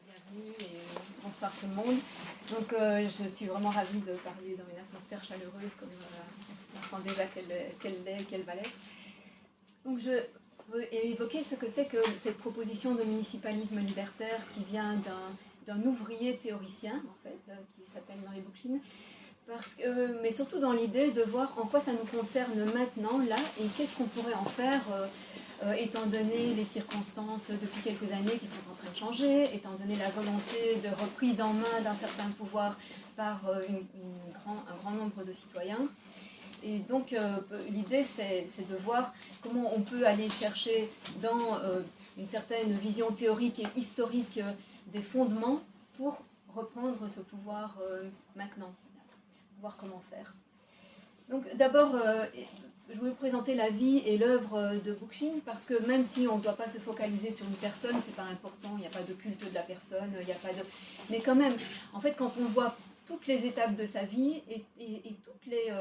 Bienvenue et bonsoir tout le monde. Donc je suis vraiment ravie de parler dans une atmosphère chaleureuse comme on sent déjà qu'elle va l'être. Donc je veux évoquer ce que c'est que cette proposition de municipalisme libertaire qui vient d'un ouvrier théoricien en fait, qui s'appelle Murray Bookchin. Mais surtout dans l'idée de voir en quoi ça nous concerne maintenant, là, et qu'est-ce qu'on pourrait en faire, étant donné les circonstances depuis quelques années qui sont en train de changer, étant donné la volonté de reprise en main d'un certain pouvoir par un grand nombre de citoyens. Et donc l'idée, c'est de voir comment on peut aller chercher dans une certaine vision théorique et historique des fondements pour reprendre ce pouvoir maintenant. Voir comment faire. Donc d'abord, je voulais vous présenter la vie et l'œuvre de Bookchin, parce que même si on ne doit pas se focaliser sur une personne, c'est pas important, il n'y a pas de culte de la personne, il n'y a pas de... Mais quand même, en fait, quand on voit toutes les étapes de sa vie et toutes les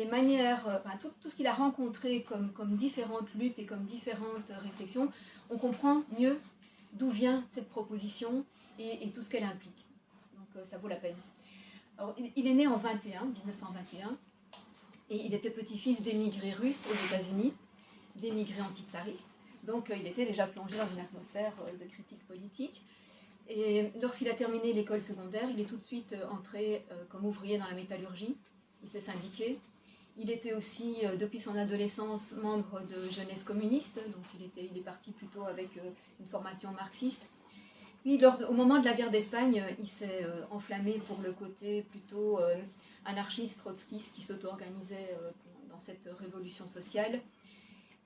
manières, enfin, tout ce qu'il a rencontré comme différentes luttes et comme différentes réflexions, on comprend mieux d'où vient cette proposition et tout ce qu'elle implique. Donc ça vaut la peine. Alors, il est né en 1921, et il était petit-fils d'émigrés russes aux États-Unis, d'émigrés antitsaristes. Donc il était déjà plongé dans une atmosphère de critique politique. Et lorsqu'il a terminé l'école secondaire, il est tout de suite entré comme ouvrier dans la métallurgie. Il s'est syndiqué. Il était aussi, depuis son adolescence, membre de Jeunesse communiste. Donc il est parti plutôt avec une formation marxiste. Puis, au moment de la guerre d'Espagne, il s'est enflammé pour le côté plutôt anarchiste, trotskiste, qui s'auto-organisait dans cette révolution sociale.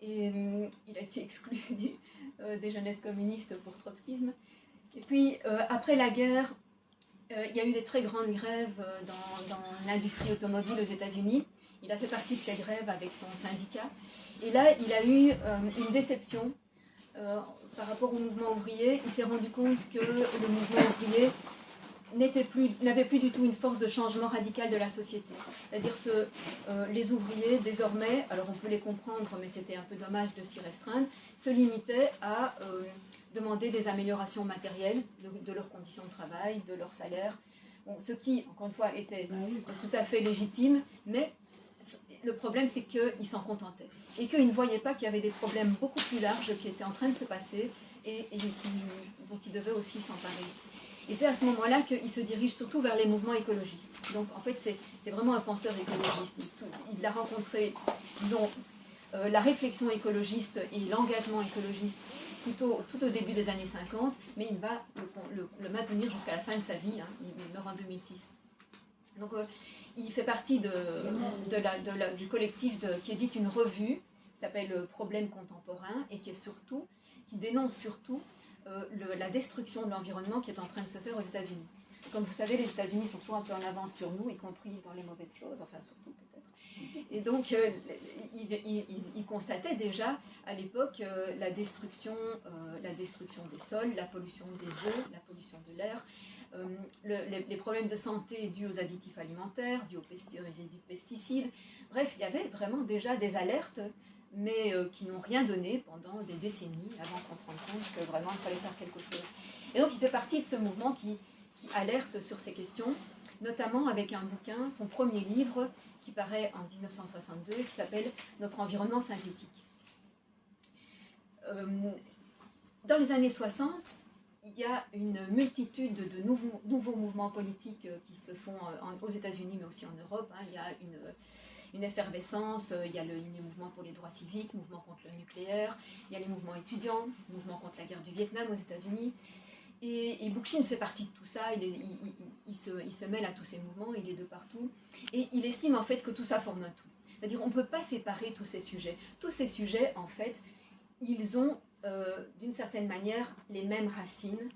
Et il a été exclu des jeunesses communistes pour trotskisme. Et puis, après la guerre, il y a eu des très grandes grèves dans l'industrie automobile aux États-Unis. Il a fait partie de ces grèves avec son syndicat. Et là, il a eu une déception. Par rapport au mouvement ouvrier, il s'est rendu compte que le mouvement ouvrier n'avait plus du tout une force de changement radical de la société. C'est-à-dire les ouvriers, désormais, alors on peut les comprendre, mais c'était un peu dommage de s'y restreindre, se limitaient à demander des améliorations matérielles de leurs conditions de travail, de leur salaire, bon, ce qui, encore une fois, était tout à fait légitime, mais le problème, c'est qu'ils s'en contentaient et qu'ils ne voyaient pas qu'il y avait des problèmes beaucoup plus larges qui étaient en train de se passer et dont ils devaient aussi s'emparer. Et c'est à ce moment-là qu'il se dirige surtout vers les mouvements écologistes. Donc, en fait, c'est vraiment un penseur écologiste. Il a rencontré, disons, la réflexion écologiste et l'engagement écologiste plutôt tout au début des années 50, mais il va le maintenir jusqu'à la fin de sa vie. Hein. Il meurt en 2006. Donc, il fait partie du collectif qui édite une revue qui s'appelle Problèmes contemporains et qui dénonce surtout la destruction de l'environnement qui est en train de se faire aux États-Unis. Comme vous savez, les États-Unis sont toujours un peu en avance sur nous, y compris dans les mauvaises choses, enfin surtout peut-être. Et donc, il constatait déjà à l'époque la destruction des sols, la pollution des eaux, la pollution de l'air, les problèmes de santé dus aux additifs alimentaires, dus aux résidus de pesticides. Bref, il y avait vraiment déjà des alertes, mais qui n'ont rien donné pendant des décennies avant qu'on se rende compte que vraiment il fallait faire quelque chose. Et donc il fait partie de ce mouvement qui alerte sur ces questions, notamment avec un bouquin, son premier livre, qui paraît en 1962, qui s'appelle « Notre environnement synthétique ». Dans les années 60, il y a une multitude de nouveaux mouvements politiques qui se font aux États-Unis, mais aussi en Europe. Hein. Il y a une effervescence, il y a les mouvements pour les droits civiques, mouvements contre le nucléaire, il y a les mouvements étudiants, mouvements contre la guerre du Vietnam aux États-Unis. Et Bookchin fait partie de tout ça, il se mêle à tous ces mouvements, il est de partout. Et il estime en fait que tout ça forme un tout. C'est-à-dire qu'on ne peut pas séparer tous ces sujets. Tous ces sujets, en fait, ils ont d'une certaine manière les mêmes racines.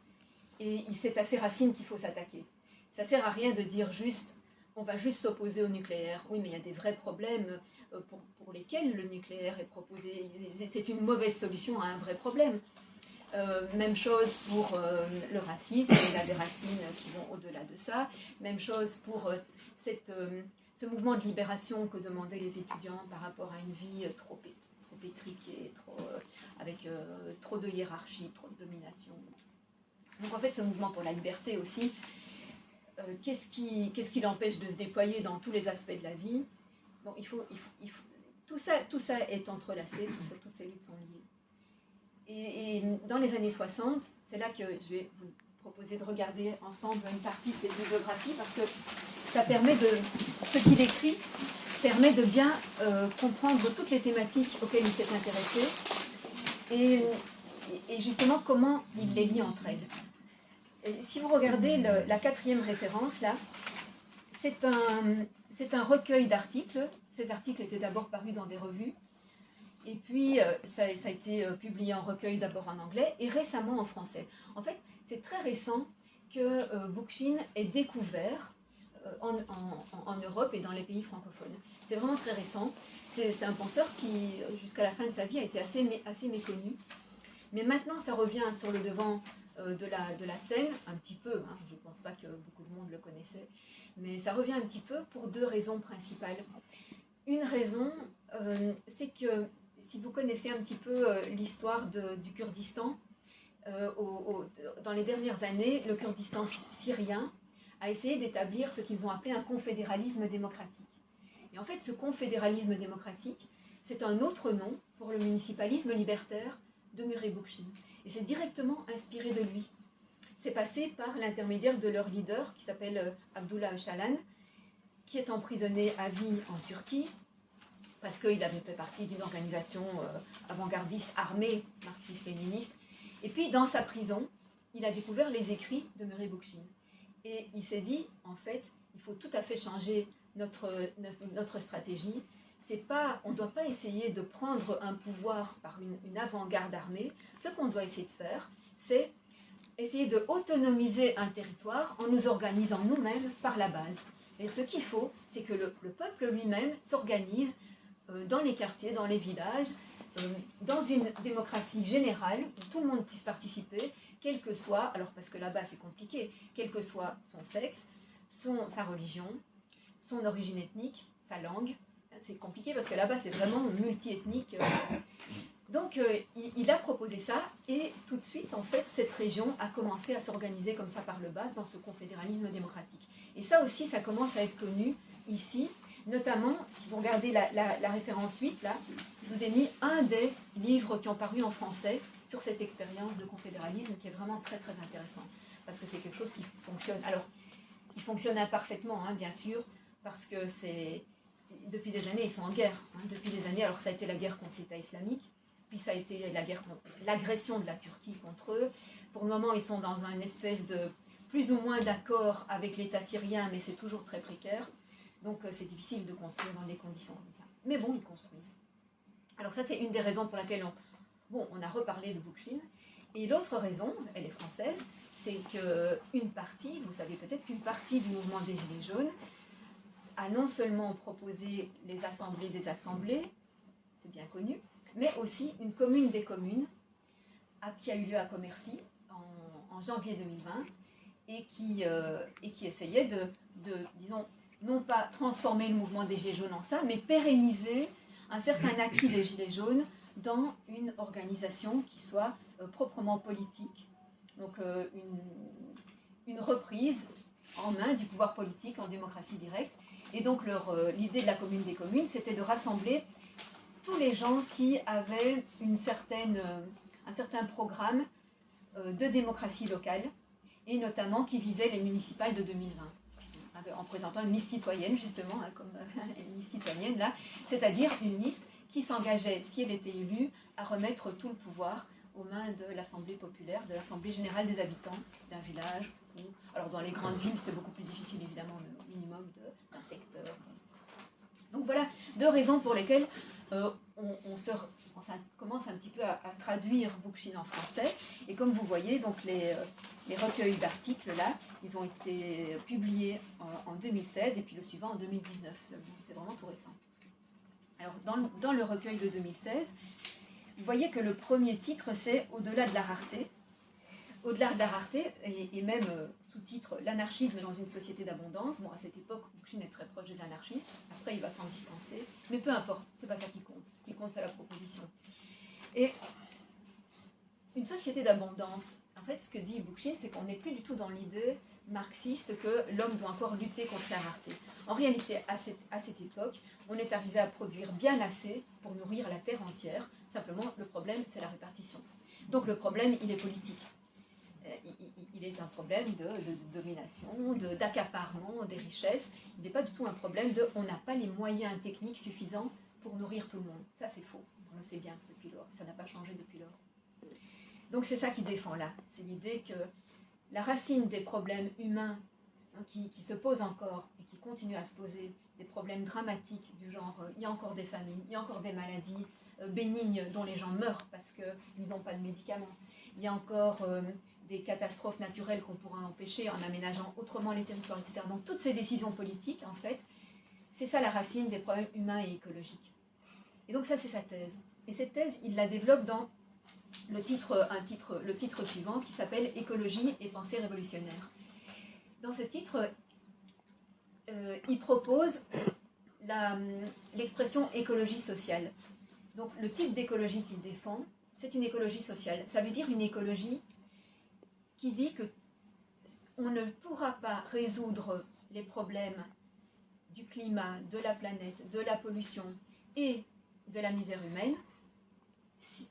Et c'est à ces racines qu'il faut s'attaquer. Ça ne sert à rien de dire juste on va juste s'opposer au nucléaire. Oui, mais il y a des vrais problèmes pour lesquels le nucléaire est proposé. C'est une mauvaise solution à un vrai problème. Même chose pour le racisme, il y a des racines qui vont au-delà de ça. Même chose pour ce mouvement de libération que demandaient les étudiants par rapport à une vie trop étriquée, avec trop de hiérarchie, trop de domination. Donc en fait, ce mouvement pour la liberté aussi, qu'est-ce qui l'empêche de se déployer dans tous les aspects de la vie? Bon, tout ça est entrelacé, toutes ces luttes sont liées. Et dans les années 60, c'est là que je vais vous proposer de regarder ensemble une partie de cette bibliographie, parce que ça permet ce qu'il écrit permet de bien comprendre toutes les thématiques auxquelles il s'est intéressé et justement comment il les lie entre elles. Et si vous regardez la 4e référence, là, c'est un recueil d'articles. Ces articles étaient d'abord parus dans des revues, et puis ça a été publié en recueil d'abord en anglais, et récemment en français. En fait, c'est très récent que Bookchin ait découvert en Europe et dans les pays francophones. C'est vraiment très récent. C'est un penseur qui, jusqu'à la fin de sa vie, a été assez méconnu. Mais maintenant, ça revient sur le devant de la scène, un petit peu, hein, je ne pense pas que beaucoup de monde le connaissait, mais ça revient un petit peu pour 2 raisons principales. Une raison, c'est que si vous connaissez un petit peu l'histoire du Kurdistan, dans les dernières années, le Kurdistan syrien a essayé d'établir ce qu'ils ont appelé un confédéralisme démocratique. Et en fait, ce confédéralisme démocratique, c'est un autre nom pour le municipalisme libertaire de Murray Bookchin. Et c'est directement inspiré de lui. C'est passé par l'intermédiaire de leur leader, qui s'appelle Abdullah Öcalan, qui est emprisonné à vie en Turquie, parce qu'il avait fait partie d'une organisation avant-gardiste armée, marxiste-léniniste. Et puis, dans sa prison, il a découvert les écrits de Murray Bookchin. Et il s'est dit, en fait, il faut tout à fait changer notre stratégie. On ne doit pas essayer de prendre un pouvoir par une avant-garde armée. Ce qu'on doit essayer de faire, c'est essayer de autonomiser un territoire en nous organisant nous-mêmes par la base. Et ce qu'il faut, c'est que le peuple lui-même s'organise dans les quartiers, dans les villages, dans une démocratie générale, où tout le monde puisse participer, quel que soit, alors parce que là-bas c'est compliqué, quel que soit son sexe, sa religion, son origine ethnique, sa langue. C'est compliqué parce que là-bas c'est vraiment multi-ethnique. Donc il a proposé ça, et tout de suite, en fait, cette région a commencé à s'organiser comme ça par le bas dans ce confédéralisme démocratique. Et ça aussi, ça commence à être connu ici, notamment, si vous regardez la référence 8, là, je vous ai mis un des livres qui ont paru en français sur cette expérience de confédéralisme, qui est vraiment très très intéressant, parce que c'est quelque chose qui fonctionne, alors, qui fonctionne imparfaitement, hein, bien sûr, parce que depuis des années, ils sont en guerre, hein, depuis des années, alors ça a été la guerre contre l'État islamique, puis ça a été l'agression de la Turquie contre eux. Pour le moment, ils sont dans une espèce de plus ou moins d'accord avec l'État syrien, mais c'est toujours très précaire. Donc c'est difficile de construire dans des conditions comme ça. Mais bon, ils construisent. Alors ça, c'est une des raisons pour laquelle on a reparlé de Bookchin. Et l'autre raison, elle est française, c'est qu'une partie, vous savez peut-être qu'une partie du mouvement des Gilets jaunes a non seulement proposé les assemblées des assemblées, c'est bien connu, mais aussi une commune des communes qui a eu lieu à Commercy en janvier 2020 et qui essayait de, disons, non pas transformer le mouvement des Gilets jaunes en ça, mais pérenniser un certain acquis des Gilets jaunes dans une organisation qui soit proprement politique. Donc une reprise en main du pouvoir politique en démocratie directe. Et donc l'idée de la commune des communes, c'était de rassembler tous les gens qui avaient un certain programme de démocratie locale, et notamment qui visait les municipales de 2020, en présentant une liste citoyenne, justement, hein, comme une liste citoyenne là, c'est-à-dire une liste qui s'engageait, si elle était élue, à remettre tout le pouvoir aux mains de l'Assemblée populaire, de l'Assemblée générale des habitants d'un village. Alors dans les grandes villes, c'est beaucoup plus difficile, évidemment, le minimum d'un secteur. Donc voilà 2 raisons pour lesquelles on commence un petit peu à traduire Bookchin en français. Et comme vous voyez, donc les recueils d'articles là, ils ont été publiés en 2016 et puis le suivant en 2019. C'est vraiment tout récent. Alors dans le recueil de 2016, vous voyez que le premier titre c'est Au-delà de la rareté. Au-delà de la rareté, et même sous-titre L'anarchisme dans une société d'abondance. Bon, à cette époque, Bookchin est très proche des anarchistes. Après, il va s'en distancer. Mais peu importe, c'est pas ça qui compte. Ce qui compte, c'est la proposition. Et une société d'abondance, fait, ce que dit Bookchin, c'est qu'on n'est plus du tout dans l'idée marxiste que l'homme doit encore lutter contre la rareté. En réalité, à cette époque, on est arrivé à produire bien assez pour nourrir la terre entière. Simplement, le problème, c'est la répartition. Donc le problème, il est politique. Il est un problème de domination, d'accaparement des richesses. Il n'est pas du tout un problème de on n'a pas les moyens techniques suffisants pour nourrir tout le monde. Ça, c'est faux. On le sait bien depuis lors. Ça n'a pas changé depuis lors. Donc c'est ça qu'il défend là. C'est l'idée que la racine des problèmes humains qui se posent encore et qui continuent à se poser, des problèmes dramatiques du genre il y a encore des famines, il y a encore des maladies bénignes dont les gens meurent parce qu'ils n'ont pas de médicaments, il y a encore des catastrophes naturelles qu'on pourra empêcher en aménageant autrement les territoires, etc. Donc toutes ces décisions politiques, en fait, c'est ça la racine des problèmes humains et écologiques. Et donc ça, c'est sa thèse. Et cette thèse, il la développe dans le titre suivant qui s'appelle « Écologie et pensée révolutionnaire ». Dans ce titre, il propose l'expression écologie sociale. Donc le type d'écologie qu'il défend, c'est une écologie sociale. Ça veut dire une écologie qui dit que on ne pourra pas résoudre les problèmes du climat, de la planète, de la pollution et de la misère humaine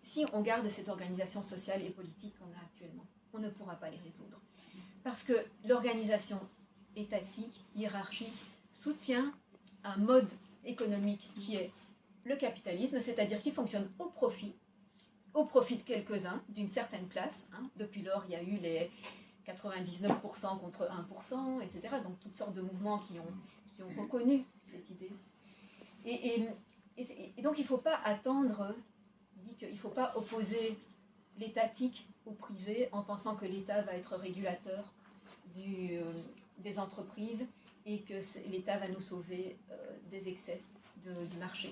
si on garde cette organisation sociale et politique qu'on a actuellement. On ne pourra pas les résoudre. Parce que l'organisation étatique, hiérarchique, soutient un mode économique qui est le capitalisme, c'est-à-dire qui fonctionne au profit de quelques-uns, d'une certaine classe. Depuis lors, il y a eu les 99% contre 1%, etc. Donc toutes sortes de mouvements qui ont reconnu cette idée. Et donc il ne faut pas attendre, il dit qu'il ne faut pas opposer l'étatique au privé en pensant que l'État va être régulateur des entreprises et que l'État va nous sauver des excès du marché.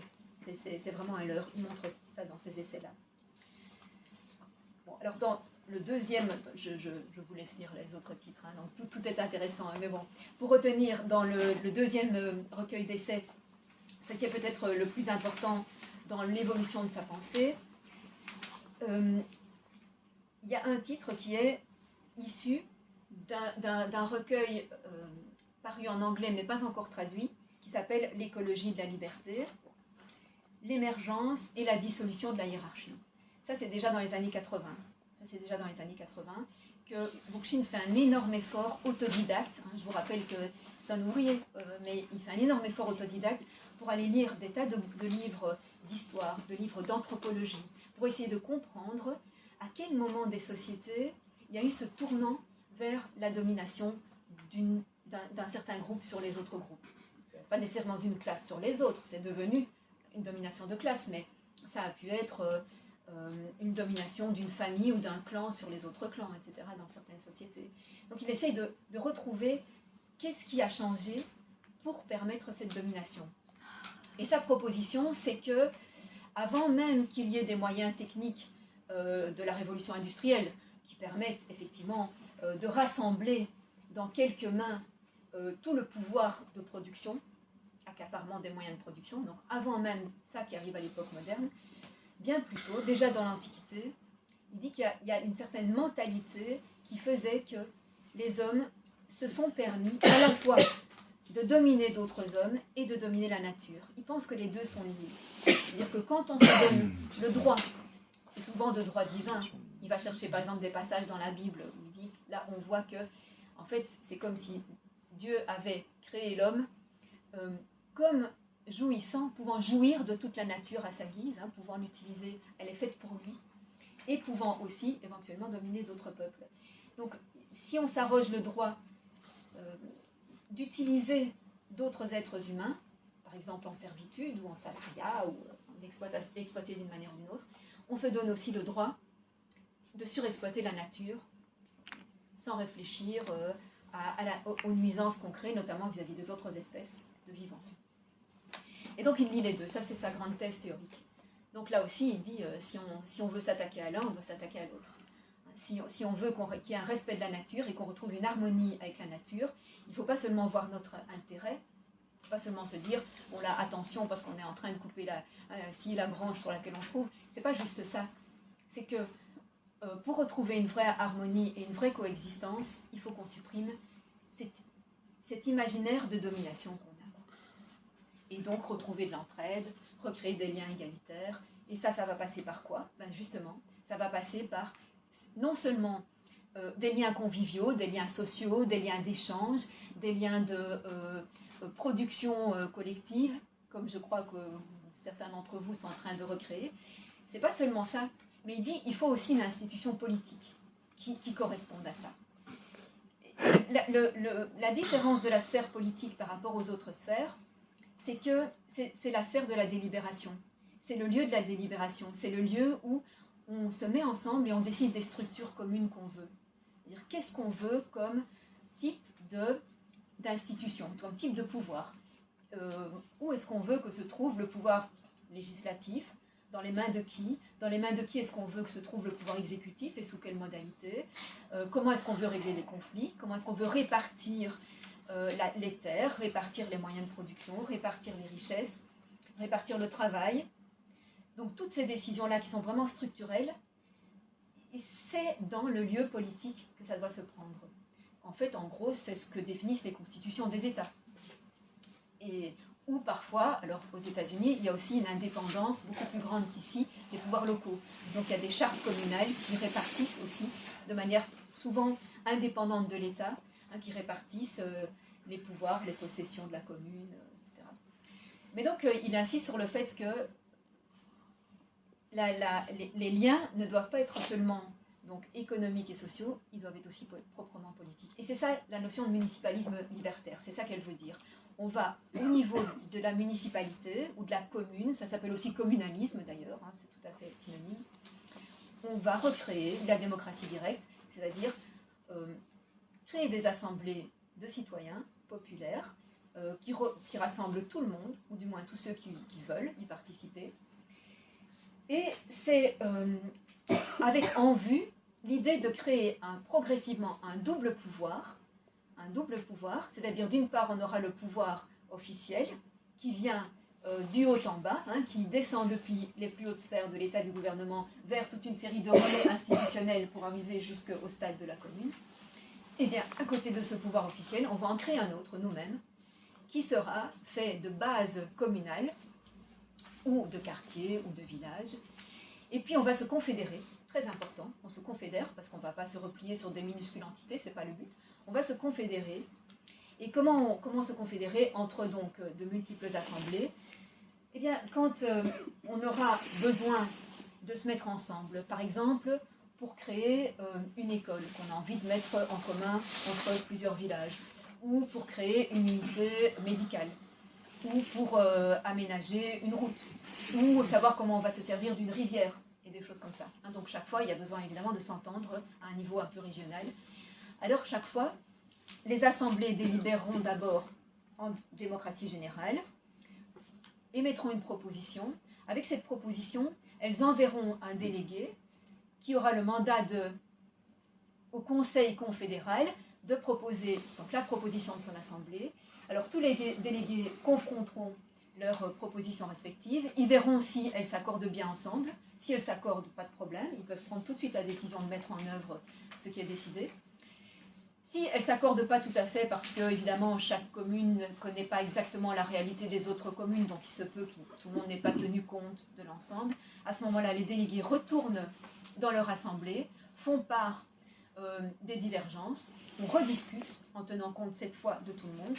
C'est vraiment un leurre. Il montre ça dans ces essais-là. Bon, alors dans le deuxième, je vous laisse lire les autres titres, donc tout est intéressant, mais bon, pour retenir dans le deuxième recueil d'essais, ce qui est peut-être le plus important dans l'évolution de sa pensée, il y a un titre qui est issu d'un recueil paru en anglais mais pas encore traduit, qui s'appelle « L'écologie de la liberté, l'émergence et la dissolution de la hiérarchie ». Ça, c'est déjà dans les années 80. Que Bookchin fait un énorme effort autodidacte. Je vous rappelle que c'est un ouvrier, mais il fait un énorme effort autodidacte pour aller lire des tas de livres d'histoire, de livres d'anthropologie, pour essayer de comprendre à quel moment des sociétés il y a eu ce tournant vers la domination d'un certain groupe sur les autres groupes. Pas nécessairement d'une classe sur les autres, c'est devenu une domination de classe, mais ça a pu être une domination d'une famille ou d'un clan sur les autres clans, etc., dans certaines sociétés. Donc il essaye de retrouver qu'est-ce qui a changé pour permettre cette domination. Et sa proposition, c'est que, avant même qu'il y ait des moyens techniques de la révolution industrielle qui permettent effectivement de rassembler dans quelques mains tout le pouvoir de production, accaparement des moyens de production, donc avant même ça qui arrive à l'époque moderne, bien plus tôt, déjà dans l'Antiquité, il dit qu'il y a une certaine mentalité qui faisait que les hommes se sont permis à la fois de dominer d'autres hommes et de dominer la nature. Il pense que les deux sont liés. C'est-à-dire que quand on se donne le droit, et souvent de droit divin, il va chercher par exemple des passages dans la Bible où il dit, là on voit que, en fait, c'est comme si Dieu avait créé l'homme comme jouissant, pouvant jouir de toute la nature à sa guise, pouvant l'utiliser, elle est faite pour lui, et pouvant aussi éventuellement dominer d'autres peuples. Donc si on s'arroge le droit d'utiliser d'autres êtres humains, par exemple en servitude ou en salariat ou exploité d'une manière ou d'une autre, on se donne aussi le droit de surexploiter la nature sans réfléchir aux nuisances qu'on crée, notamment vis-à-vis des autres espèces de vivants. Et donc il lit les deux, ça c'est sa grande thèse théorique. Donc là aussi il dit, si on veut s'attaquer à l'un, on doit s'attaquer à l'autre. Si on veut qu'il y ait un respect de la nature et qu'on retrouve une harmonie avec la nature, il ne faut pas seulement voir notre intérêt, il ne faut pas seulement se dire, bon là attention parce qu'on est en train de couper la branche sur laquelle on se trouve, c'est pas juste ça. C'est que pour retrouver une vraie harmonie et une vraie coexistence, il faut qu'on supprime cet imaginaire de domination qu'on a. Et donc retrouver de l'entraide, recréer des liens égalitaires. Et ça va passer par quoi? Ben justement, ça va passer par non seulement des liens conviviaux, des liens sociaux, des liens d'échange, des liens de production collective, comme je crois que certains d'entre vous sont en train de recréer. C'est pas seulement ça, mais il dit qu'il faut aussi une institution politique qui corresponde à ça. La différence de la sphère politique par rapport aux autres sphères, c'est que c'est la sphère de la délibération. C'est le lieu de la délibération. C'est le lieu où on se met ensemble et on décide des structures communes qu'on veut. C'est-à-dire qu'est-ce qu'on veut comme type d'institution, comme type de pouvoir. Où est-ce qu'on veut que se trouve le pouvoir législatif? Dans les mains de qui? Dans les mains de qui est-ce qu'on veut que se trouve le pouvoir exécutif et sous quelle modalité? Comment est-ce qu'on veut régler les conflits? Comment est-ce qu'on veut répartir les terres, répartir les moyens de production, répartir les richesses, répartir le travail? Donc toutes ces décisions-là qui sont vraiment structurelles, c'est dans le lieu politique que ça doit se prendre. En fait, en gros, c'est ce que définissent les constitutions des États. Et où parfois, alors aux États-Unis, il y a aussi une indépendance beaucoup plus grande qu'ici des pouvoirs locaux. Donc il y a des chartes communales qui répartissent aussi de manière souvent indépendante de l'État, qui répartissent les pouvoirs, les possessions de la commune, etc. Mais donc il insiste sur le fait que les liens ne doivent pas être seulement donc, économiques et sociaux, ils doivent être aussi proprement politiques. Et c'est ça la notion de municipalisme libertaire, c'est ça qu'elle veut dire. On va au niveau de la municipalité ou de la commune, ça s'appelle aussi communalisme d'ailleurs, c'est tout à fait synonyme. On va recréer la démocratie directe, c'est-à-dire créer des assemblées de citoyens populaires qui rassemblent tout le monde, ou du moins tous ceux qui veulent y participer. Et c'est avec en vue l'idée de créer progressivement un double pouvoir, c'est-à-dire d'une part on aura le pouvoir officiel qui vient du haut en bas, qui descend depuis les plus hautes sphères de l'État, du gouvernement, vers toute une série de relais institutionnels pour arriver jusqu'au stade de la commune. Et bien, à côté de ce pouvoir officiel, on va en créer un autre, nous-mêmes, qui sera fait de bases communales, ou de quartiers, ou de villages. Et puis on va se confédérer, très important, on se confédère, parce qu'on ne va pas se replier sur des minuscules entités, ce n'est pas le but. On va se confédérer. Et comment se confédérer entre donc de multiples assemblées? Eh bien, quand on aura besoin de se mettre ensemble, par exemple, pour créer une école qu'on a envie de mettre en commun entre plusieurs villages, ou pour créer une unité médicale, ou pour aménager une route, ou savoir comment on va se servir d'une rivière, et des choses comme ça. Donc chaque fois, il y a besoin évidemment de s'entendre à un niveau un peu régional. Alors chaque fois, les assemblées délibéreront d'abord en démocratie générale, émettront une proposition. Avec cette proposition, elles enverront un délégué qui aura le mandat au Conseil confédéral de proposer donc, la proposition de son assemblée. Alors tous les délégués confronteront leurs propositions respectives. Ils verront si elles s'accordent bien ensemble. Si elles s'accordent, pas de problème. Ils peuvent prendre tout de suite la décision de mettre en œuvre ce qui est décidé. Si elles ne s'accordent pas tout à fait, parce que évidemment chaque commune ne connaît pas exactement la réalité des autres communes, donc il se peut que tout le monde n'ait pas tenu compte de l'ensemble, à ce moment-là, les délégués retournent dans leur assemblée, font part des divergences, on rediscute en tenant compte cette fois de tout le monde,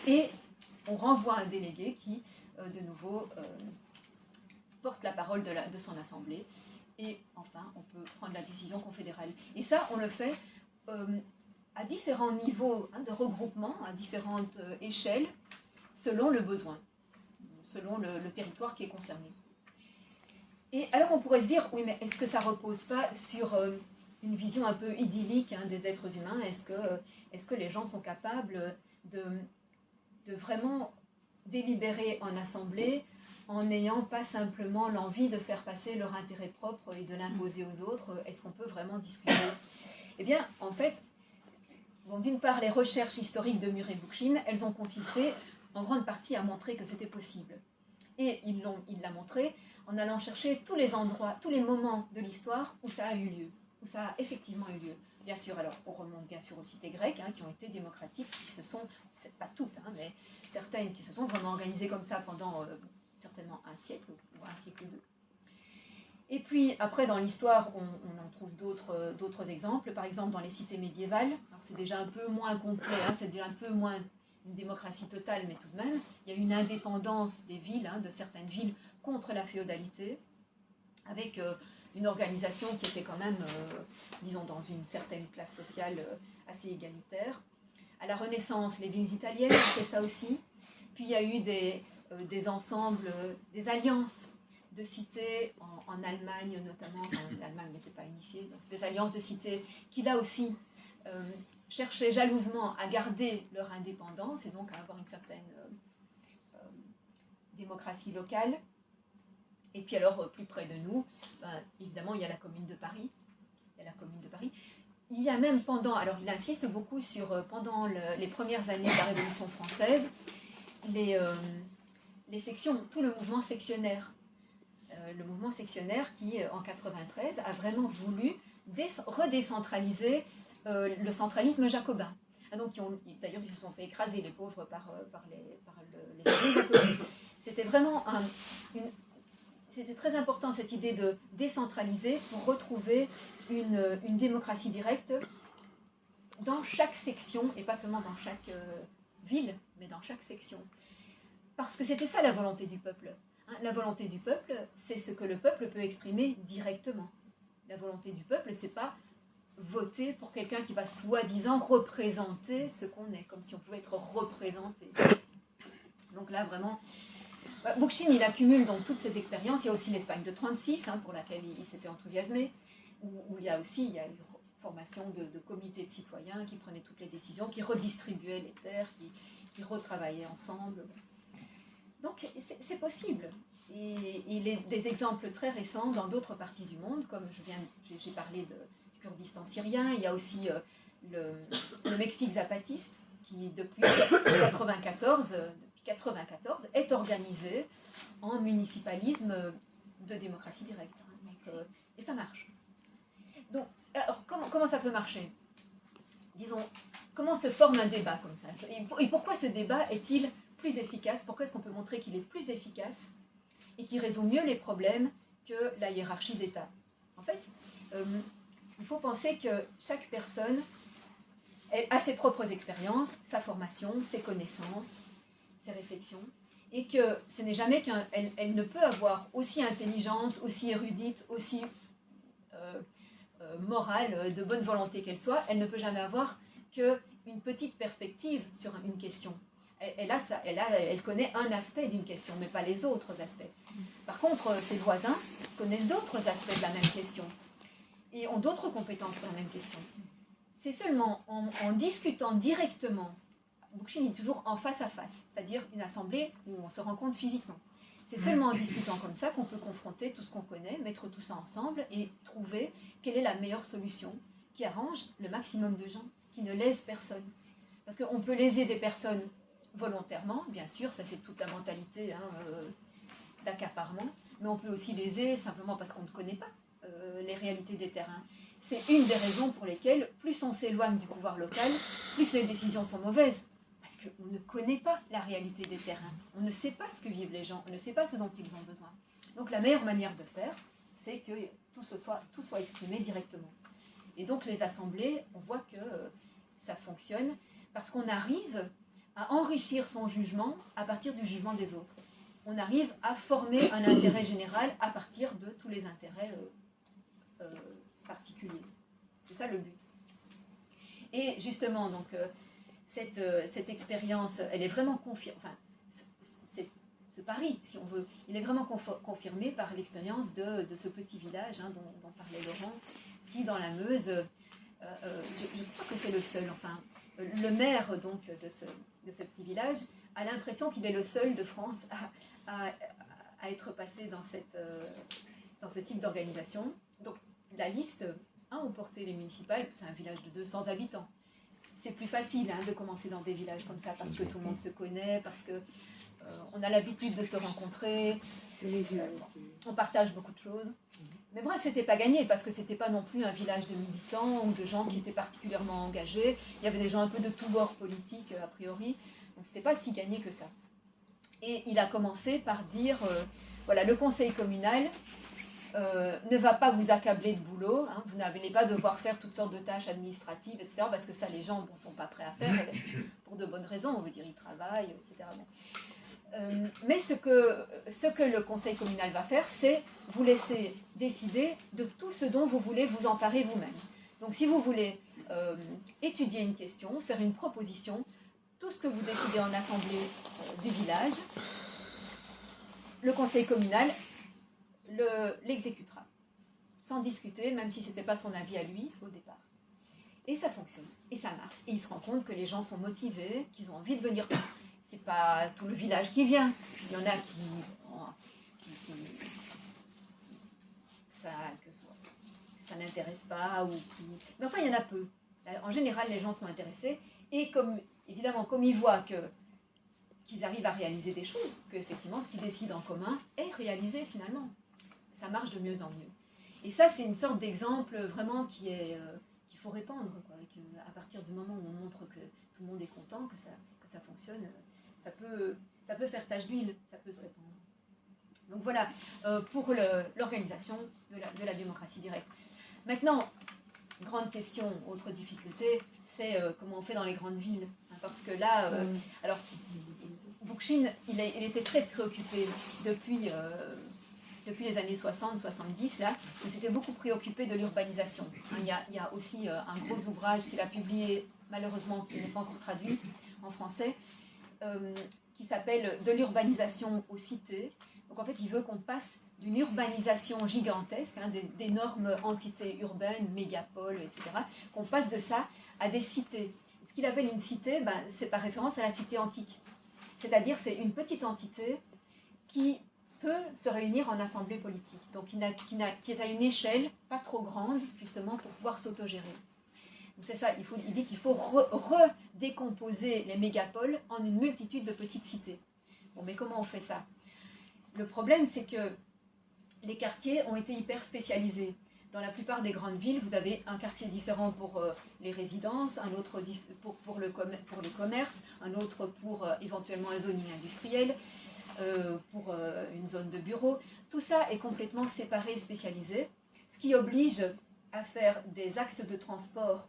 et on renvoie un délégué qui, de nouveau, porte la parole de son assemblée, et enfin, on peut prendre la décision confédérale. Et ça, on le fait à différents niveaux de regroupement, à différentes échelles, selon le besoin, selon le territoire qui est concerné. Et alors on pourrait se dire, oui, mais est-ce que ça ne repose pas sur une vision un peu idyllique des êtres humains? Est-ce que les gens sont capables de vraiment délibérer en assemblée en n'ayant pas simplement l'envie de faire passer leur intérêt propre et de l'imposer aux autres? Est-ce qu'on peut vraiment discuter? Eh bien, en fait, bon, d'une part, les recherches historiques de Murray Bookchin, elles ont consisté en grande partie à montrer que c'était possible. Et il l'a montré en allant chercher tous les endroits, tous les moments de l'histoire où ça a eu lieu. où ça a effectivement eu lieu. Bien sûr, alors on remonte bien sûr aux cités grecques, qui ont été démocratiques, qui se sont, c'est pas toutes, mais certaines qui se sont vraiment organisées comme ça pendant certainement un siècle ou un siècle ou deux. Et puis après dans l'histoire, on en trouve d'autres exemples, par exemple dans les cités médiévales. Alors c'est déjà un peu moins complet, c'est déjà un peu moins une démocratie totale, mais tout de même, il y a une indépendance des villes, de certaines villes contre la féodalité, avec une organisation qui était quand même, disons, dans une certaine classe sociale assez égalitaire. À la Renaissance, les villes italiennes, c'est ça aussi. Puis il y a eu des ensembles, des alliances de cités en Allemagne notamment. Enfin, l'Allemagne n'était pas unifiée, donc des alliances de cités qui là aussi cherchaient jalousement à garder leur indépendance et donc à avoir une certaine démocratie locale. Et puis alors, plus près de nous, évidemment, il y a la Commune de Paris. Il y a même alors il insiste beaucoup sur, pendant les premières années de la Révolution française, les sections, tout le mouvement sectionnaire. Le mouvement sectionnaire qui, en 93, a vraiment voulu redécentraliser le centralisme jacobin. Donc, d'ailleurs, ils se sont fait écraser, les pauvres, par les jacobins. C'était vraiment c'était très important, cette idée de décentraliser pour retrouver une démocratie directe dans chaque section, et pas seulement dans chaque ville, mais dans chaque section. Parce que c'était ça la volonté du peuple. La volonté du peuple, c'est ce que le peuple peut exprimer directement. La volonté du peuple, c'est pas voter pour quelqu'un qui va soi-disant représenter ce qu'on est, comme si on pouvait être représenté. Donc là, vraiment, Bookchin, il accumule donc toutes ces expériences. Il y a aussi l'Espagne de 1936, pour laquelle il s'était enthousiasmé, où il y a une formation de comités de citoyens qui prenaient toutes les décisions, qui redistribuaient les terres, qui retravaillaient ensemble. Donc c'est possible. Et il y a des exemples très récents dans d'autres parties du monde, comme j'ai parlé du Kurdistan syrien. Il y a aussi le Mexique zapatiste, qui depuis 1994 est organisé en municipalisme de démocratie directe. Et ça marche. Donc, alors, comment ça peut marcher? Disons, comment se forme un débat comme ça? Et pourquoi ce débat est-il plus efficace? Pourquoi est-ce qu'on peut montrer qu'il est plus efficace et qu'il résout mieux les problèmes que la hiérarchie d'État? En fait, il faut penser que chaque personne a ses propres expériences, sa formation, ses connaissances, ses réflexions, et que ce n'est jamais qu'elle ne peut avoir aussi intelligente, aussi érudite, aussi morale, de bonne volonté qu'elle soit, elle ne peut jamais avoir qu'une petite perspective sur une question. Elle connaît un aspect d'une question, mais pas les autres aspects. Par contre, ses voisins connaissent d'autres aspects de la même question et ont d'autres compétences sur la même question. C'est seulement en discutant directement, Bookchin est toujours en face à face, c'est-à-dire une assemblée où on se rencontre physiquement. C'est seulement en discutant comme ça qu'on peut confronter tout ce qu'on connaît, mettre tout ça ensemble et trouver quelle est la meilleure solution qui arrange le maximum de gens, qui ne lèse personne. Parce qu'on peut léser des personnes volontairement, bien sûr, ça c'est toute la mentalité d'accaparement, mais on peut aussi léser simplement parce qu'on ne connaît pas les réalités des terrains. C'est une des raisons pour lesquelles plus on s'éloigne du pouvoir local, plus les décisions sont mauvaises. Parce qu'on ne connaît pas la réalité des terrains, on ne sait pas ce que vivent les gens, on ne sait pas ce dont ils ont besoin. Donc la meilleure manière de faire, c'est que tout soit exprimé directement. Et donc les assemblées, on voit que ça fonctionne parce qu'on arrive à enrichir son jugement à partir du jugement des autres. On arrive à former un intérêt général à partir de tous les intérêts particuliers. C'est ça le but. Et justement, donc, cette expérience, elle est vraiment confirmée, enfin, ce pari, si on veut, il est vraiment confirmé par l'expérience de ce petit village dont parlait Laurent, qui, dans la Meuse, je crois que c'est le seul, enfin, le maire donc, de ce petit village a l'impression qu'il est le seul de France à être passé dans ce type d'organisation. Donc, la liste ont porté les municipales, c'est un village de 200 habitants. C'est plus facile de commencer dans des villages comme ça parce que tout le monde se connaît, parce que on a l'habitude de se rencontrer, on partage beaucoup de choses. Mais bref, c'était pas gagné, parce que c'était pas non plus un village de militants ou de gens qui étaient particulièrement engagés. Il y avait des gens un peu de tous bords politiques, a priori. Donc c'était pas si gagné que ça. Et il a commencé par dire, voilà, le conseil communal ne va pas vous accabler de boulot, hein, vous n'allez pas devoir faire toutes sortes de tâches administratives, etc., parce que ça, les gens ne sont pas prêts à faire, pour de bonnes raisons, on veut dire ils travaillent, etc. Bon. Mais ce que le conseil communal va faire, c'est vous laisser décider de tout ce dont vous voulez vous emparer vous-même. Donc si vous voulez étudier une question, faire une proposition, tout ce que vous décidez en assemblée du village, le conseil communal l'exécutera, sans discuter, même si ce n'était pas son avis à lui au départ. Et ça fonctionne, et ça marche. Et il se rend compte que les gens sont motivés, qu'ils ont envie de venir. C'est pas tout le village qui vient. Il y en a que ça n'intéresse pas, mais enfin il y en a peu. En général, les gens sont intéressés, et évidemment, comme ils voient qu'ils arrivent à réaliser des choses, qu'effectivement, ce qu'ils décident en commun est réalisé finalement. Ça marche de mieux en mieux. Et ça, c'est une sorte d'exemple vraiment qu'il faut répandre, quoi, et qu'à partir du moment où on montre que tout le monde est content, que ça fonctionne, ça peut faire tache d'huile, ça peut se répandre. Donc voilà, pour l'organisation de la démocratie directe. Maintenant, grande question, autre difficulté, c'est comment on fait dans les grandes villes. Hein, parce que là, alors, Bookchin, il était très préoccupé depuis les années 60-70, là, il s'était beaucoup préoccupé de l'urbanisation. Hein, il y a aussi un gros ouvrage qu'il a publié, malheureusement, qui n'est pas encore traduit en français, qui s'appelle « De l'urbanisation aux cités ». Donc en fait, il veut qu'on passe d'une urbanisation gigantesque, hein, d'énormes entités urbaines, mégapoles, etc., qu'on passe de ça à des cités. Ce qu'il appelle une cité, c'est par référence à la cité antique. C'est-à-dire c'est une petite entité qui peut se réunir en assemblée politique, donc qui est à une échelle pas trop grande, justement, pour pouvoir s'autogérer. Donc c'est ça, il dit qu'il faut redécomposer les mégapoles en une multitude de petites cités. Bon, mais comment on fait ça? Le problème, c'est que les quartiers ont été hyper spécialisés. Dans la plupart des grandes villes, vous avez un quartier différent pour les résidences, un autre pour le commerce, un autre pour éventuellement un zoning industriel, pour une zone de bureau. Tout ça est complètement séparé, spécialisé, ce qui oblige à faire des axes de transport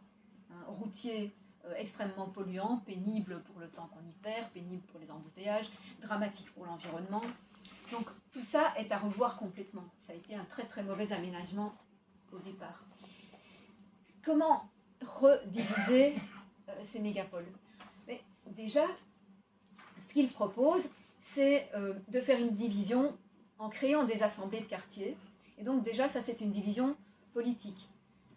routiers extrêmement polluants, pénibles pour le temps qu'on y perd, pénibles pour les embouteillages, dramatiques pour l'environnement. Donc tout ça est à revoir complètement. Ça a été un très très mauvais aménagement au départ. Comment rediviser ces mégapoles? Mais déjà, ce qu'il propose, c'est de faire une division en créant des assemblées de quartiers. Et donc déjà, ça c'est une division politique.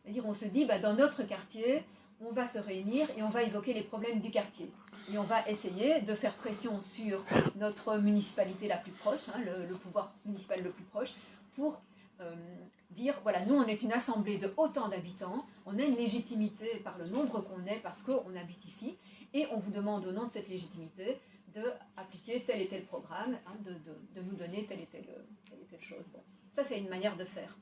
C'est-à-dire on se dit, dans notre quartier, on va se réunir et on va évoquer les problèmes du quartier. Et on va essayer de faire pression sur notre municipalité la plus proche, hein, le pouvoir municipal le plus proche, pour dire, voilà, nous on est une assemblée de autant d'habitants, on a une légitimité par le nombre qu'on est parce qu'on habite ici, et on vous demande au nom de cette légitimité d'appliquer tel et tel programme, hein, de nous donner telle et telle chose. Bon. Ça c'est une manière de faire.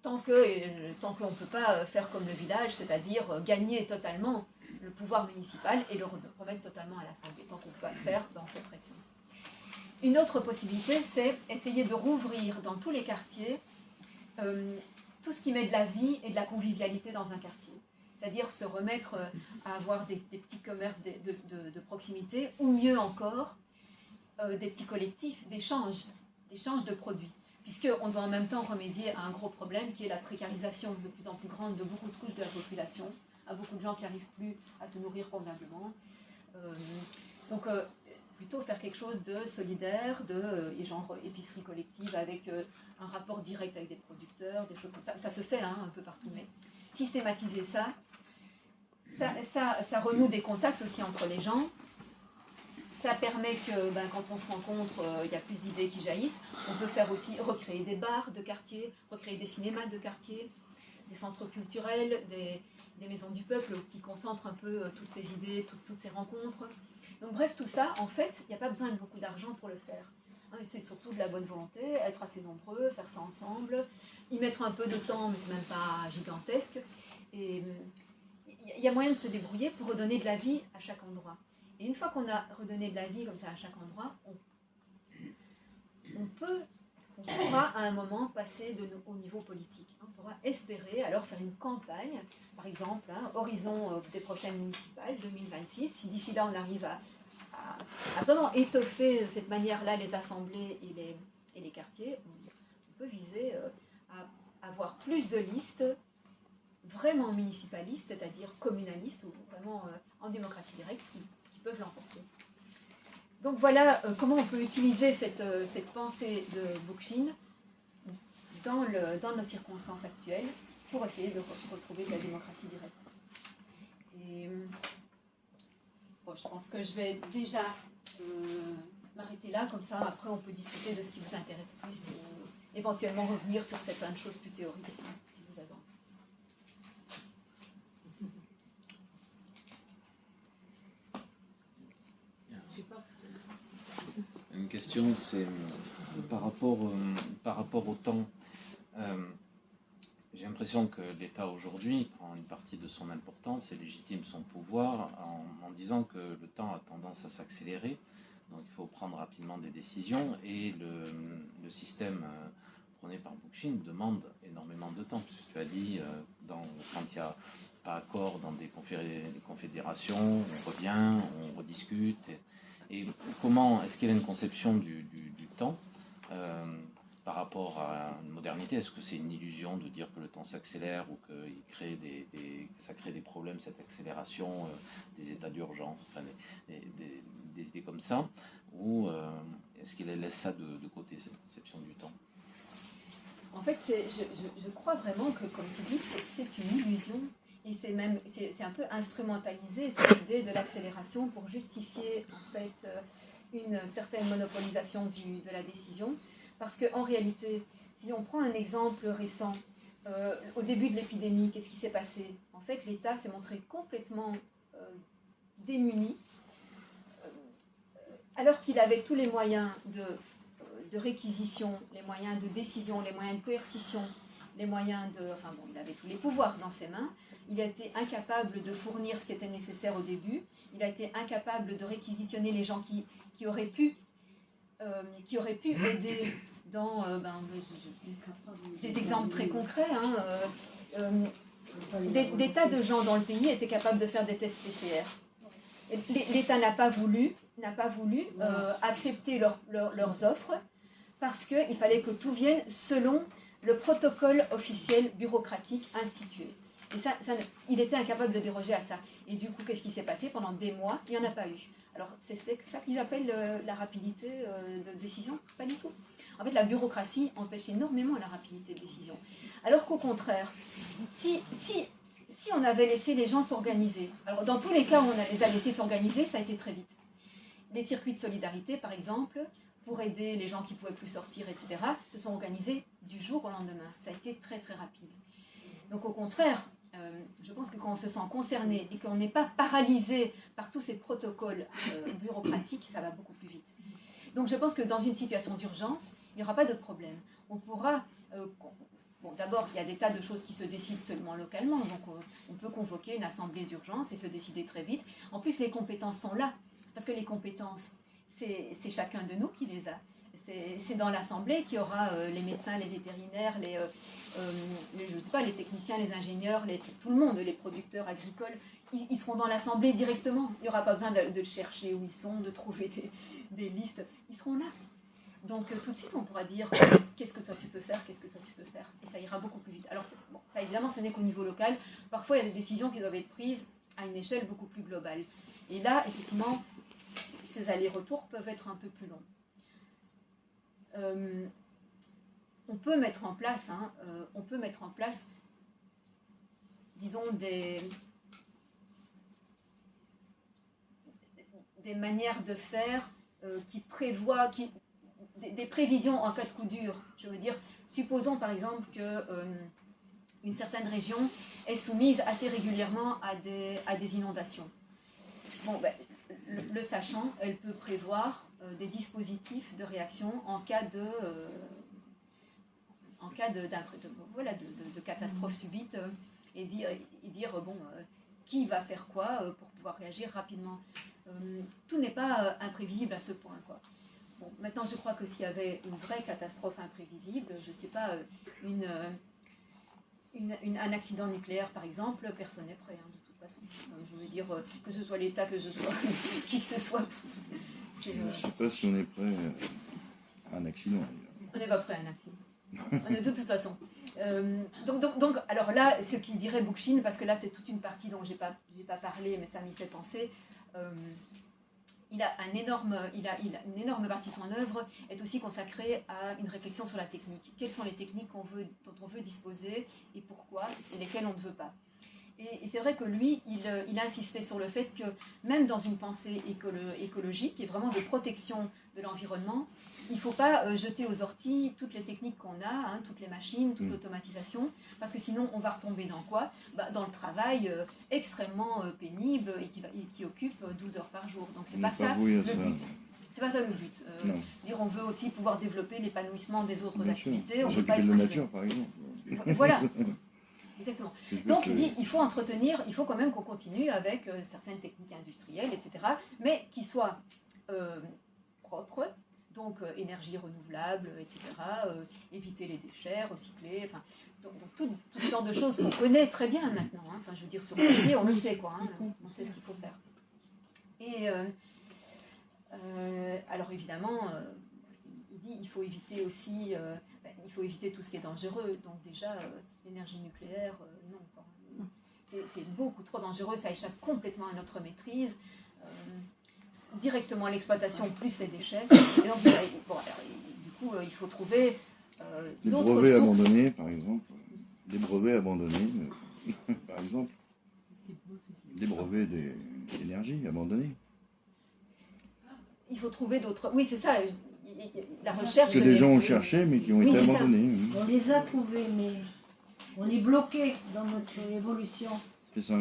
Tant qu'on ne peut pas faire comme le village, c'est-à-dire gagner totalement le pouvoir municipal et le remettre totalement à l'Assemblée. Tant qu'on ne peut pas le faire, on fait pression. Une autre possibilité, c'est essayer de rouvrir dans tous les quartiers tout ce qui met de la vie et de la convivialité dans un quartier. C'est-à-dire se remettre à avoir des petits commerces de proximité, ou mieux encore, des petits collectifs d'échange de produits. Puisqu'on doit en même temps remédier à un gros problème qui est la précarisation de plus en plus grande de beaucoup de couches de la population, à beaucoup de gens qui n'arrivent plus à se nourrir convenablement. Donc plutôt faire quelque chose de solidaire, genre épicerie collective avec un rapport direct avec des producteurs, des choses comme ça. Ça se fait un peu partout, mais systématiser ça renoue des contacts aussi entre les gens. Ça permet que quand on se rencontre, il y a plus d'idées qui jaillissent. On peut faire aussi recréer des bars de quartier, recréer des cinémas de quartier, des centres culturels, des maisons du peuple qui concentrent un peu toutes ces idées, toutes ces rencontres. Donc bref, tout ça, en fait, il n'y a pas besoin de beaucoup d'argent pour le faire. Hein, c'est surtout de la bonne volonté, être assez nombreux, faire ça ensemble, y mettre un peu de temps, mais c'est même pas gigantesque. Et il y a moyen de se débrouiller pour redonner de la vie à chaque endroit. Et une fois qu'on a redonné de la vie comme ça à chaque endroit, on pourra à un moment passer au niveau politique. On pourra espérer alors faire une campagne, par exemple, horizon des prochaines municipales, 2026. Si d'ici là on arrive à vraiment étoffer de cette manière-là les assemblées et les quartiers, on peut viser à avoir plus de listes vraiment municipalistes, c'est-à-dire communalistes, ou vraiment en démocratie directe, qui peuvent l'emporter. Donc voilà comment on peut utiliser cette pensée de Bookchin dans nos circonstances actuelles pour essayer de retrouver de la démocratie directe. Et bon, je pense que je vais déjà m'arrêter là, comme ça après on peut discuter de ce qui vous intéresse plus et éventuellement revenir sur certaines choses plus théoriques si vous avez envie. Une question, c'est par rapport au temps. J'ai l'impression que l'État aujourd'hui prend une partie de son importance et légitime son pouvoir en disant que le temps a tendance à s'accélérer, donc il faut prendre rapidement des décisions, et le système prôné par Bookchin demande énormément de temps, puisque tu as dit quand il n'y a pas accord dans des confédérations, on revient, on rediscute. Et comment est-ce qu'il y a une conception du temps par rapport à une modernité? Est-ce que c'est une illusion de dire que le temps s'accélère ou que ça crée des problèmes, cette accélération, des états d'urgence, enfin des idées comme ça? Ou est-ce qu'il laisse ça de côté, cette conception du temps? En fait, je crois vraiment que, comme tu dis, c'est une illusion. Et c'est un peu instrumentalisé, cette idée de l'accélération, pour justifier en fait une certaine monopolisation de la décision. Parce qu'en réalité, si on prend un exemple récent, au début de l'épidémie, qu'est-ce qui s'est passé? En fait, l'État s'est montré complètement démuni, alors qu'il avait tous les moyens de réquisition, les moyens de décision, les moyens de coercition, les moyens de... Enfin bon, il avait tous les pouvoirs dans ses mains. Il a été incapable de fournir ce qui était nécessaire au début. Il a été incapable de réquisitionner les gens qui auraient pu aider dans des exemples très concrets. Des tas de gens dans le pays étaient capables de faire des tests PCR. L'État n'a pas voulu accepter leurs offres parce qu'il fallait que tout vienne selon le protocole officiel bureaucratique institué. Et il était incapable de déroger à ça. Et du coup, qu'est-ce qui s'est passé? Pendant des mois, il n'y en a pas eu. Alors, c'est ça qu'ils appellent la rapidité de décision? Pas du tout. En fait, la bureaucratie empêche énormément la rapidité de décision. Alors qu'au contraire, si on avait laissé les gens s'organiser, alors dans tous les cas où on les a laissés s'organiser, ça a été très vite. Les circuits de solidarité, par exemple, pour aider les gens qui ne pouvaient plus sortir, etc., se sont organisés du jour au lendemain. Ça a été très, très rapide. Donc au contraire, je pense que quand on se sent concerné et qu'on n'est pas paralysé par tous ces protocoles bureaucratiques, ça va beaucoup plus vite. Donc je pense que dans une situation d'urgence, il n'y aura pas de problème. On pourra... bon, d'abord, il y a des tas de choses qui se décident seulement localement, donc on peut convoquer une assemblée d'urgence et se décider très vite. En plus, les compétences sont là, parce que les compétences, c'est chacun de nous qui les a. C'est dans l'assemblée qu'il y aura les médecins, les vétérinaires, je sais pas, les techniciens, les ingénieurs, tout le monde, les producteurs agricoles, ils seront dans l'assemblée directement. Il n'y aura pas besoin de chercher où ils sont, de trouver des listes. Ils seront là. Donc tout de suite, on pourra dire qu'est-ce que toi tu peux faire, qu'est-ce que toi tu peux faire. Et ça ira beaucoup plus vite. Alors bon, ça évidemment, ce n'est qu'au niveau local. Parfois, il y a des décisions qui doivent être prises à une échelle beaucoup plus globale. Et là, effectivement, ces allers-retours peuvent être un peu plus longs. On peut mettre en place, disons, des manières de faire qui prévoient, des prévisions en cas de coup dur. Je veux dire, supposons par exemple qu'une certaine région est soumise assez régulièrement à des inondations. Bon, ben, le sachant, elle peut prévoir des dispositifs de réaction en cas de catastrophe subite et dire bon, qui va faire quoi pour pouvoir réagir rapidement. Tout n'est pas imprévisible à ce point, quoi. Bon, maintenant, je crois que s'il y avait une vraie catastrophe imprévisible, je ne sais pas, un accident nucléaire, par exemple, personne n'est prêt, hein, de toute façon. Je veux dire, que ce soit l'État, que ce soit qui que ce soit. Je ne sais pas si on est prêt à un accident. On n'est pas prêt à un accident. De toute façon. Donc, alors là, ce qu'il dirait Bookchin, parce que là, c'est toute une partie dont j'ai pas parlé, mais ça m'y fait penser. Il a une énorme partie de son œuvre est aussi consacrée à une réflexion sur la technique. Quelles sont les techniques dont on veut disposer et pourquoi, et lesquelles on ne veut pas. Et c'est vrai que lui, il a insisté sur le fait que même dans une pensée écologique et vraiment de protection de l'environnement, il ne faut pas jeter aux orties toutes les techniques qu'on a, hein, toutes les machines, toute l'automatisation, parce que sinon on va retomber dans quoi? Dans le travail extrêmement pénible et qui occupe 12 heures par jour. Donc c'est pas ça le but. C'est pas ça le but. On veut aussi pouvoir développer l'épanouissement des autres activités. On ne peut pas de la nature, par exemple. Voilà. Exactement. Donc il dit il faut entretenir, il faut quand même qu'on continue avec certaines techniques industrielles, etc., mais qui soient propres, donc énergie renouvelable, etc., éviter les déchets, recycler, enfin, donc toutes sortes de choses qu'on connaît très bien maintenant. Hein. Enfin, je veux dire, sur le papier, on le sait, quoi. Hein, on sait ce qu'il faut faire. Et alors évidemment, il dit il faut éviter aussi, il faut éviter tout ce qui est dangereux. Donc déjà, l'énergie nucléaire, non, quoi. C'est beaucoup trop dangereux, ça échappe complètement à notre maîtrise. Directement l'exploitation plus les déchets. Et donc, du coup, il faut trouver d'autres sources. Brevets abandonnés, par exemple. Des brevets abandonnés, par exemple. Des brevets d'énergie abandonnés. Il faut trouver d'autres. Oui, c'est ça. La recherche. Que des gens ont cherché, mais qui ont été abandonnés. On les a trouvés, mais on est bloqué dans notre évolution. C'est ça.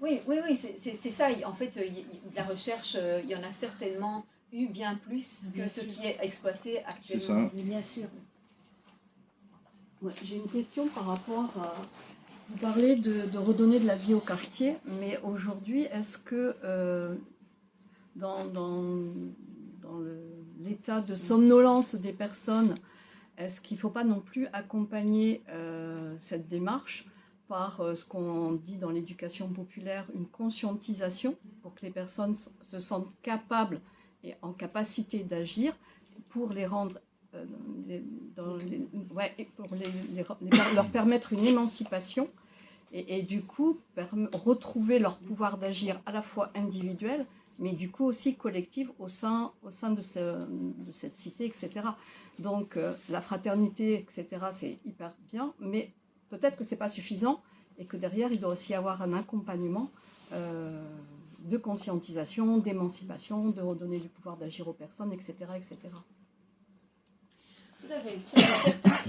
Oui, c'est ça. En fait, la recherche, il y en a certainement eu bien plus que ce qui est exploité actuellement. C'est ça. Mais bien sûr. Ouais, j'ai une question par rapport à... Vous parlez de redonner de la vie au quartier, mais aujourd'hui, est-ce que dans l'état de somnolence des personnes, est-ce qu'il ne faut pas non plus accompagner cette démarche par ce qu'on dit dans l'éducation populaire, une conscientisation pour que les personnes se sentent capables et en capacité d'agir pour les rendre, leur permettre une émancipation et du coup retrouver leur pouvoir d'agir à la fois individuel, mais du coup aussi collectif au sein de cette cité, etc. Donc la fraternité, etc., c'est hyper bien, mais peut-être que ce n'est pas suffisant et que derrière, il doit aussi y avoir un accompagnement de conscientisation, d'émancipation, de redonner du pouvoir d'agir aux personnes, etc., etc. Tout à fait.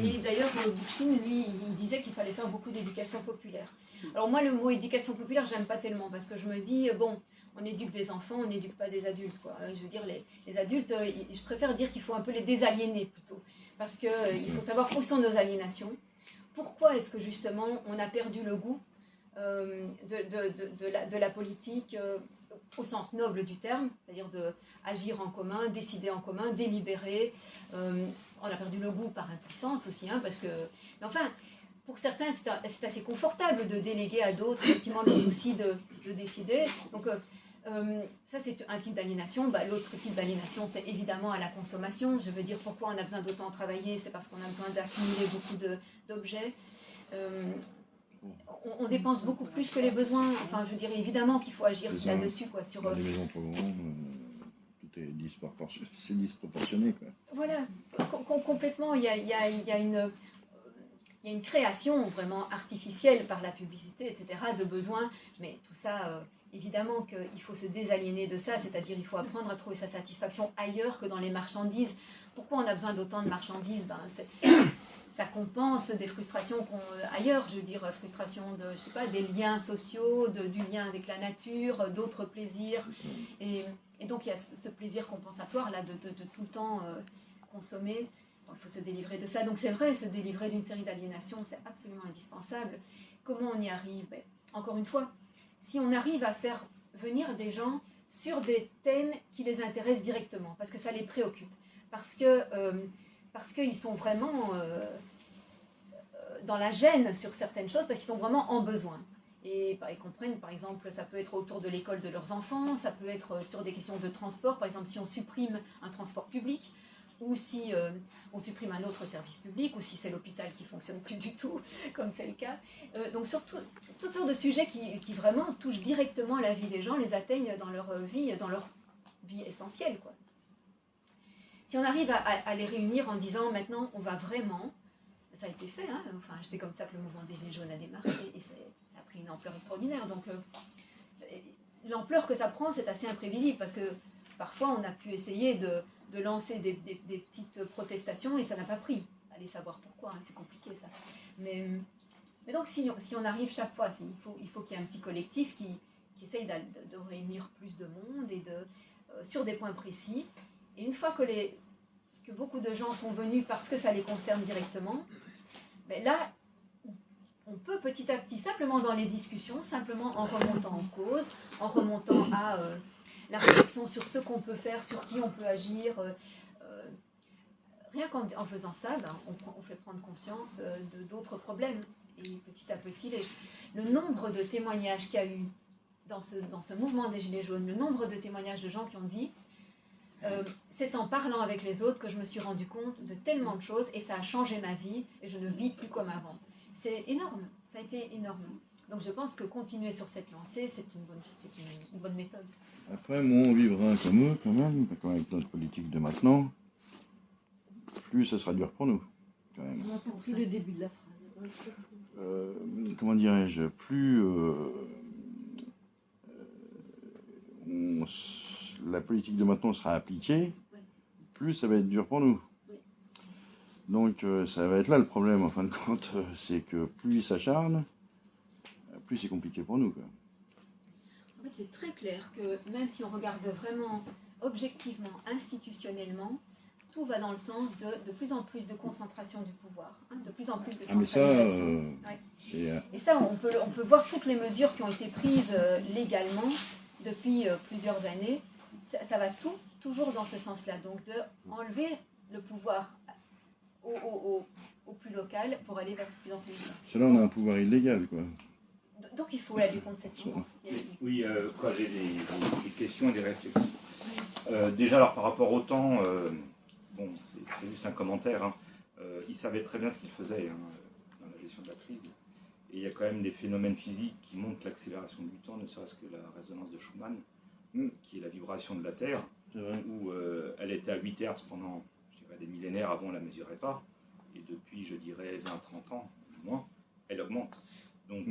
Et d'ailleurs, Bookchin, lui, il disait qu'il fallait faire beaucoup d'éducation populaire. Alors moi, le mot éducation populaire, j'aime pas tellement parce que je me dis, bon, on éduque des enfants, on n'éduque pas des adultes, quoi. Je veux dire, les adultes, je préfère dire qu'il faut un peu les désaliéner plutôt. Parce qu'il faut savoir où sont nos aliénations. Pourquoi est-ce que justement on a perdu le goût de la politique au sens noble du terme, c'est-à-dire d'agir en commun, décider en commun, délibérer. On a perdu le goût par impuissance aussi, hein, parce que... Mais enfin, pour certains, c'est assez confortable de déléguer à d'autres effectivement le souci de décider. Donc ça, c'est un type d'aliénation. L'autre type d'aliénation, c'est évidemment à la consommation. Je veux dire, pourquoi on a besoin d'autant travailler? C'est parce qu'on a besoin d'accumuler beaucoup d'objets. On dépense beaucoup plus que les besoins. Enfin, je dirais évidemment qu'il faut agir là-dessus, quoi. Sur les maisons trop grandes, tout est disproportionné, quoi. Voilà, complètement. Il y a une création vraiment artificielle par la publicité, etc., de besoins. Mais tout ça, évidemment qu'il faut se désaliéner de ça, c'est-à-dire il faut apprendre à trouver sa satisfaction ailleurs que dans les marchandises. Pourquoi on a besoin d'autant de marchandises? ça compense des frustrations ailleurs, je veux dire, frustration de, je sais pas, des liens sociaux, du lien avec la nature, d'autres plaisirs. Et donc il y a ce plaisir compensatoire là de tout le temps consommer. Bon, il faut se délivrer de ça. Donc c'est vrai, se délivrer d'une série d'aliénations, c'est absolument indispensable. Comment on y arrive? Ben, encore une fois, si on arrive à faire venir des gens sur des thèmes qui les intéressent directement, parce que ça les préoccupe, parce qu'ils sont vraiment dans la gêne sur certaines choses, parce qu'ils sont vraiment en besoin. Et ils comprennent, par exemple, ça peut être autour de l'école de leurs enfants, ça peut être sur des questions de transport, par exemple si on supprime un transport public, ou si on supprime un autre service public, ou si c'est l'hôpital qui ne fonctionne plus du tout, comme c'est le cas. Donc surtout, toutes sortes de sujets qui vraiment touchent directement la vie des gens, les atteignent dans leur vie essentielle, quoi. Si on arrive à les réunir en disant maintenant on va vraiment, ça a été fait, hein, enfin, c'est comme ça que le mouvement des Gilets jaunes a démarré et ça a pris une ampleur extraordinaire. Donc l'ampleur que ça prend, c'est assez imprévisible parce que parfois on a pu essayer de lancer des petites protestations et ça n'a pas pris. Allez savoir pourquoi, hein, c'est compliqué ça. Mais donc si on arrive chaque fois, il faut qu'il y ait un petit collectif qui essaye de réunir plus de monde et sur des points précis. Et une fois que beaucoup de gens sont venus parce que ça les concerne directement, ben là, on peut petit à petit, simplement dans les discussions, simplement en remontant en cause, en remontant à la réflexion sur ce qu'on peut faire, sur qui on peut agir. Rien qu'en faisant ça, ben, on fait prendre conscience d'autres problèmes. Et petit à petit, le nombre de témoignages qu'il y a eu dans ce mouvement des Gilets jaunes, le nombre de témoignages de gens qui ont dit c'est en parlant avec les autres que je me suis rendu compte de tellement de choses et ça a changé ma vie et je ne vis plus comme avant. C'est énorme, ça a été énorme. Donc je pense que continuer sur cette lancée, c'est une bonne méthode. Après, moins on vivra comme eux, quand même, avec notre politique de maintenant, plus ça sera dur pour nous, quand même. On a compris le début de la phrase. Comment dirais-je, plus la politique de maintenant sera appliquée, plus ça va être dur pour nous. Donc ça va être là le problème, en fin de compte, c'est que plus ils s'acharnent, plus c'est compliqué pour nous, quoi. En fait, c'est très clair que même si on regarde vraiment objectivement, institutionnellement, tout va dans le sens de plus en plus de concentration du pouvoir, hein, de plus en plus de centralisation. Et ça, on peut voir toutes les mesures qui ont été prises légalement depuis plusieurs années. Ça va toujours dans ce sens-là. Donc d'enlever le pouvoir au plus local pour aller vers de plus en plus. Cela, on a un pouvoir illégal, quoi. Donc il faut aller contre cette tendance. Oui, j'ai des questions et des réflexions. Déjà, alors par rapport au temps, c'est juste un commentaire. Hein. Ils savaient très bien ce qu'ils faisaient dans la gestion de la crise. Et il y a quand même des phénomènes physiques qui montrent l'accélération du temps, ne serait-ce que la résonance de Schumann, qui est la vibration de la Terre, où elle était à 8 Hz pendant des millénaires, avant on ne la mesurait pas. Et depuis, je dirais, 20-30 ans, au moins, elle augmente. Donc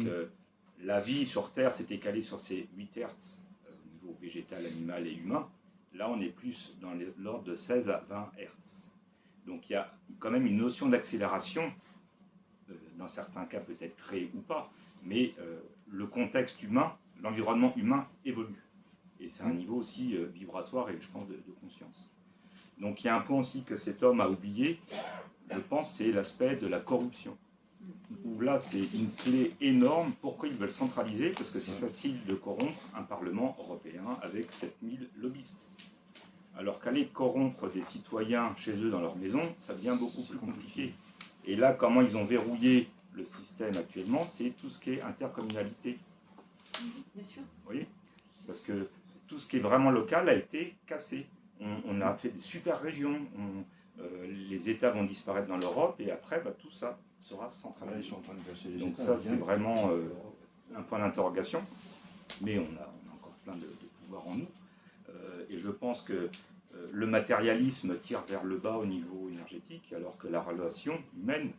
la vie sur Terre s'était calée sur ces 8 Hz au niveau végétal, animal et humain. Là, on est plus dans l'ordre de 16 à 20 Hz. Donc il y a quand même une notion d'accélération, dans certains cas peut-être créée ou pas, mais le contexte humain, l'environnement humain évolue. Et c'est un niveau aussi vibratoire et je pense de conscience. Donc il y a un point aussi que cet homme a oublié, je pense, c'est l'aspect de la corruption. Où là, c'est une clé énorme. Pourquoi ils veulent centraliser? Parce que c'est facile de corrompre un Parlement européen avec 7000 lobbyistes. Alors qu'aller corrompre des citoyens chez eux dans leur maison, ça devient beaucoup plus compliqué. Et là, comment ils ont verrouillé le système actuellement, c'est tout ce qui est intercommunalité. Bien sûr. Vous voyez? Parce que tout ce qui est vraiment local a été cassé. On a fait des super régions, les États vont disparaître dans l'Europe et après, tout ça sera centralisé. Ils sont en train de casser les Donc États, ça, c'est vraiment un point d'interrogation. Mais on a encore plein de pouvoir en nous. Et je pense que le matérialisme tire vers le bas au niveau énergétique, alors que la relation humaine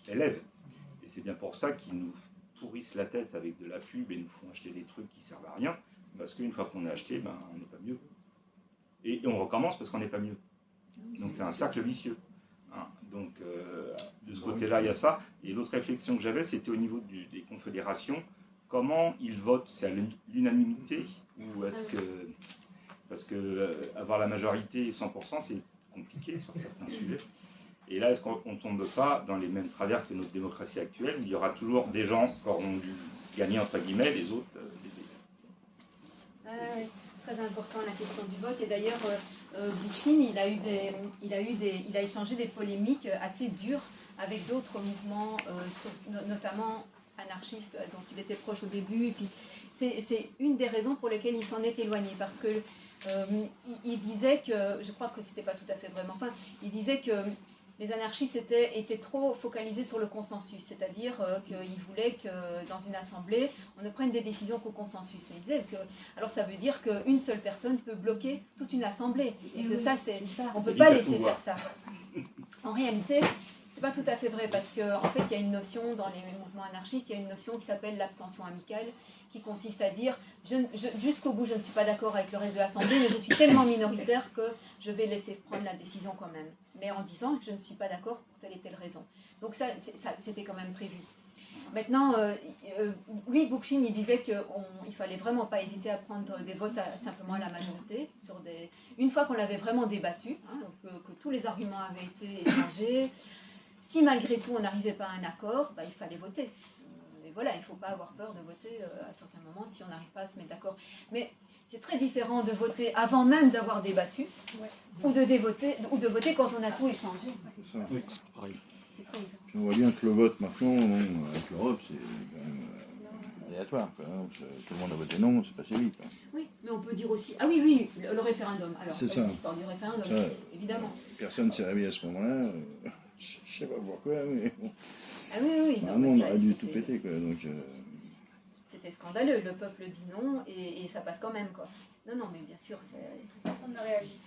élève. Et c'est bien pour ça qu'ils nous pourrissent la tête avec de la pub et nous font acheter des trucs qui servent à rien, parce qu'une fois qu'on a acheté, on n'est pas mieux. Et on recommence parce qu'on n'est pas mieux. Donc c'est un cercle vicieux. hein. Donc, de ce côté-là, il y a ça. Et l'autre réflexion que j'avais, c'était au niveau des confédérations. Comment ils votent? C'est à l'unanimité ou est-ce que... Parce que avoir la majorité 100%, c'est compliqué sur certains sujets. Et là, est-ce qu'on ne tombe pas dans les mêmes travers que notre démocratie actuelle, où il y aura toujours des gens qui auront dû gagner, entre guillemets, les autres, les écarts? Très important la question du vote. Et d'ailleurs, Bookchin, il a échangé des polémiques assez dures avec d'autres mouvements, notamment anarchistes, dont il était proche au début. Et puis, c'est une des raisons pour lesquelles il s'en est éloigné, parce que il disait que, je crois que c'était pas tout à fait vraiment, enfin, il disait que les anarchistes étaient trop focalisés sur le consensus, c'est-à-dire qu'ils voulaient que dans une assemblée, on ne prenne des décisions qu'au consensus. Il disait que, alors ça veut dire qu'une seule personne peut bloquer toute une assemblée, et que ça, on ne peut pas laisser faire ça. En réalité, c'est pas tout à fait vrai, parce qu'en fait, il y a une notion dans les mouvements anarchistes, il y a une notion qui s'appelle l'abstention amicale, qui consiste à dire jusqu'au bout je ne suis pas d'accord avec le reste de l'Assemblée, mais je suis tellement minoritaire que je vais laisser prendre la décision quand même, mais en disant que je ne suis pas d'accord pour telle et telle raison. Donc ça c'était quand même prévu. Maintenant, lui, Bookchin, il disait qu'il ne fallait vraiment pas hésiter à prendre des votes simplement à la majorité, une fois qu'on l'avait vraiment débattu, hein, que tous les arguments avaient été échangés. Si malgré tout on n'arrivait pas à un accord, il fallait voter. Et voilà, il ne faut pas avoir peur de voter à certains moments si on n'arrive pas à se mettre d'accord. Mais c'est très différent de voter avant même d'avoir débattu, ou de voter quand on a tout échangé. C'est ça. Oui. C'est très différent. On voit bien que le vote maintenant, avec l'Europe, c'est quand même aléatoire. Quoi, hein, parce que tout le monde a voté non, c'est passé vite. Hein. Oui, mais on peut dire aussi... Ah oui, le référendum. Alors, C'est ça. l'histoire du référendum, Ça, évidemment. Personne ne s'est réveillé à ce moment-là. Je ne sais pas pourquoi, mais bon. Ah oui. Normalement, on aurait dû tout péter. Quoi, donc, c'était scandaleux. Le peuple dit non et ça passe quand même. Quoi. Non, mais bien sûr. Personne n'a réagi.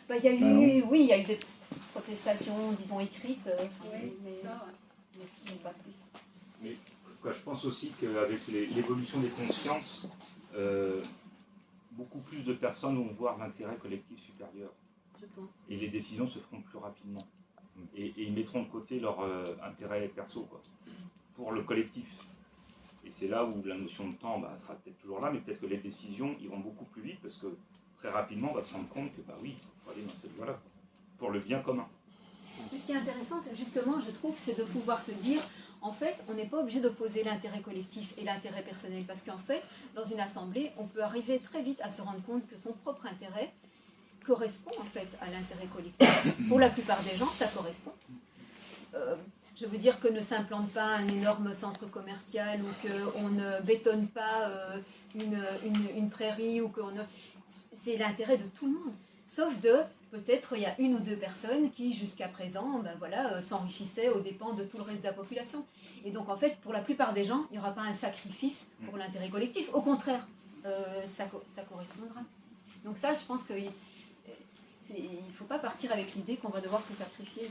Il y a eu des protestations, disons, écrites. Oui, mais c'est ça. mais pas plus. Mais quoi, je pense aussi qu'avec l'évolution des consciences, beaucoup plus de personnes vont voir l'intérêt collectif supérieur. Je pense. Et les décisions se feront plus rapidement. Et ils mettront de côté leur intérêt perso, quoi, pour le collectif. Et c'est là où la notion de temps sera peut-être toujours là, mais peut-être que les décisions iront beaucoup plus vite, parce que très rapidement, on va se rendre compte que, oui, il faut aller dans cette voie-là, pour le bien commun. Mais ce qui est intéressant, c'est justement, je trouve, c'est de pouvoir se dire, en fait, on n'est pas obligé d'opposer l'intérêt collectif et l'intérêt personnel, parce qu'en fait, dans une assemblée, on peut arriver très vite à se rendre compte que son propre intérêt correspond en fait à l'intérêt collectif. Pour la plupart des gens, ça correspond. Je veux dire que ne s'implante pas un énorme centre commercial ou qu'on ne bétonne pas une prairie ou qu'on ne... C'est l'intérêt de tout le monde. Sauf peut-être il y a une ou deux personnes qui jusqu'à présent s'enrichissaient aux dépens de tout le reste de la population. Et donc en fait, pour la plupart des gens, il n'y aura pas un sacrifice pour l'intérêt collectif. Au contraire, ça correspondra. Donc ça, je pense qu'il ne faut pas partir avec l'idée qu'on va devoir se sacrifier.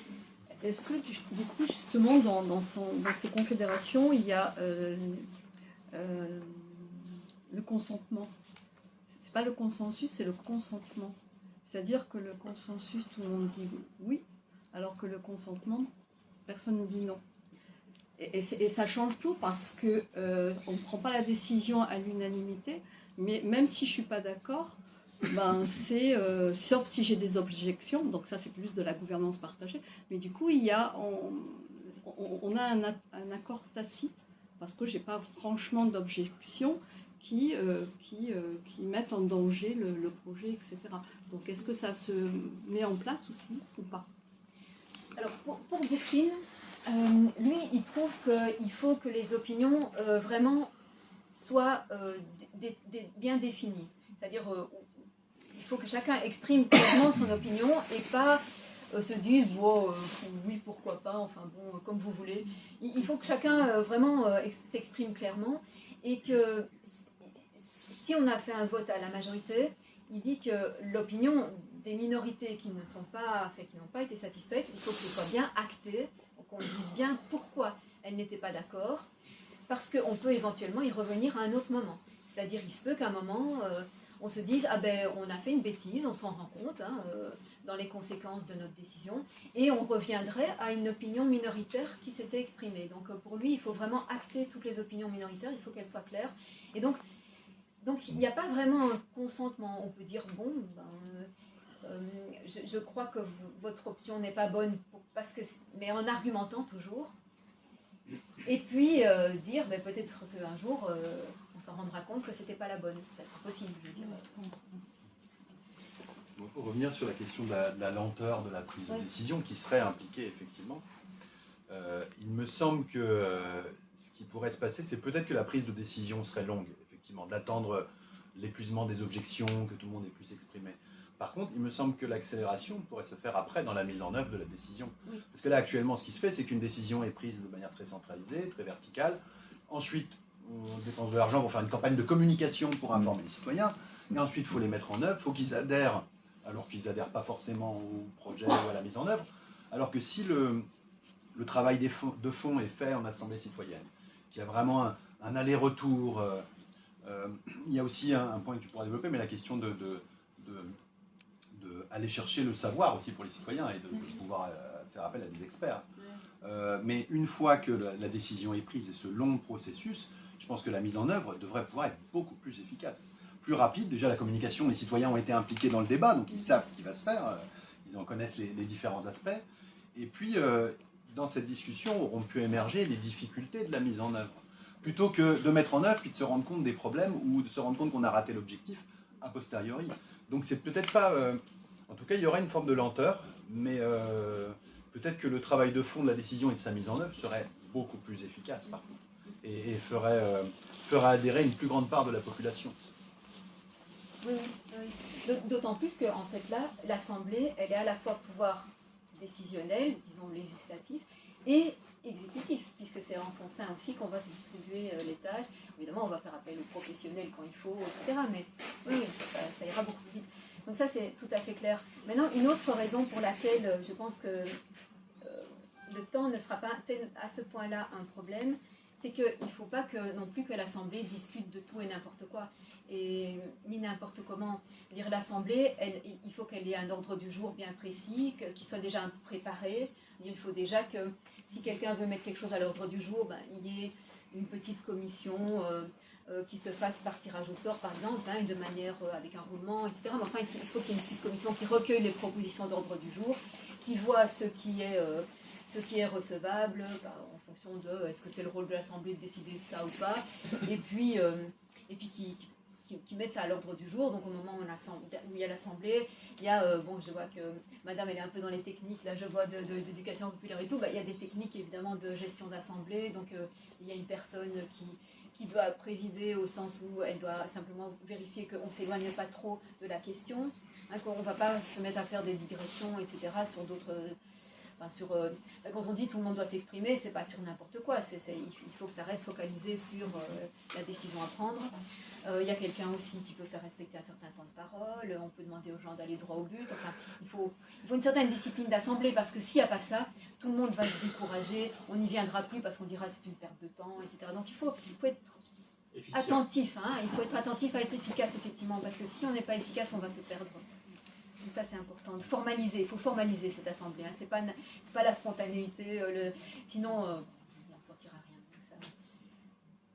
Est-ce que du coup, justement, dans ces confédérations, il y a le consentement? C'est pas le consensus, c'est le consentement. C'est-à-dire que le consensus, tout le monde dit oui, alors que le consentement, personne ne dit non. Et ça change tout parce que on ne prend pas la décision à l'unanimité, mais même si je ne suis pas d'accord, sauf si j'ai des objections, donc ça c'est plus de la gouvernance partagée, mais du coup on a un accord tacite, parce que je n'ai pas franchement d'objections qui mettent en danger le projet, etc. Donc est-ce que ça se met en place aussi ou pas? Alors pour Bookchin, lui il trouve qu'il faut que les opinions vraiment soient bien définies. C'est-à-dire il faut que chacun exprime clairement son opinion et pas se dise oui pourquoi pas, enfin bon comme vous voulez. Il faut que chacun vraiment s'exprime clairement et que si on a fait un vote à la majorité, il dit que l'opinion des minorités qui n'ont pas été satisfaites, il faut que ce soit bien acté, qu'on dise bien pourquoi elles n'étaient pas d'accord, parce qu'on peut éventuellement y revenir à un autre moment. C'est-à-dire il se peut qu'à un moment on se dise, ah ben on a fait une bêtise, on s'en rend compte dans les conséquences de notre décision, et on reviendrait à une opinion minoritaire qui s'était exprimée. Donc pour lui, il faut vraiment acter toutes les opinions minoritaires, il faut qu'elles soient claires. Et donc il n'y a pas vraiment un consentement. On peut dire, bon, je crois que votre option n'est pas bonne, mais en argumentant toujours. Et puis dire, ben, peut-être qu'un jour, on s'en rendra compte que c'était pas la bonne. Ça, c'est possible, je veux dire. Bon, pour revenir sur la question de la lenteur de la prise de décision qui serait impliquée, effectivement, il me semble que ce qui pourrait se passer, c'est peut-être que la prise de décision serait longue, effectivement, d'attendre l'épuisement des objections, que tout le monde ait pu s'exprimer. Par contre, il me semble que l'accélération pourrait se faire après dans la mise en œuvre de la décision. Oui. Parce que là, actuellement, ce qui se fait, c'est qu'une décision est prise de manière très centralisée, très verticale. Ensuite, on dépense de l'argent pour faire une campagne de communication pour informer les citoyens. Et ensuite, il faut les mettre en œuvre, il faut qu'ils adhèrent, alors qu'ils n'adhèrent pas forcément au projet ou à la mise en œuvre. Alors que si le travail de fond est fait en assemblée citoyenne, qu'il y a vraiment un aller-retour, il y a aussi un point que tu pourras développer, mais la question de aller chercher le savoir aussi pour les citoyens et de pouvoir faire appel à des experts. Mais une fois que la décision est prise et ce long processus, je pense que la mise en œuvre devrait pouvoir être beaucoup plus efficace, plus rapide. Déjà, la communication, les citoyens ont été impliqués dans le débat, donc ils savent ce qui va se faire, ils en connaissent les différents aspects. Et puis, dans cette discussion, auront pu émerger les difficultés de la mise en œuvre, plutôt que de mettre en œuvre puis de se rendre compte des problèmes ou de se rendre compte qu'on a raté l'objectif a posteriori. Donc c'est peut-être pas... en tout cas, il y aura une forme de lenteur, mais peut-être que le travail de fond de la décision et de sa mise en œuvre serait beaucoup plus efficace, par contre, et ferait adhérer une plus grande part de la population. Oui. D'autant plus que, en fait, là, l'Assemblée, elle est à la fois pouvoir décisionnel, disons législatif, et exécutif, puisque c'est en son sein aussi qu'on va se distribuer les tâches. Évidemment, on va faire appel aux professionnels quand il faut, etc. Mais oui, ça ira beaucoup plus vite. Donc ça, c'est tout à fait clair. Maintenant, une autre raison pour laquelle je pense que le temps ne sera pas à ce point-là un problème, c'est qu'il ne faut pas non plus que l'Assemblée discute de tout et n'importe quoi, et ni n'importe comment. Dire l'Assemblée, il faut qu'elle ait un ordre du jour bien précis, qu'il soit déjà préparé. Il faut déjà que si quelqu'un veut mettre quelque chose à l'ordre du jour, il y ait une petite commission qui se fasse par tirage au sort, par exemple, de manière avec un roulement, etc. Mais enfin, il faut qu'il y ait une petite commission qui recueille les propositions d'ordre du jour, qui voit ce qui est recevable, en fonction de est-ce que c'est le rôle de l'Assemblée de décider de ça ou pas, et puis qui mettent ça à l'ordre du jour. Donc au moment où il y a l'Assemblée, il y a, je vois que Madame elle est un peu dans les techniques, là je vois d'éducation populaire et tout, il y a des techniques évidemment de gestion d'Assemblée, donc il y a une personne qui doit présider au sens où elle doit simplement vérifier qu'on ne s'éloigne pas trop de la question, qu'on ne va pas se mettre à faire des digressions, etc. sur d'autres... quand on dit tout le monde doit s'exprimer, c'est pas sur n'importe quoi, il faut que ça reste focalisé sur la décision à prendre. Il y a quelqu'un aussi qui peut faire respecter un certain temps de parole, on peut demander aux gens d'aller droit au but, enfin, il faut une certaine discipline d'assemblée, parce que s'il n'y a pas ça, tout le monde va se décourager, on n'y viendra plus parce qu'on dira c'est une perte de temps, etc. Donc il faut être attentif, il faut être attentif à être efficace, effectivement, parce que si on n'est pas efficace, on va se perdre. Donc ça c'est important, de formaliser, il faut formaliser cette assemblée, c'est pas la spontanéité, sinon il n'en sortira rien. Donc ça...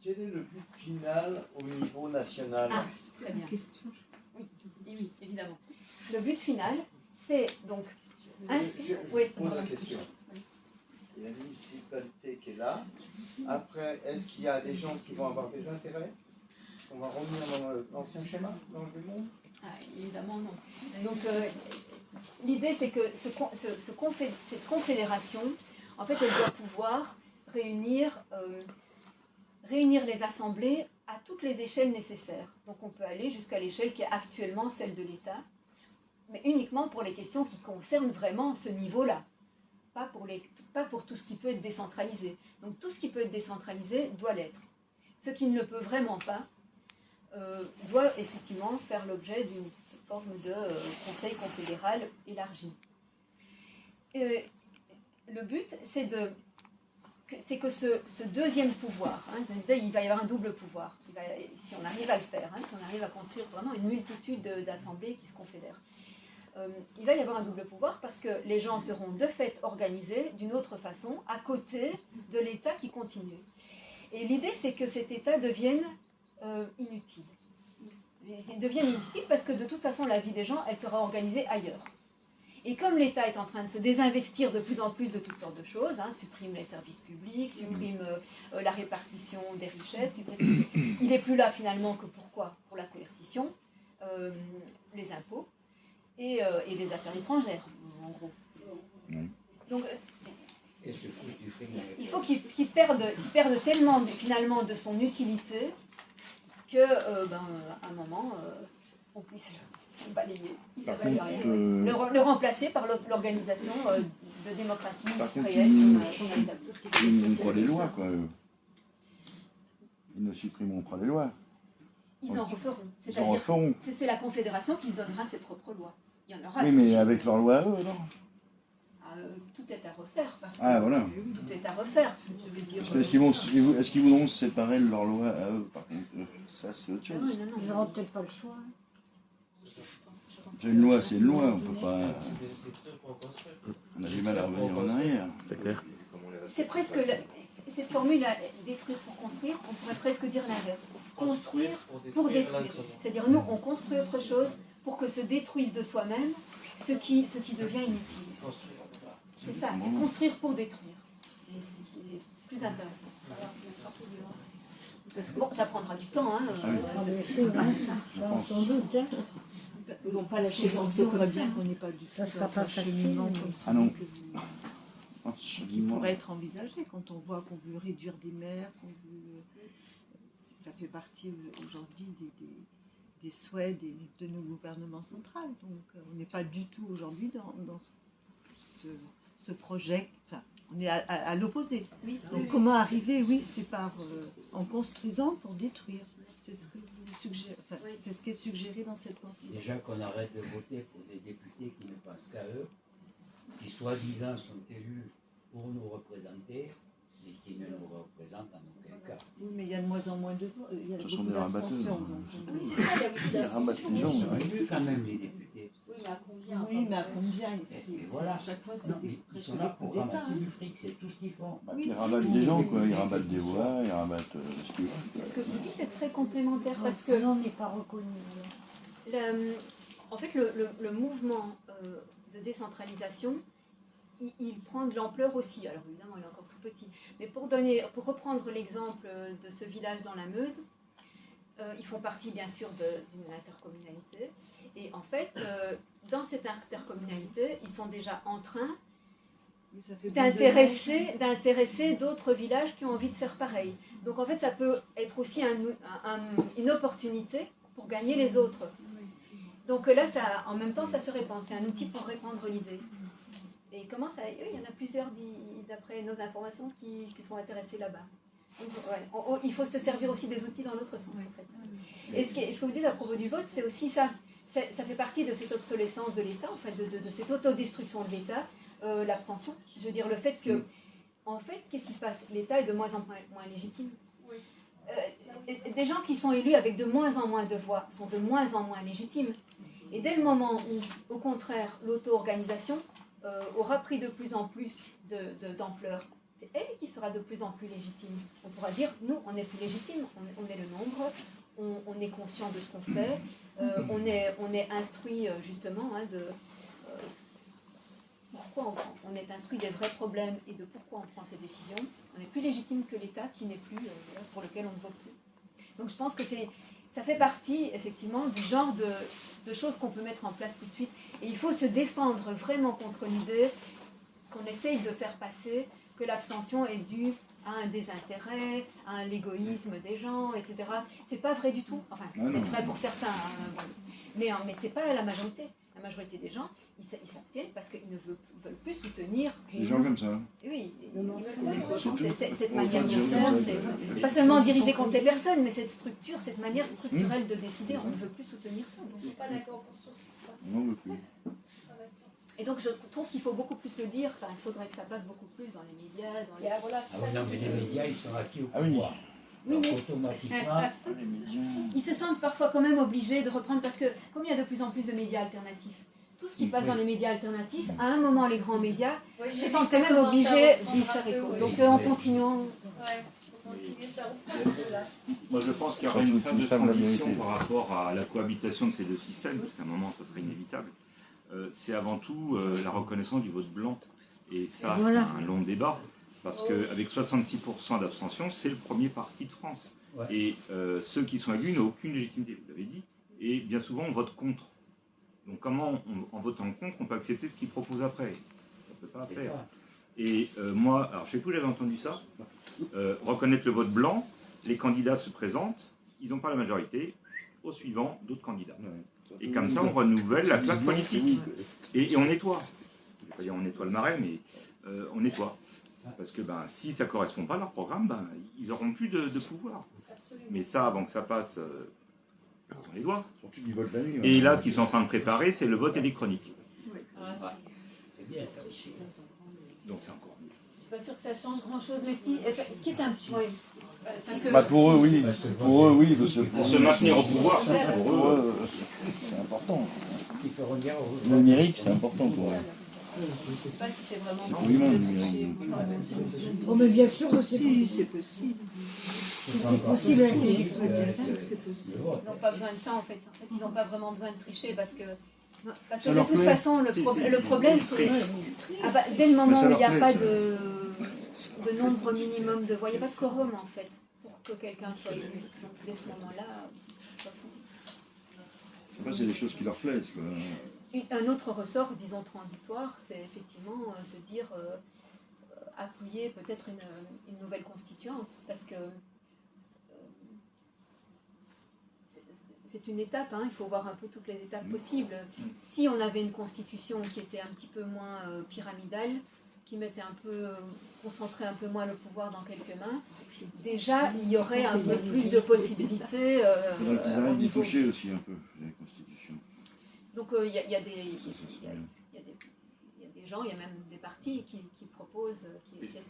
Quel est le but final au niveau national? Très bien. Oui, évidemment. Le but final, c'est donc... Je pose la question. Il y a la municipalité qui est là. Après, est-ce qu'il y a des gens qui vont avoir des intérêts? On va revenir dans l'ancien schéma, dans le monde? Évidemment non. Donc l'idée c'est que cette confédération, en fait, elle doit pouvoir réunir les assemblées à toutes les échelles nécessaires. Donc on peut aller jusqu'à l'échelle qui est actuellement celle de l'État, mais uniquement pour les questions qui concernent vraiment ce niveau-là, pas pour tout ce qui peut être décentralisé. Donc tout ce qui peut être décentralisé doit l'être. Ce qui ne le peut vraiment pas doit effectivement faire l'objet d'une forme de conseil confédéral élargi. Le but, c'est c'est que ce deuxième pouvoir, hein, je disais, il va y avoir un double pouvoir, si on arrive à le faire, hein, si on arrive à construire vraiment une multitude d'assemblées qui se confédèrent. Il va y avoir un double pouvoir parce que les gens seront de fait organisés d'une autre façon à côté de l'État qui continue. Et l'idée, c'est que cet État devienne inutile. Il devient inutile parce que de toute façon, la vie des gens, elle sera organisée ailleurs. Et comme l'État est en train de se désinvestir de plus en plus de toutes sortes de choses, hein, supprime les services publics, supprime la répartition des richesses, il n'est plus là finalement que pourquoi ? Pour la coercition, les impôts et les affaires étrangères, en gros. Donc, il faut qu'il perde tellement finalement de son utilité que, à un moment, on puisse le balayer, le remplacer par l'organisation de démocratie réelle qu'on a établie. Ils n'ont pas les lois, quoi. Ils ne supprimeront pas les lois. Ils en referont. Ils en referont. C'est la Confédération qui se donnera ses propres lois. Il y en aura. Oui, mais avec leurs lois à eux, non ? Tout est à refaire. Parce que voilà. Tout est à refaire. Je veux dire. Est-ce qu'ils voudront se séparer de leurs lois à eux, par contre ? Ça, c'est autre chose. Non, Ils n'auront peut-être pas le choix. C'est une loi, c'est une loi. On peut pas. On a du mal à revenir en arrière. C'est clair. C'est presque cette formule détruire pour construire, on pourrait presque dire l'inverse. Construire pour détruire. C'est-à-dire nous, on construit autre chose pour que se détruise de soi-même ce qui devient inutile. C'est ça, c'est construire pour détruire. Et c'est plus intéressant. Parce que bon, ça prendra du temps. Hein, sans doute. Hein. Ils vont pas lâcher penser comme bien qu'on n'est pas du tout Ça sera dans pas un cheminement facile. comme Ah non. qui pourrait être envisagé quand on voit qu'on veut réduire des maires, ça fait partie aujourd'hui des souhaits de nos gouvernements centraux. Donc on n'est pas du tout aujourd'hui dans ce projet, enfin on est à l'opposé. Oui, donc comment arriver, c'est par en construisant pour détruire. C'est ce que vous suggérez, c'est ce qui est suggéré dans cette constitution. Déjà qu'on arrête de voter pour des députés qui ne passent qu'à eux, qui soi-disant sont élus pour nous représenter, mais qui ne nous représentent en aucun cas. Oui, mais il y a de moins en moins de votes, il y a Ce sont beaucoup des rabatteurs. d'abstentions. Oui, c'est ça, il y a beaucoup Ils rabattent les gens. Ils sont élus quand même, les députés. Oui, mais à combien Oui, mais à combien ici Et voilà. À chaque fois, c'est Non, des ils sont là pour coups d'État, ramasser hein. du fric, c'est tout ce qu'ils font. Ils rabattent des gens, quoi. Ils rabattent des voix, ils rabattent ce qu'ils veulent. Ce que vous dites est très complémentaire parce que Non, on n'est pas reconnu. en fait, le mouvement de décentralisation, il prend de l'ampleur aussi. Alors évidemment, il est encore tout petit. Mais pour reprendre l'exemple de ce village dans la Meuse, ils font partie bien sûr d'une intercommunalité. Et en fait, dans cette intercommunalité, ils sont déjà en train d'intéresser d'autres villages qui ont envie de faire pareil. Donc en fait, ça peut être aussi une opportunité pour gagner les autres. Donc là, en même temps, ça se répand. C'est un outil pour répandre l'idée. Et comment ça... Il y en a plusieurs, d'après nos informations, qui sont intéressés là-bas. Donc, il faut se servir aussi des outils dans l'autre sens, en fait. Et ce que vous dites à propos du vote, c'est aussi ça. Ça fait partie de cette obsolescence de l'État, en fait, de cette autodestruction de l'État, l'abstention. Je veux dire, le fait que... En fait, qu'est-ce qui se passe ? L'État est de moins en moins légitime. Des gens qui sont élus avec de moins en moins de voix sont de moins en moins légitimes. Et dès le moment où, au contraire, l'auto-organisation aura pris de plus en plus d'ampleur, c'est elle qui sera de plus en plus légitime. On pourra dire, nous, on est plus légitime, on est le nombre, on est conscient de ce qu'on fait, on est instruit justement pourquoi on est instruit des vrais problèmes et de pourquoi on prend ces décisions. On est plus légitime que l'État qui n'est plus, pour lequel on ne vote plus. Donc je pense que ça fait partie effectivement du genre de choses qu'on peut mettre en place tout de suite. Et il faut se défendre vraiment contre l'idée qu'on essaye de faire passer que l'abstention est due à un désintérêt, à l'égoïsme des gens, etc. C'est pas vrai du tout. Enfin, c'est vrai pour certains, mais c'est pas la majorité. La majorité des gens, ils s'abstiennent parce qu'ils ne veulent plus soutenir. Des gens comme ça. Oui, cette manière de faire, c'est pas seulement dirigé contre les personnes, mais cette structure, cette manière structurelle de décider, on ne veut plus soutenir ça. Ils ne sont pas d'accord pour ce qui se passe. On n'en veut plus. Et donc je trouve qu'il faut beaucoup plus le dire, enfin, il faudrait que ça passe beaucoup plus dans les médias, dans les... Voilà, c'est Ah oui, ça, non, mais les médias, ils sont acquis au Ah oui. pouvoir. Oui, Donc mais- automatiquement, Les médias. Ils se sentent parfois quand même obligés de reprendre, parce que comme il y a de plus en plus de médias alternatifs, tout ce qui passe dans les médias alternatifs, à un moment les grands médias se sentent quand même obligés d'y faire écho. Donc en continuant... Moi, je pense qu'il y aura une phase de transition par rapport à la cohabitation de ces deux systèmes, parce qu'à un moment, ça serait inévitable. C'est avant tout la reconnaissance du vote blanc. Et ça, c'est un long débat, parce qu'avec 66% d'abstention, c'est le premier parti de France. Ouais. Et ceux qui sont élus n'ont aucune légitimité, vous l'avez dit, et bien souvent, on vote contre. Donc comment, en votant contre, on peut accepter ce qu'ils proposent après? Ça ne peut pas c'est faire. ça. Et moi, alors je sais plus où j'avais entendu ça, reconnaître le vote blanc, les candidats se présentent, ils n'ont pas la majorité, au suivant, d'autres candidats. Et comme ça, on renouvelle la classe politique. Et on nettoie. Je ne vais pas dire on nettoie le marais, mais on nettoie. Parce que si ça ne correspond pas à leur programme, ils n'auront plus de pouvoir. Mais ça, avant que ça passe, on les doit. Surtout du vote la nuit. Et là, ce qu'ils sont en train de préparer, c'est le vote électronique. C'est bien ça aussi. Donc c'est encore mieux. Je suis pas sûre que ça change grand-chose, mais ce qui est un... Oui. Parce que Bah pour eux, oui. Pour eux, oui. Pour se maintenir au pouvoir, Pour eux, c'est important. Qui feront dire au- Le numérique, c'est important pour eux. je ne sais pas si c'est vraiment... Oui, non, le numérique. Oh, mais bien sûr que c'est possible. C'est possible. C'est possible avec les C'est possible. Ils n'ont pas besoin de ça en fait. Ils n'ont pas vraiment besoin de tricher parce que Ça de leur toute plaît. façon, le problème c'est dès le moment ça où il leur n'y a plaît, pas ça. de nombre minimum de voix, il n'y a pas de quorum en fait pour que quelqu'un soit élu. Donc dès ce moment-là, C'est des choses qui leur plaisent, quoi. un autre ressort, disons transitoire, c'est effectivement se dire appuyer peut-être une nouvelle constituante parce que c'est une étape, hein, il faut voir un peu toutes les étapes possibles. Si on avait une constitution qui était un petit peu moins pyramidale, qui mettait concentrait un peu moins le pouvoir dans quelques mains, déjà il y aurait un peu plus de possibilités. Il faudrait qu'ils arrêtent d'y toucher aussi un peu, les constitutions. Donc il y a des gens, il y a même des partis qui proposent,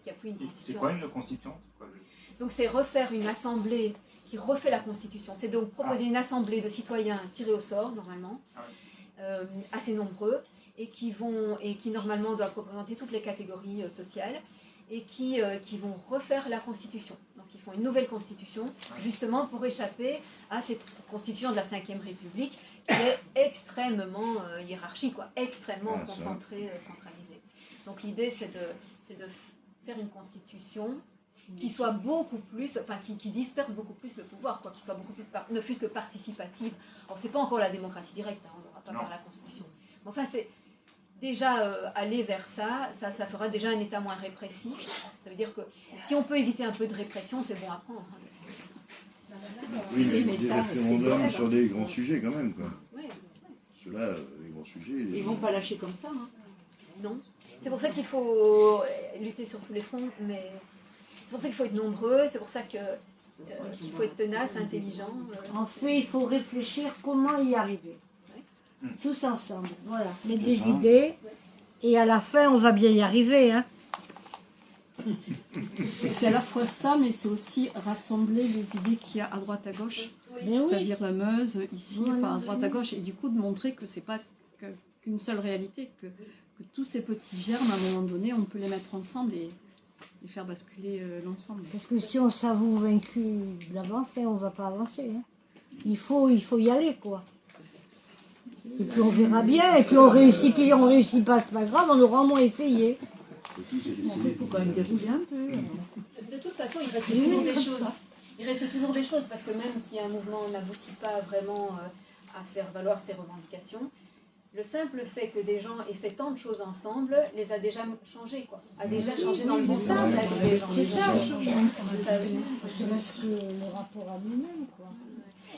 qui appuient une constitution. C'est quoi une constituante? Donc c'est refaire une assemblée qui refait la constitution. C'est donc proposer une assemblée de citoyens tirés au sort, normalement, assez nombreux, et qui normalement doivent représenter toutes les catégories sociales, et qui vont refaire la constitution. Donc ils font une nouvelle constitution, justement pour échapper à cette constitution de la Ve République, qui est extrêmement hiérarchique, extrêmement concentrée, centralisée. Donc l'idée c'est de faire une constitution qui soit beaucoup plus, qui disperse beaucoup plus le pouvoir, qui soit beaucoup plus, ne fût-ce que participative. Alors c'est pas encore la démocratie directe, on n'aura pas par la Constitution. Mais enfin c'est déjà aller vers ça fera déjà un État moins répressif. Ça veut dire que si on peut éviter un peu de répression, c'est bon à prendre. Oui, mais des référendums sur des grands sujets quand même, quoi. Oui. Ceux-là, les grands sujets... Ils vont pas lâcher comme ça. Hein. Non. C'est pour ça qu'il faut lutter sur tous les fronts, mais c'est pour ça qu'il faut être nombreux, c'est pour ça qu'il faut être tenace, intelligent. En fait, il faut réfléchir comment y arriver. Tous ensemble, voilà. Mettre des idées, et à la fin, on va bien y arriver, hein. C'est à la fois ça, mais c'est aussi rassembler les idées qu'il y a à droite à gauche, c'est-à-dire la Meuse, ici, à droite à gauche, et du coup de montrer que c'est pas qu'une seule réalité, que tous ces petits germes, à un moment donné, on peut les mettre ensemble et faire basculer l'ensemble. Parce que si on s'avoue vaincu d'avancer, on ne va pas avancer, hein. Il faut y aller, quoi. Et puis on verra bien, et puis on réussit pas, c'est pas grave, on aura au moins essayé. Il faut quand même dérouler un peu. De toute façon, il reste toujours des choses. Il reste toujours des choses, parce que même si un mouvement n'aboutit pas vraiment à faire valoir ses revendications, le simple fait que des gens aient fait tant de choses ensemble les a déjà changés, a déjà changé dans le bon sens la vie des gens. C'est ça, c'est le rapport à nous-mêmes, quoi.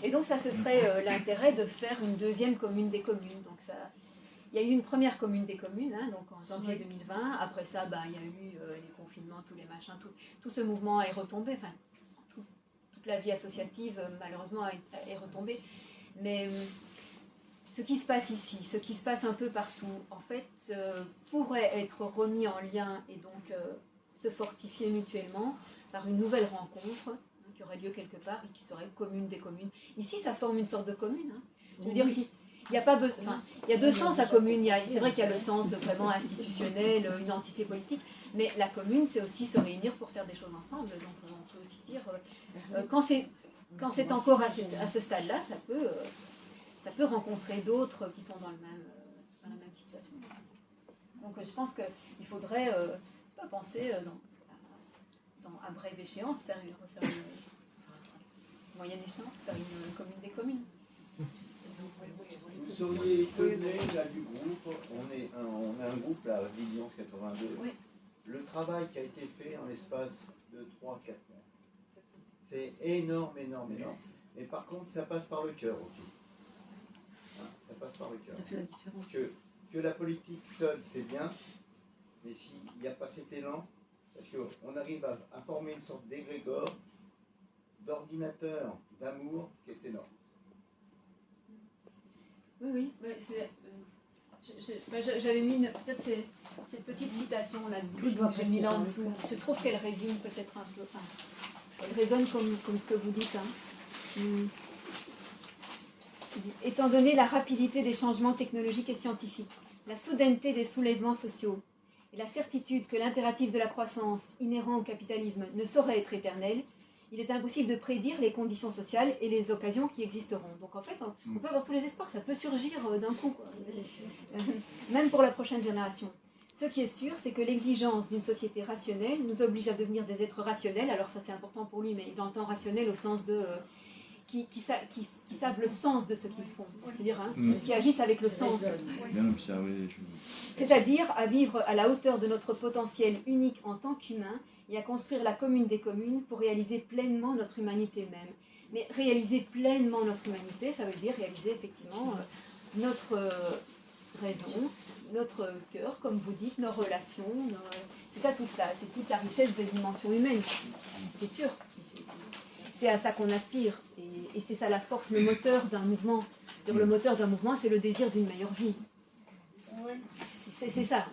Et donc ça, ce serait l'intérêt de faire une deuxième commune des communes. Donc ça, il y a eu une première commune des communes, donc en janvier 2020. Après ça, il y a eu les confinements, tous les machins, tout ce mouvement est retombé. Enfin, toute la vie associative, malheureusement, est retombée. Mais ce qui se passe ici, ce qui se passe un peu partout, en fait, pourrait être remis en lien et donc se fortifier mutuellement par une nouvelle rencontre qui aurait lieu quelque part et qui serait commune des communes. Ici, ça forme une sorte de commune. Hein. Je veux dire, si, il n'y a pas besoin. Enfin, il y a deux sens à commune. C'est vrai qu'il y a le sens vraiment institutionnel, une entité politique, mais la commune, c'est aussi se réunir pour faire des choses ensemble. Donc, on peut aussi dire, quand c'est encore à ce stade-là, ça peut rencontrer d'autres qui sont dans la même situation. Donc, je pense qu'il faudrait pas penser à brève échéance, refaire une moyenne échéance, faire une commune des communes. Vous seriez étonné là du groupe, on a un groupe là, Vivian 82. Oui. Le travail qui a été fait en l'espace de 3-4 mois, c'est énorme. Mais par contre, ça passe par le cœur aussi. Hein, ça passe par le cœur. Ça fait la différence. Que la politique seule, c'est bien, mais s'il n'y a pas cet élan, parce qu'on arrive à former une sorte d'égrégore, d'ordinateur, d'amour qui est énorme. Oui, j'avais mis peut-être cette petite citation là que j'ai mis là en dessous. Je trouve qu'elle résume peut-être un peu. Enfin, elle résonne comme ce que vous dites. Hein. Étant donné la rapidité des changements technologiques et scientifiques, la soudaineté des soulèvements sociaux et la certitude que l'impératif de la croissance inhérent au capitalisme ne saurait être éternel, il est impossible de prédire les conditions sociales et les occasions qui existeront. Donc en fait, on peut avoir tous les espoirs, ça peut surgir d'un coup, quoi. Même pour la prochaine génération. Ce qui est sûr, c'est que l'exigence d'une société rationnelle nous oblige à devenir des êtres rationnels. Alors ça c'est important pour lui, mais il entend rationnel au sens de... qui savent le sens de ce qu'ils font. C'est-à-dire, qui agissent avec le sens. C'est-à-dire à vivre à la hauteur de notre potentiel unique en tant qu'humain et à construire la commune des communes pour réaliser pleinement notre humanité même. Mais réaliser pleinement notre humanité, ça veut dire réaliser effectivement notre raison, notre cœur, comme vous dites, nos relations. C'est ça c'est toute la richesse des dimensions humaines, c'est sûr. C'est à ça qu'on aspire. Et c'est ça la force, le moteur d'un mouvement. Le moteur d'un mouvement, c'est le désir d'une meilleure vie. C'est ça.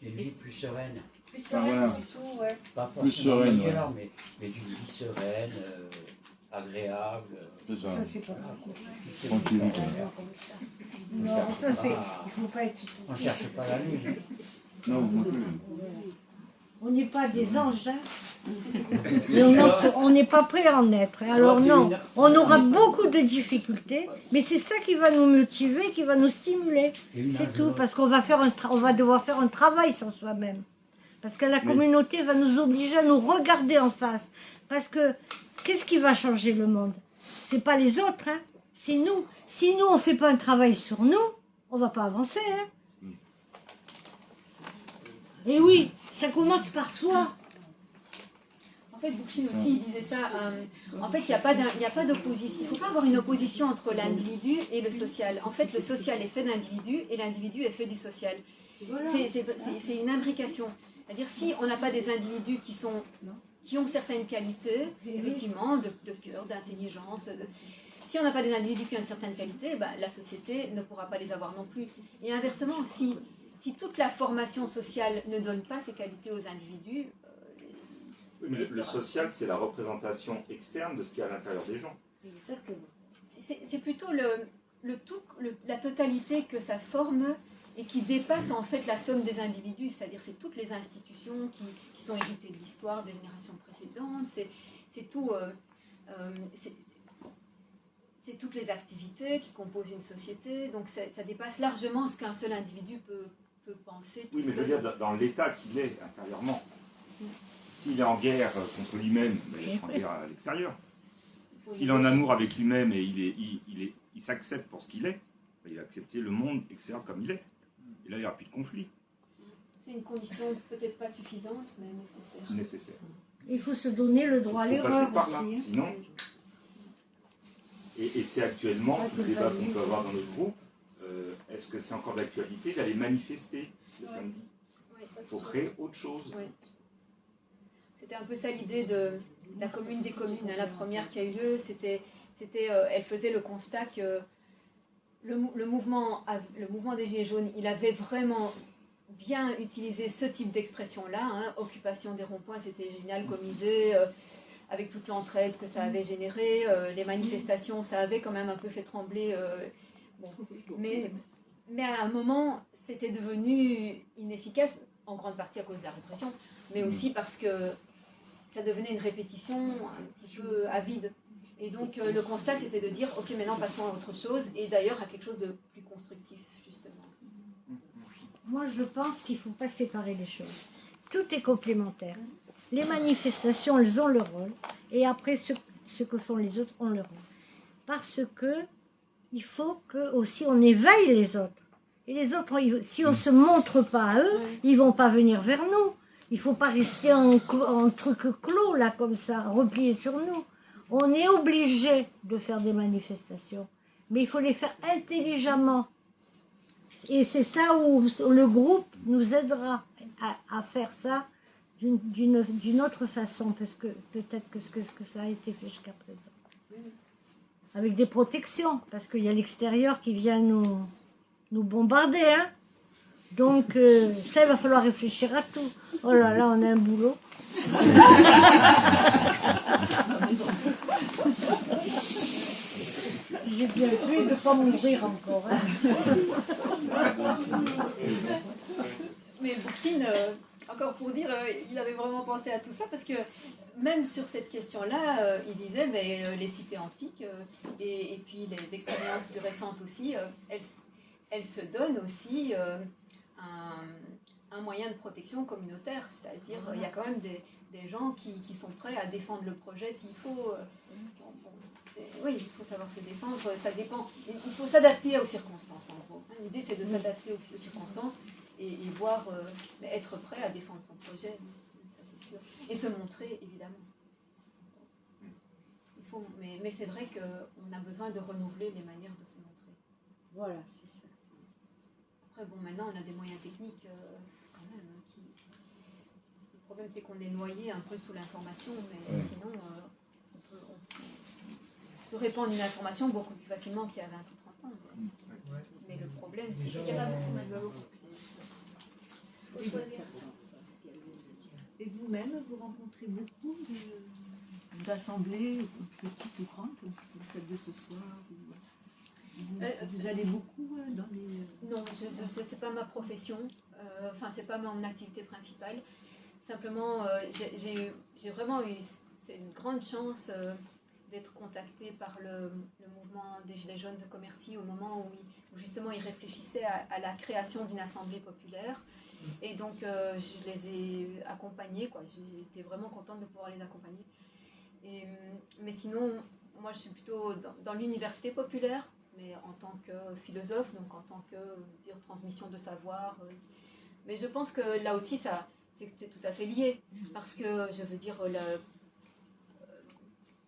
Une vie plus sereine. Plus sereine, voilà. surtout, ouais. Pas Plus forcément sereine, meilleure, mais d'une vie sereine, agréable. C'est ça. Ça, c'est pas C'est Tranquille. Non, ça, c'est. Il faut pas être. On ne cherche pas la lune. Non, non plus. On n'est pas des anges, hein. Et on n'est pas prêt à en être. Hein. Alors non, on aura beaucoup de difficultés, mais c'est ça qui va nous motiver, qui va nous stimuler. C'est tout, parce qu'on va devoir faire un travail sur soi-même. Parce que la communauté va nous obliger à nous regarder en face. Parce que qu'est-ce qui va changer le monde? C'est pas les autres, hein. C'est nous. Si nous on fait pas un travail sur nous, on va pas avancer, hein. Et oui, ça commence par soi. En fait, Bookchin aussi, il disait ça. En fait, il n'y a pas d'opposition. Il ne faut pas avoir une opposition entre l'individu et le social. En fait, le social est fait d'individus et l'individu est fait du social. Voilà. C'est une imbrication. C'est-à-dire, si on n'a pas des individus qui ont certaines qualités, effectivement, de cœur, d'intelligence, si on n'a pas des individus qui ont une certaine qualité, la société ne pourra pas les avoir non plus. Et inversement, si toute la formation sociale ne donne pas ces qualités aux individus... Oui, mais le social, c'est la représentation externe de ce qu'il y a à l'intérieur des gens. Exactement. C'est plutôt la totalité que ça forme et qui dépasse en fait la somme des individus, c'est-à-dire c'est toutes les institutions qui sont héritées de l'histoire des générations précédentes, c'est tout, c'est toutes les activités qui composent une société, donc ça dépasse largement ce qu'un seul individu peut penser. Oui, mais je veux dire, dans l'état qu'il est intérieurement. S'il est en guerre contre lui-même, il va être en guerre à l'extérieur. S'il est en amour avec lui-même et il s'accepte pour ce qu'il est, il va accepter le monde extérieur comme il est. Et là, il n'y aura plus de conflit. C'est une condition peut-être pas suffisante, mais nécessaire. Nécessaire. Il faut se donner le droit à l'erreur passer par là, aussi. Hein. sinon... Et c'est actuellement le débat qu'on peut avoir dans notre groupe. Est-ce que c'est encore d'actualité d'aller manifester le samedi? Il faut créer autre chose. Oui. C'était un peu ça l'idée de la commune des communes. La première qui a eu lieu, elle faisait le constat que le mouvement des Gilets jaunes, il avait vraiment bien utilisé ce type d'expression-là. Hein. Occupation des ronds-points, c'était génial comme idée, avec toute l'entraide que ça avait généré. Les manifestations, ça avait quand même un peu fait trembler. Bon. Mais à un moment, c'était devenu inefficace, en grande partie à cause de la répression, mais aussi parce que ça devenait une répétition un petit peu avide. Et donc le constat, c'était de dire, ok, maintenant passons à autre chose, et d'ailleurs à quelque chose de plus constructif, justement. Moi, je pense qu'il ne faut pas séparer les choses. Tout est complémentaire. Les manifestations, elles ont leur rôle, et après, ce que font les autres ont leur rôle. Parce que il faut que aussi on éveille les autres. Et les autres, si on ne se montre pas à eux, ils ne vont pas venir vers nous. Il ne faut pas rester en truc clos, là, comme ça, replié sur nous. On est obligé de faire des manifestations, mais il faut les faire intelligemment. Et c'est ça où le groupe nous aidera à faire ça d'une autre façon, parce que peut-être que ça a été fait jusqu'à présent. Avec des protections, parce qu'il y a l'extérieur qui vient nous bombarder. Hein. Donc, ça, il va falloir réfléchir à tout. Oh là là, on a un boulot. J'ai bien fait de ne pas mourir encore. Hein. Mais Bookchin, encore pour dire, il avait vraiment pensé à tout ça, parce que même sur cette question-là, il disait, mais les cités antiques et puis les expériences plus récentes aussi, elles se donnent aussi un moyen de protection communautaire, c'est-à-dire il y a quand même des gens qui sont prêts à défendre le projet s'il faut. Oui, il faut savoir se défendre, ça dépend. Il faut s'adapter aux circonstances, en gros. L'idée, c'est de s'adapter aux circonstances et voir, mais être prêt à défendre son projet, ça c'est sûr. Et se montrer, évidemment. Mais c'est vrai qu'on a besoin de renouveler les manières de se montrer. Voilà, c'est ça. Après, bon, maintenant, on a des moyens techniques quand même. Le problème, c'est qu'on est noyé un peu sous l'information, mais sinon, on peut répandre une information beaucoup plus facilement qu'il y a 20 ou 30 ans. Mais le problème, c'est qu'il y a pas beaucoup de... Faut choisir. Et vous-même, vous rencontrez beaucoup d'assemblées, petites ou grandes, comme celle de ce soir vous allez beaucoup dans les... Non, c'est pas ma profession, enfin c'est pas mon activité principale. Simplement, j'ai vraiment eu, c'est une grande chance d'être contactée par le mouvement des Gilets jaunes de Commercy au moment où justement ils réfléchissaient à la création d'une assemblée populaire. Et donc je les ai accompagnés, quoi. J'étais vraiment contente de pouvoir les accompagner. Mais sinon, moi je suis plutôt dans l'université populaire, mais en tant que philosophe, donc en tant que transmission de savoir. Mais je pense que là aussi, c'est tout à fait lié, parce que je veux dire,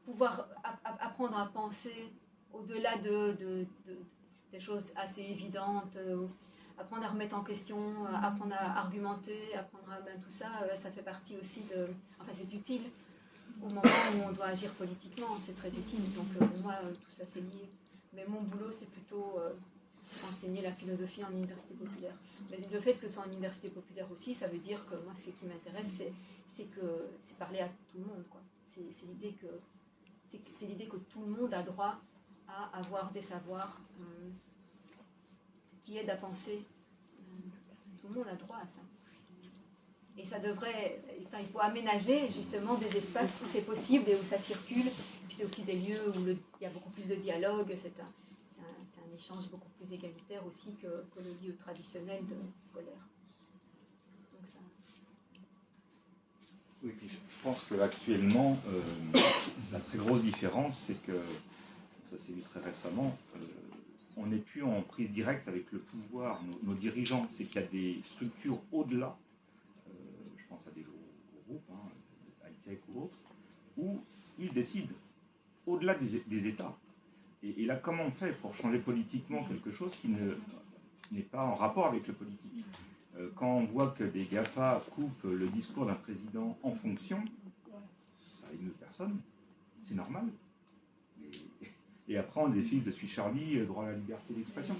pouvoir apprendre à penser au-delà des choses assez évidentes, apprendre à remettre en question, apprendre à argumenter, apprendre à tout ça, ça fait partie aussi de... Enfin, c'est utile au moment où on doit agir politiquement, c'est très utile. Donc pour moi, tout ça, c'est lié. Mais mon boulot, c'est plutôt enseigner la philosophie en université populaire. Mais le fait que ce soit en université populaire aussi, ça veut dire que moi, ce qui m'intéresse, c'est parler à tout le monde, quoi. C'est l'idée que tout le monde a droit à avoir des savoirs qui aident à penser. Tout le monde a droit à ça. Et ça devrait, enfin, il faut aménager justement des espaces où c'est possible et où ça circule. Et puis c'est aussi des lieux où il y a beaucoup plus de dialogue. C'est un échange beaucoup plus égalitaire aussi que le lieu traditionnel scolaire. Donc ça... Oui, puis je pense qu'actuellement, la très grosse différence, c'est que, ça s'est vu très récemment, on n'est plus en prise directe avec le pouvoir, nos dirigeants. C'est qu'il y a des structures au-delà, je pense à des gros groupes, high-tech ou autres, où ils décident au-delà des États. Et là, comment on fait pour changer politiquement quelque chose qui n'est pas en rapport avec le politique? Quand on voit que des GAFA coupent le discours d'un président en fonction, ça émeut personne, c'est normal. Mais il et après on défile Je suis Charlie, droit à la liberté d'expression.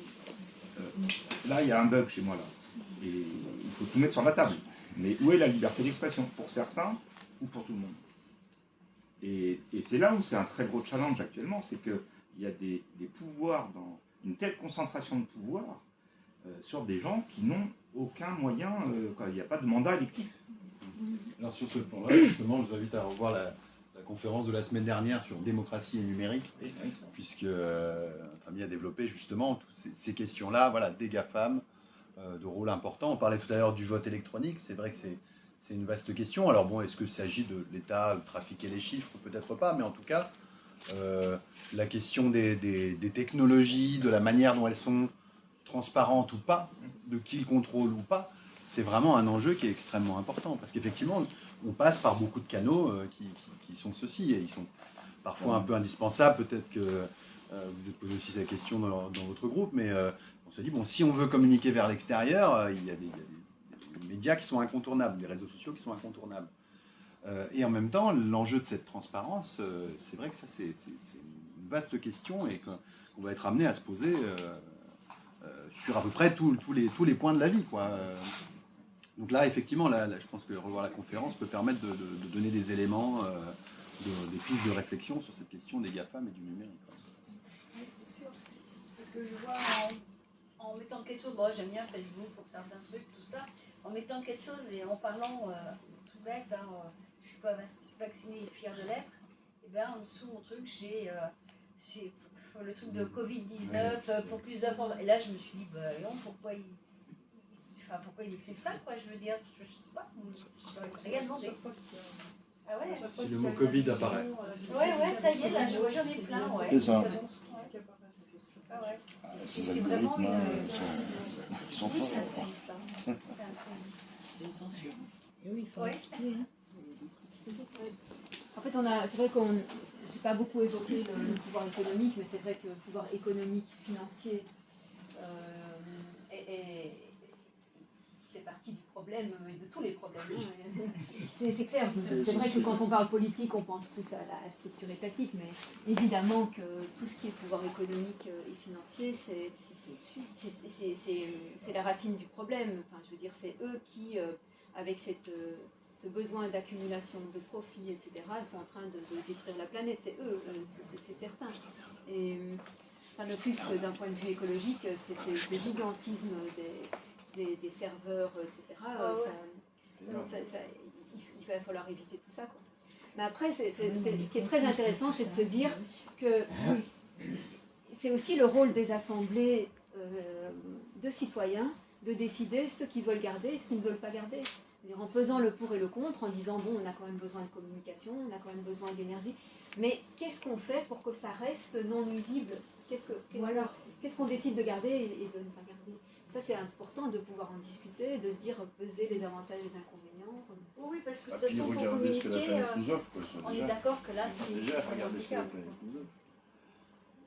Là, il y a un bug chez moi, là. Et il faut tout mettre sur la table. Mais où est la liberté d'expression? Pour certains ou pour tout le monde? Et c'est là où c'est un très gros challenge actuellement, c'est qu'il y a des pouvoirs, dans une telle concentration de pouvoir sur des gens qui n'ont aucun moyen, il n'y a pas de mandat électif. Alors sur ce plan-là, justement, je vous invite à revoir la conférence de la semaine dernière sur démocratie et numérique, puisque Camille a développé justement toutes ces questions-là, voilà, des GAFAM, de rôle important. On parlait tout à l'heure du vote électronique, c'est vrai que c'est une vaste question. Alors bon, est-ce qu'il s'agit de l'État trafiquer les chiffres? Peut-être pas, mais en tout cas, la question des technologies, de la manière dont elles sont transparentes ou pas, de qui le contrôle ou pas, c'est vraiment un enjeu qui est extrêmement important. Parce qu'effectivement, on passe par beaucoup de canaux qui sont ceux-ci, et ils sont parfois un peu indispensables. Peut-être que vous avez posé aussi la question dans votre groupe, mais on se dit, bon, si on veut communiquer vers l'extérieur, il y a des médias qui sont incontournables, des réseaux sociaux qui sont incontournables. Et en même temps, l'enjeu de cette transparence, c'est vrai que ça, c'est une vaste question et qu'on va être amené à se poser sur à peu près tous les points de la vie, quoi. Donc là, effectivement, là, je pense que revoir la conférence peut permettre de donner des éléments, des pistes de réflexion sur cette question des GAFAM et du numérique. Oui, c'est sûr. Parce que je vois en mettant quelque chose, moi j'aime bien Facebook pour certains trucs, tout ça, en mettant quelque chose et en parlant tout bête, je ne suis pas vaccinée et fière de l'être, et bien en dessous mon truc, j'ai le truc de Covid-19 pour plus d'informations. Et là je me suis dit, non, pourquoi il écrit ça, quoi, je veux dire, je sais pas, réellement. Ah ouais, si le mot Covid apparaît. Ouais, ça y est, là, j'en ai plein, ouais. C'est ça. Ah ouais. Ces C'est vraiment algorithmes, ils sont forts. C'est une censure. Et oui, il faut expliquer, hein. En fait, c'est vrai qu'on, j'ai pas beaucoup évoqué le pouvoir économique, mais c'est vrai que le pouvoir économique, financier, fait partie du problème et de tous les problèmes. C'est clair. C'est vrai que quand on parle politique, on pense plus à la structure étatique, mais évidemment que tout ce qui est pouvoir économique et financier, c'est la racine du problème. Enfin, je veux dire, c'est eux qui, avec ce besoin d'accumulation de profits, etc., sont en train de détruire la planète. C'est eux, c'est certain. Et enfin, le plus d'un point de vue écologique, c'est le gigantisme des serveurs, etc. Il va falloir éviter tout ça, quoi. Mais après, ce qui est très intéressant, c'est de se dire que c'est aussi le rôle des assemblées de citoyens de décider ce qu'ils veulent garder et ce qu'ils ne veulent pas garder. En faisant le pour et le contre, en disant, bon, on a quand même besoin de communication, on a quand même besoin d'énergie, mais qu'est-ce qu'on fait pour que ça reste non nuisible? Qu'est-ce qu'on décide de garder et de ne pas garder? Ça, c'est important de pouvoir en discuter, de se dire peser les avantages et les inconvénients. Oui, parce que de toute façon, pour communiquer, on est d'accord que là, c'est impeccable.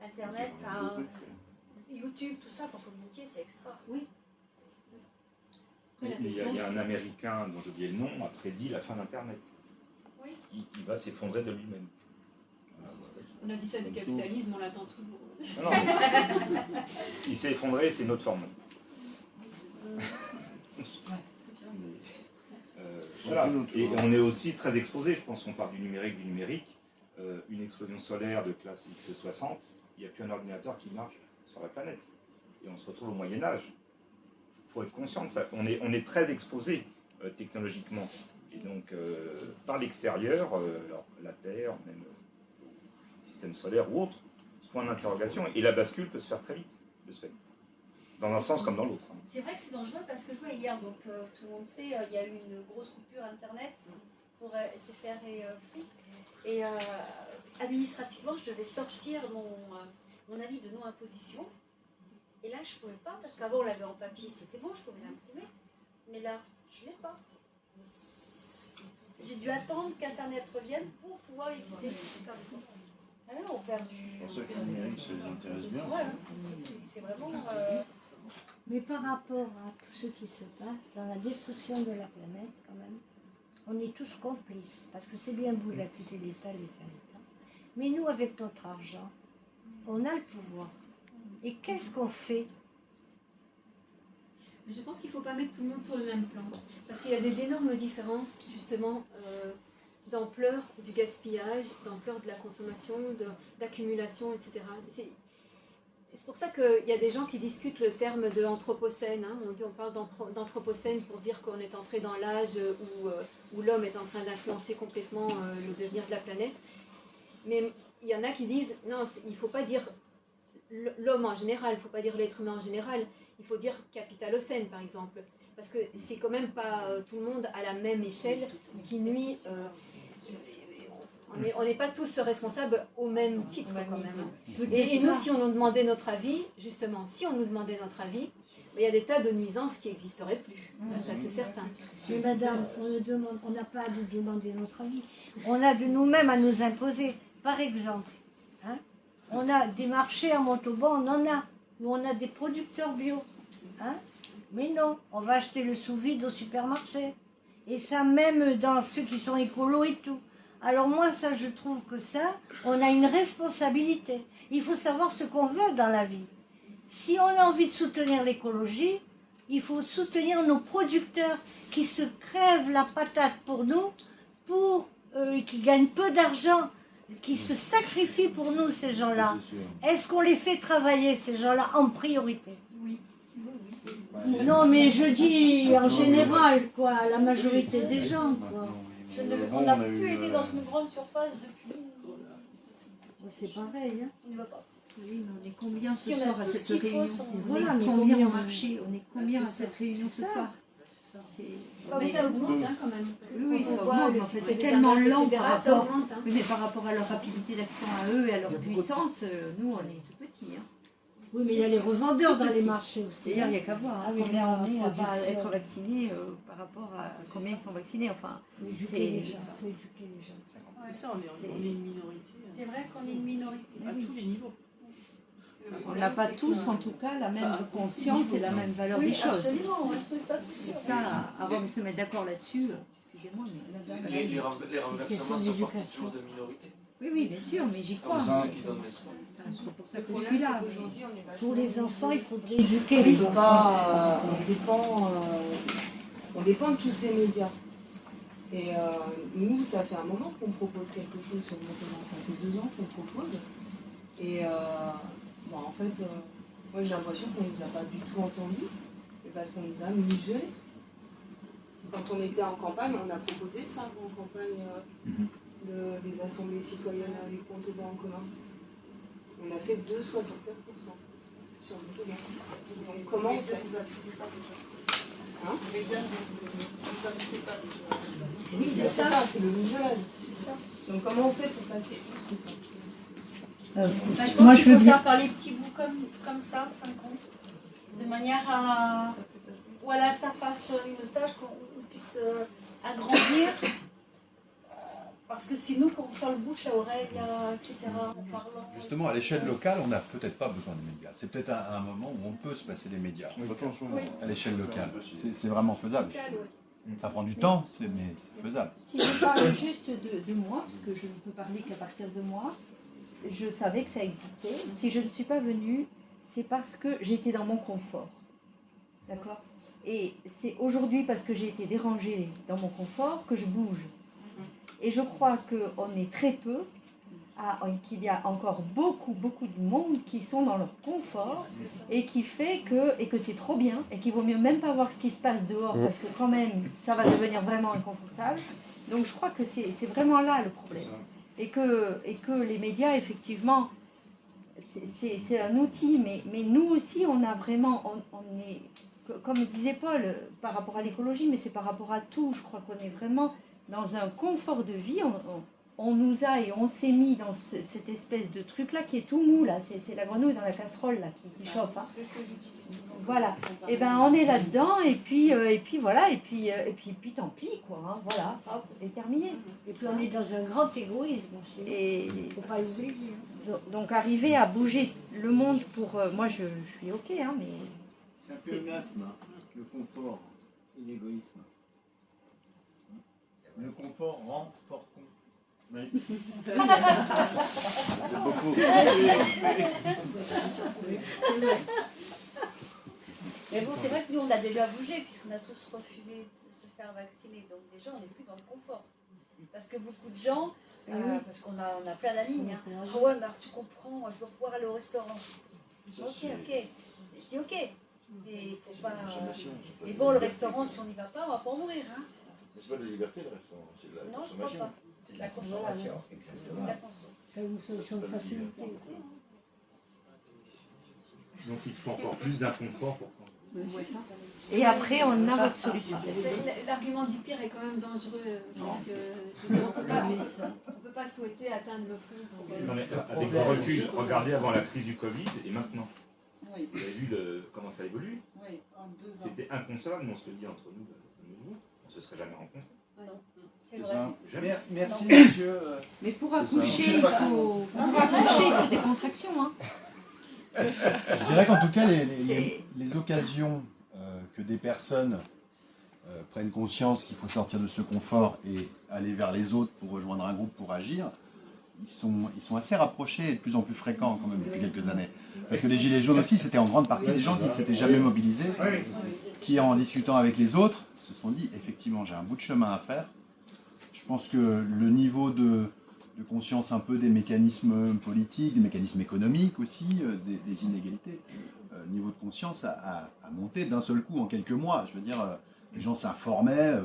Internet, YouTube, tout ça, pour communiquer, c'est extra. Oui. Il y a un Américain dont j'ai oublié le nom a prédit la fin d'Internet. Oui. Il va s'effondrer de lui-même. On a dit ça du capitalisme, on l'attend toujours. Non, il s'est effondré, c'est une autre forme. Voilà. Et on est aussi très exposé, je pense qu'on parle du numérique. Une explosion solaire de classe X60, il n'y a plus un ordinateur qui marche sur la planète. Et on se retrouve au Moyen-Âge. Il faut être conscient de ça. On est très exposé technologiquement. Et donc, par l'extérieur, la Terre, même le système solaire ou autre, point d'interrogation. Et la bascule peut se faire très vite, de ce fait. Dans un sens comme dans l'autre. C'est vrai que c'est dangereux parce que je vois hier, donc tout le monde sait, il y a eu une grosse coupure Internet pour SFR et Free. Et administrativement, je devais sortir mon avis de non-imposition. Et là, je ne pouvais pas, parce qu'avant, on l'avait en papier, c'était bon, je pouvais l'imprimer. Mais là, je ne l'ai pas. J'ai dû attendre qu'Internet revienne pour pouvoir l'éditer. Ah oui, on perd du... C'est pour ça que le numérique, ça les intéresse bien. Ouais, c'est vraiment... Mais par rapport à tout ce qui se passe dans la destruction de la planète, quand même, on est tous complices. Parce que c'est bien beau d'accuser l'État, mais nous, avec notre argent, on a le pouvoir. Et qu'est-ce qu'on fait? Mais je pense qu'il ne faut pas mettre tout le monde sur le même plan. Parce qu'il y a des énormes différences, justement, d'ampleur du gaspillage, d'ampleur de la consommation, d'accumulation, etc. C'est pour ça qu'il y a des gens qui discutent le terme de anthropocène. Hein. On parle d'anthropocène pour dire qu'on est entré dans l'âge où l'homme est en train d'influencer complètement le devenir de la planète. Mais il y en a qui disent, non, il ne faut pas dire l'homme en général, il ne faut pas dire l'être humain en général, il faut dire capitalocène par exemple. Parce que c'est quand même pas tout le monde à la même échelle qui nuit. On n'est pas tous responsables au même titre quand même. Et nous, si on nous demandait notre avis, justement, si on nous demandait notre avis, il y a des tas de nuisances qui n'existeraient plus. Ça c'est certain. Mais madame, on n'a pas à nous demander notre avis. On a de nous-mêmes à nous imposer. Par exemple, hein, on a des marchés à Montauban, on en a. Nous, on a des producteurs bio. Hein. Mais non, on va acheter le sous-vide au supermarché. Et ça, même dans ceux qui sont écolos et tout. Alors moi, ça, je trouve que ça, on a une responsabilité. Il faut savoir ce qu'on veut dans la vie. Si on a envie de soutenir l'écologie, il faut soutenir nos producteurs qui se crèvent la patate pour nous, qui gagnent peu d'argent, qui se sacrifient pour nous, ces gens-là. Est-ce qu'on les fait travailler, ces gens-là, en priorité? Oui. Non, mais je dis en général, quoi, la majorité des gens, quoi. On n'a plus été dans une grande surface depuis. C'est pareil, hein. Il ne va pas. Oui, mais on est combien ce Si on a soir à tout ce cette qu'il faut, réunion? Voilà, On mais est combien combien au marché? On est combien à cette réunion ce soir? Mais ça augmente hein, quand même. Oui, Quand ça on voit augmente, le mais en fait, succès c'est des tellement attaques, lent etc., par ça rapport, augmente, hein. oui, mais par rapport à leur rapidité d'action à eux et à leur puissance, nous on est tout petits. Hein. Oui, mais il y a les revendeurs dans les marchés aussi. D'ailleurs, il n'y a qu'à voir Ah oui, combien là, on est à pas production. être vaccinés par rapport à combien ils sont vaccinés. Enfin, Il faut éduquer les gens. Il faut éduquer les gens. C'est ça, on est une minorité. C'est vrai qu'on est une minorité. À tous les niveaux. on n'a pas tous, en tout cas, la même conscience et la même valeur des choses. Absolument, ouais, ça c'est sûr. Ça, avant de se mettre d'accord là-dessus, excusez-moi, mais Les renversements sont partis toujours de minorités. oui, oui, bien sûr, mais j'y crois. Comme ceux qui donnent l'espoir. C'est pour ça que je suis là. Pour les enfants, il faudrait éduquer On les peut enfants. pas, on dépend de tous ces médias. Et nous, ça fait un moment qu'on propose quelque chose sur le Montauban. Ça fait 2 ans qu'on propose. Et bon, en fait, moi j'ai l'impression qu'on ne nous a pas du tout entendus. Parce qu'on nous a muselés. Quand on était en campagne, on a proposé ça en campagne, les assemblées citoyennes avec Montauban en commun. On a fait 2,69% sur Montauban. Donc comment on fait? Hein? Oui, c'est ça, c'est le visuel, c'est ça. Donc comment on fait pour passer plus que ça? Je pense qu'il faut faire par les petits bouts comme ça, en fin de compte, de manière à voilà, ça fasse une tâche qu'on puisse agrandir, parce que c'est nous qui faire le bouche à oreille, etc. En parlant. Justement, à l'échelle locale, on n'a peut-être pas besoin de médias. C'est peut-être un moment où on peut se passer des médias. Oui. À l'échelle locale. C'est vraiment faisable. Ça prend du temps, mais c'est faisable. Si je parle juste de moi, parce que je ne peux parler qu'à partir de moi, je savais que ça existait. Si je ne suis pas venue, c'est parce que j'étais dans mon confort. D'accord? Et c'est aujourd'hui parce que j'ai été dérangée dans mon confort que je bouge. Et je crois qu'on est très peu, qu'il y a encore beaucoup de monde qui sont dans leur confort et qui fait que c'est trop bien et qu'il vaut mieux même pas voir ce qui se passe dehors parce que quand même ça va devenir vraiment inconfortable. Donc je crois que c'est vraiment là le problème. Et que les médias, effectivement, c'est un outil, mais nous aussi, on a vraiment, on est, comme disait Paul, par rapport à l'écologie, mais c'est par rapport à tout, je crois qu'on est vraiment dans un confort de vie, on nous a et on s'est mis dans cette espèce de truc-là qui est tout mou, là, c'est la grenouille dans la casserole, là, qui chauffe. Hein. C'est ce que j'utilise. Voilà, et ben on est là-dedans, et puis voilà, et puis tant pis, quoi, hein, voilà, hop, et terminé. Et puis on est dans un grand égoïsme aussi. Et faut pas oublier. donc arriver à bouger le monde pour... moi je suis ok, hein, mais... C'est un pléonasme, hein, le confort et l'égoïsme. Le confort rend fort con. Oui. beaucoup. Mais bon, c'est vrai que nous, on a déjà bougé, puisqu'on a tous refusé de se faire vacciner. Donc déjà, on n'est plus dans le confort. Parce que beaucoup de gens, parce qu'on a plein d'amis, hein, ah ouais, mais tu comprends, moi, je veux pouvoir aller au restaurant. Ok. Je dis ok. Faut pas, mais bon, le restaurant, si on n'y va pas, on va pas mourir. Hein. C'est pas de la liberté, le restaurant, c'est de la Non, je crois pas. C'est de la consommation. Exactement. C'est une solution de facilité. Donc il faut encore plus d'inconfort pour qu'on... Et après, on a votre solution. L'argument d'Hypire est quand même dangereux parce que je veux dire, on peut pas souhaiter atteindre le fond. Non, mais avec le recul, regardez avant la crise du Covid et maintenant. Oui. Vous avez vu comment ça évolue? Oui, en 2 ans. C'était inconcevable, mais on se le dit entre nous, vous, on se serait jamais rencontrés. Non, c'est vrai. Merci, monsieur. Mais pour accoucher, il faut des contractions. Hein. Je dirais qu'en tout cas, les occasions que des personnes prennent conscience qu'il faut sortir de ce confort et aller vers les autres pour rejoindre un groupe pour agir, ils sont assez rapprochés et de plus en plus fréquents quand même depuis quelques années. Parce que les Gilets jaunes aussi, c'était en grande partie des gens qui ne s'étaient jamais mobilisés, qui en discutant avec les autres, se sont dit effectivement j'ai un bout de chemin à faire. Je pense que le niveau de conscience un peu des mécanismes politiques, des mécanismes économiques aussi, des inégalités, le niveau de conscience a monté d'un seul coup en quelques mois. Je veux dire, les gens s'informaient,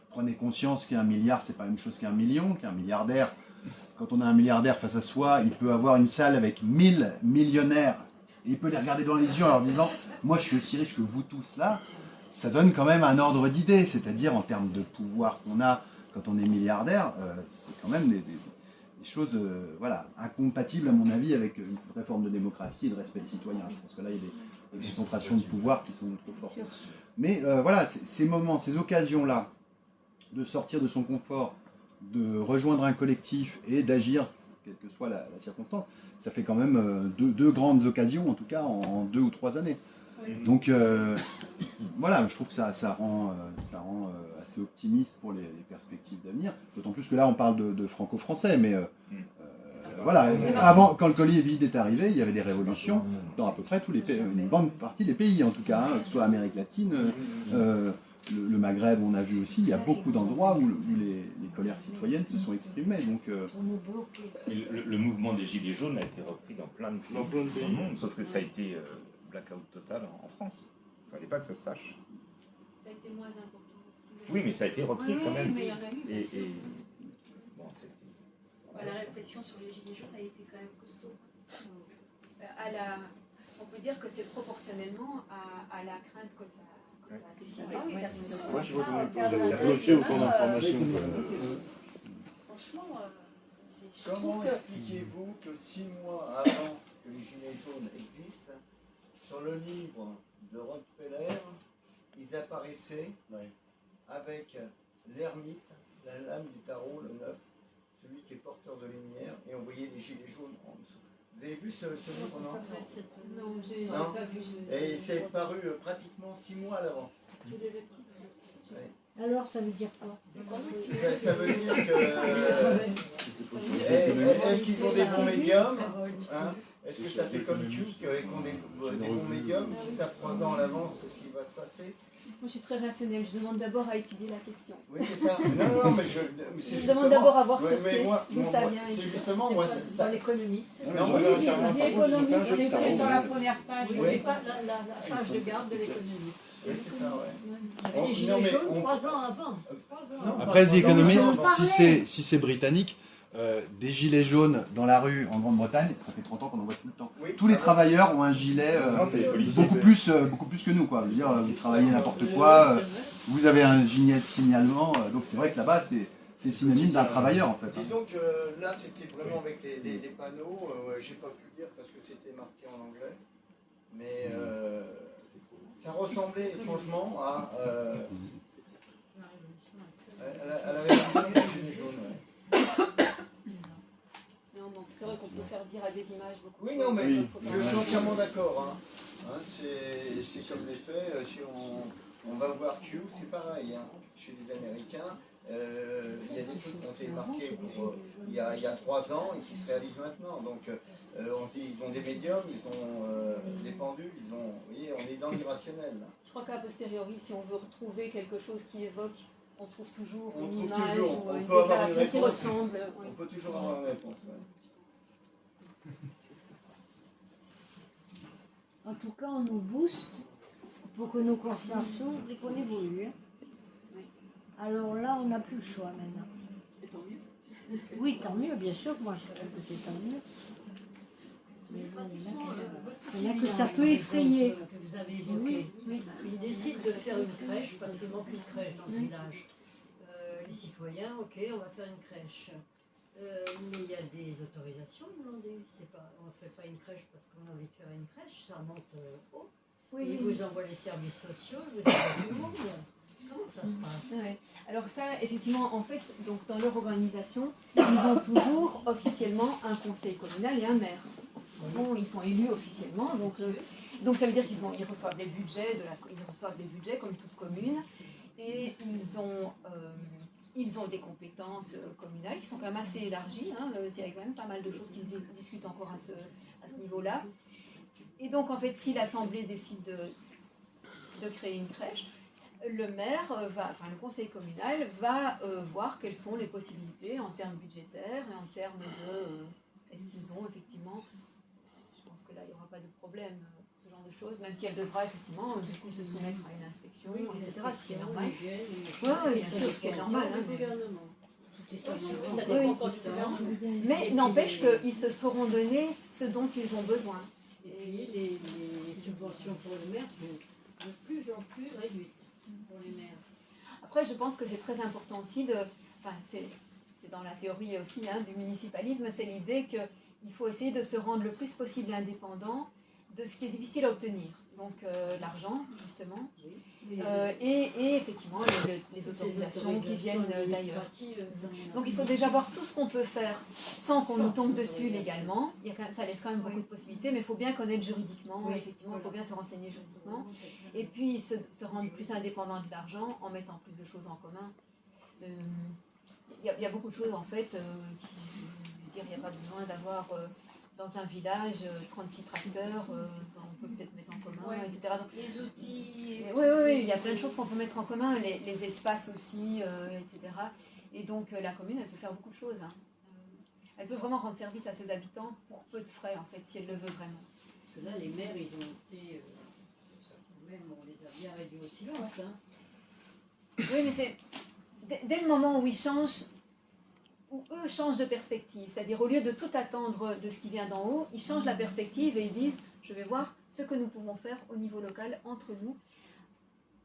prenaient conscience qu'un milliard, c'est pas la même chose qu'un million, qu'un milliardaire. Quand on a un milliardaire face à soi, il peut avoir une salle avec 1000 millionnaires et il peut les regarder dans les yeux en leur disant « Moi, je suis aussi riche que vous tous là ». Ça donne quand même un ordre d'idée, c'est-à-dire en termes de pouvoir qu'on a quand on est milliardaire, c'est quand même des choses incompatibles à mon avis avec une vraie forme de démocratie et de respect des citoyens. Je pense que là, il y a des concentrations de pouvoir qui sont trop fortes. Mais ces moments, ces occasions-là, de sortir de son confort, de rejoindre un collectif et d'agir, quelle que soit la circonstance, ça fait quand même deux grandes occasions, en tout cas en 2 ou 3 années. Donc je trouve que ça rend assez optimiste pour les perspectives d'avenir, d'autant plus que là on parle de franco-français, mais avant, quand le Covid est arrivé, il y avait des révolutions dans à peu près tous les pays, une bonne partie des pays en tout cas, que ce soit Amérique latine, le Maghreb, on a vu aussi, il y a beaucoup d'endroits où les colères citoyennes se sont exprimées. Donc, le mouvement des Gilets jaunes a été repris dans plein de pays dans le monde, sauf que ça a été blackout total en France. Il ne fallait pas que ça se sache. Ça a été moins important aussi. Oui, mais ça a été repris quand même. Mais il y en a eu, bien sûr. La répression sur les Gilets jaunes a été quand même costaud. On peut dire que c'est proportionnellement à la crainte que ça suscite. Ah oui, ça c'est sûr. Moi, je vois qu'on a bloqué autant d'informations. Franchement, je Comment trouve que... expliquez-vous que 6 mois avant que les Gilets jaunes existent, sur le livre de Rockefeller, ils apparaissaient avec l'ermite, la lame du tarot, le 9, celui qui est porteur de lumière, et on voyait les Gilets jaunes en dessous. Vous avez vu ce livre, non? Non, j'ai pas vu. Et c'est paru pratiquement 6 mois à l'avance. Alors, ça veut dire quoi? Ça veut dire que... Est-ce qu'ils ont des bons médiums, hein? Est-ce que ça fait comme Q, qui ont des bons médiums, qui savent 3 ans à l'avance ce qui va se passer? Moi, je suis très rationnelle. Je demande d'abord à étudier la question. Oui, c'est ça. Non, mais je demande d'abord à voir sur pièce d'où ça vient. C'est justement, moi, ça... Dans l'économiste. Oui, les économistes, on les fait sur la première page. Oui. Pas la page de garde de l'économie. Oui, c'est ça, ouais. Les Gilets jaunes, 3 ans avant. Après, The Economist, si c'est britannique, des gilets jaunes dans la rue en Grande-Bretagne, ça fait 30 ans qu'on en voit tout le temps. Oui. Tous les travailleurs ont un gilet beaucoup plus que nous, quoi. Je veux dire, vous travaillez n'importe quoi, vous avez un gilet de signalement, donc c'est vrai que là-bas, c'est synonyme d'un travailleur en fait. Disons que là, c'était vraiment avec les panneaux, j'ai pas pu le dire parce que c'était marqué en anglais, mais ça ressemblait étrangement à la révolution des Gilets jaunes. Non, bon, c'est vrai qu'on peut faire dire à des images beaucoup. Oui, non, mais je suis entièrement d'accord. C'est comme les faits. Si on va voir Q, c'est pareil. Chez les Américains, il y a des trucs qui ont été marqués pour, il y a 3 ans et qui se réalisent maintenant. Donc, ils ont des médiums, ils ont des pendules, ils ont, vous voyez, on est dans l'irrationnel. Je crois qu'à posteriori, si on veut retrouver quelque chose qui évoque, on trouve toujours On une trouve image toujours, ou on une peut avoir une déclaration qui réponse. ressemble. On peut toujours avoir une réponse. En tout cas, on nous booste pour que nos consciences s'ouvrent et qu'on évolue. Hein. Alors là, on n'a plus le choix maintenant. Et tant mieux. Oui, tant mieux, bien sûr, moi je trouve que c'est tant mieux. Mais bon, il y en a que ça peut effrayer. Que vous avez évoqué. Ils décident de faire une crèche parce qu'il manque une crèche dans le village. Les citoyens, ok, on va faire une crèche. Mais il y a des autorisations demandées. On ne fait pas une crèche parce qu'on a envie de faire une crèche, ça monte haut. Oui, Ils oui. vous envoient les services sociaux, vous avez tout le monde. Comment ça se passe? Ouais. Alors ça, effectivement, en fait, donc dans leur organisation, ils ont toujours officiellement un conseil communal et un maire. Ils sont élus officiellement, donc ça veut dire qu'ils reçoivent les budgets ils reçoivent des budgets comme toute commune, et ils ont des compétences communales qui sont quand même assez élargies. Hein, il y a quand même pas mal de choses qui se discutent encore à ce niveau-là. Et donc en fait, si l'Assemblée décide de créer une crèche, le maire, le conseil communal va voir quelles sont les possibilités en termes budgétaires et en termes de... est-ce qu'ils ont effectivement... Je pense que là, il n'y aura pas de problème, ce genre de choses, même si elle devra effectivement, du coup, se soumettre à une inspection, etc., ce qui est normal. Oui, bien sûr, ce qui est normal. Ça dépend pas du gouvernement. Mais n'empêche qu'ils se seront donnés ce dont ils ont besoin. Et puis les subventions pour le maire sont de plus en plus réduites pour les maires. Après, je pense que c'est très important aussi c'est dans la théorie aussi du municipalisme, c'est l'idée qu'il faut essayer de se rendre le plus possible indépendant de ce qui est difficile à obtenir. Donc l'argent, justement, et effectivement les autorisations qui viennent d'ailleurs. Donc il faut déjà voir tout ce qu'on peut faire sans qu'on nous tombe dessus légalement. Ça laisse quand même beaucoup de possibilités, mais il faut bien connaître juridiquement, effectivement, il faut bien se renseigner juridiquement. Et puis se rendre plus indépendant de l'argent en mettant plus de choses en commun. Il y a beaucoup de choses en fait il n'y a pas besoin d'avoir dans un village 36 tracteurs, on peut peut-être mettre en commun, etc. Donc, les outils. Oui, il y a plein de choses qu'on peut mettre en commun, les espaces aussi, etc. Et donc la commune, elle peut faire beaucoup de choses. Hein. Elle peut vraiment rendre service à ses habitants pour peu de frais, en fait, si elle le veut vraiment. Parce que là, les maires, ils ont été... même, on les a bien réduits au silence. Hein. Oui, mais c'est... Dès le moment où ils changent, où eux changent de perspective, c'est-à-dire au lieu de tout attendre de ce qui vient d'en haut, ils changent la perspective et ils disent je vais voir ce que nous pouvons faire au niveau local entre nous,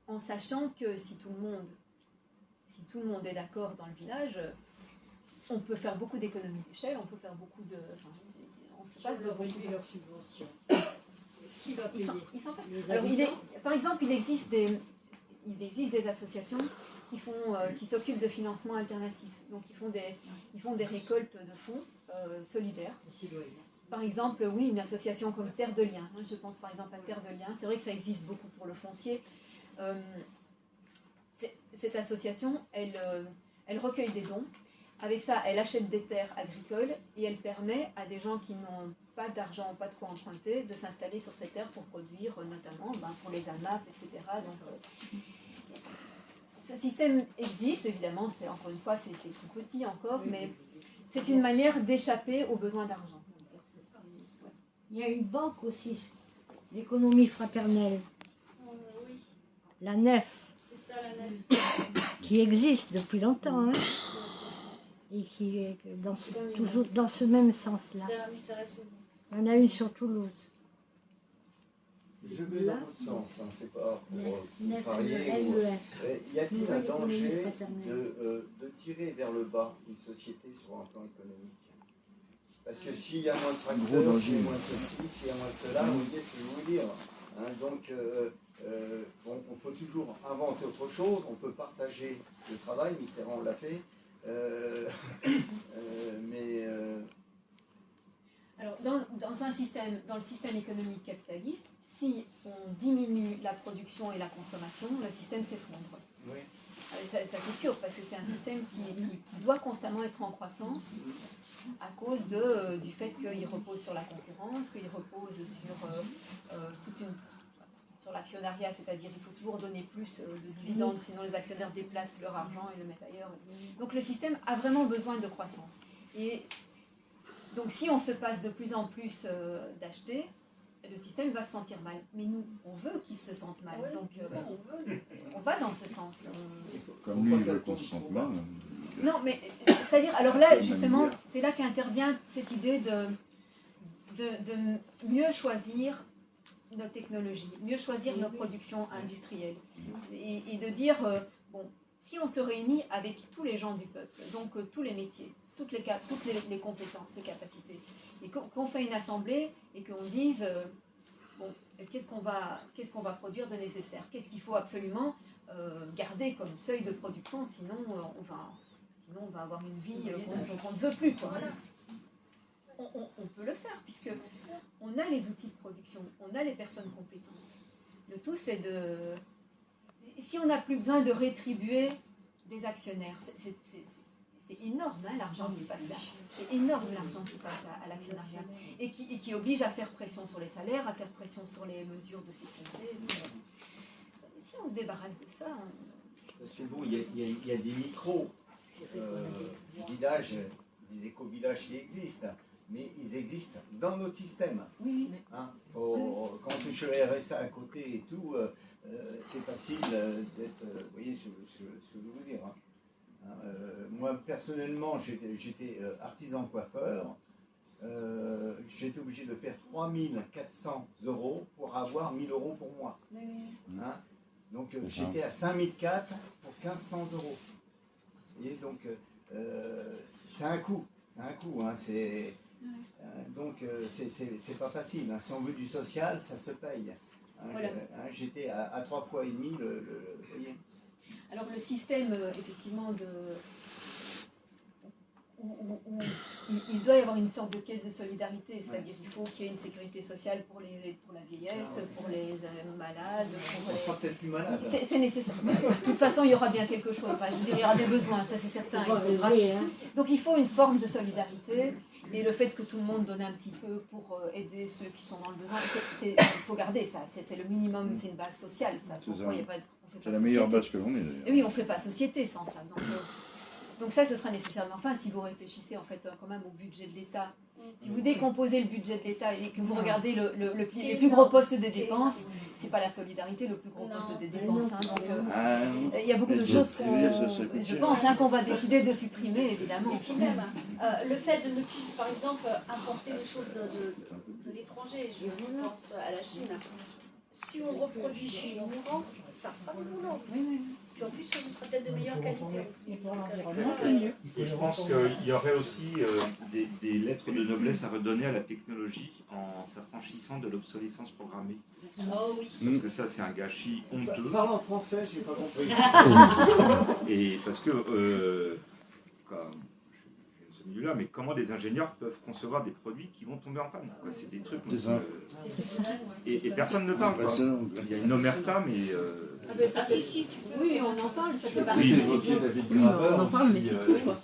en sachant que si tout le monde est d'accord dans le village, on peut faire beaucoup d'économies d'échelle, on peut faire beaucoup de... on se passe de réduire leurs subventions. Qui va payer? Alors, par exemple, il existe des associations qui s'occupent de financement alternatif. Donc ils font des récoltes de fonds solidaires. Par exemple, oui, une association comme Terre de Liens. Je pense par exemple à Terre de Liens. C'est vrai que ça existe beaucoup pour le foncier. Cette association, elle recueille des dons. Avec ça, elle achète des terres agricoles et elle permet à des gens qui n'ont pas d'argent ou pas de quoi emprunter de s'installer sur ces terres pour produire, notamment pour les AMAP, etc. Donc, ce système existe, évidemment, encore une fois, c'est tout petit encore, mais c'est une manière d'échapper aux besoins d'argent. Il y a une banque aussi d'économie fraternelle, Oui, la NEF, c'est ça la nef. qui existe depuis longtemps, hein, et qui est toujours dans ce même sens-là. Ça reste Il y en a une sur Toulouse. Je vais dans votre sens, hein, c'est pas pour parier. NEF. Y a-t-il un danger de tirer vers le bas une société sur un plan économique? Parce que s'il y a moins de tracteurs, s'il y a moins de ceci, s'il y a moins de cela, vous voyez ce que je veux dire. Hein, donc, on peut toujours inventer autre chose, on peut partager le travail, Mitterrand l'a fait. Alors, dans le système économique capitaliste, si on diminue la production et la consommation, le système s'effondre. Oui. Ça c'est sûr, parce que c'est un système qui doit constamment être en croissance à cause du fait qu'il repose sur la concurrence, qu'il repose sur l'actionnariat, c'est-à-dire il faut toujours donner plus de dividendes, sinon les actionnaires déplacent leur argent et le mettent ailleurs. Donc le système a vraiment besoin de croissance. Et donc si on se passe de plus en plus d'acheter, le système va se sentir mal. Mais nous, on veut qu'il se sente mal. Donc on va dans ce sens. Comme lui, il veut qu'on se sente mal. Non, mais c'est-à-dire, alors là, justement, c'est là qu'intervient cette idée de mieux choisir nos technologies, mieux choisir nos productions industrielles. Et de dire, bon, si on se réunit avec tous les gens du peuple, donc tous les métiers, toutes les compétences, les capacités, et qu'on fait une assemblée et qu'on dise, bon, qu'est-ce qu'on va produire de nécessaire, qu'est-ce qu'il faut absolument garder comme seuil de production, sinon on va avoir une vie qu'on ne veut plus, quoi. On peut le faire, puisque on a les outils de production, on a les personnes compétentes. Le tout, c'est de... Si on n'a plus besoin de rétribuer des actionnaires, c'est énorme, hein, l'argent qui passe là. C'est énorme l'argent qui passe à l'actionnariat. Et qui oblige à faire pression sur les salaires, à faire pression sur les mesures de sécurité. Si on se débarrasse de ça... Monsieur Beau, il y a des micros villages, des éco-villages qui existent, mais ils existent dans notre système. Oui. Hein, quand on touche le RSA à côté et tout, c'est facile d'être... vous voyez ce que je veux dire. Hein. Moi, personnellement, j'étais artisan coiffeur. J'étais obligé de faire 3 400 € pour avoir 1 000 € pour moi. Hein. Donc j'étais à 5 400 pour 1 500 €. Et donc c'est un coût, hein, donc c'est pas facile. Hein. Si on veut du social, ça se paye. Hein, voilà. J'étais à 3 fois et demi le voyez. Alors le système, effectivement, où il doit y avoir une sorte de caisse de solidarité, c'est-à-dire qu'il faut qu'il y ait une sécurité sociale pour la vieillesse, pour les malades. On sera peut-être plus malade. C'est nécessaire. De toute façon, il y aura bien quelque chose. Enfin, je veux dire, il y aura des besoins, ça c'est certain. Donc il faut une forme de solidarité. Et le fait que tout le monde donne un petit peu pour aider ceux qui sont dans le besoin, il faut garder ça. C'est le minimum, c'est une base sociale. C'est la meilleure base que l'on ait d'ailleurs. Et oui, on ne fait pas société sans ça. Donc ça, ce sera nécessaire. Mais enfin, si vous réfléchissez en fait quand même au budget de l'État, si vous décomposez le budget de l'État et que vous regardez les plus gros postes de dépenses, c'est pas la solidarité le plus gros poste de dépenses. Hein, donc il y a beaucoup de choses je pense, qu'on va décider de supprimer, évidemment. Et puis même, le fait de ne plus, par exemple, importer des choses de l'étranger, je pense à la Chine. Si on reproduit chez nous en France, ça fera le boulot. Puis en plus, ce sera peut-être de meilleure qualité. Et je pense qu'il y aurait aussi des lettres de noblesse à redonner à la technologie en s'affranchissant de l'obsolescence programmée. Oh oui. Parce que ça, c'est un gâchis honteux. Parle en français, j'ai pas compris. Et parce que, comme je viens de ce milieu-là, mais comment des ingénieurs peuvent concevoir des produits qui vont tomber en panne, quoi. C'est des trucs... et personne ne parle, quoi. Il y a une omerta, mais... Oui, on en parle, ça fait Oui, on en parle, mais c'est tout, quoi.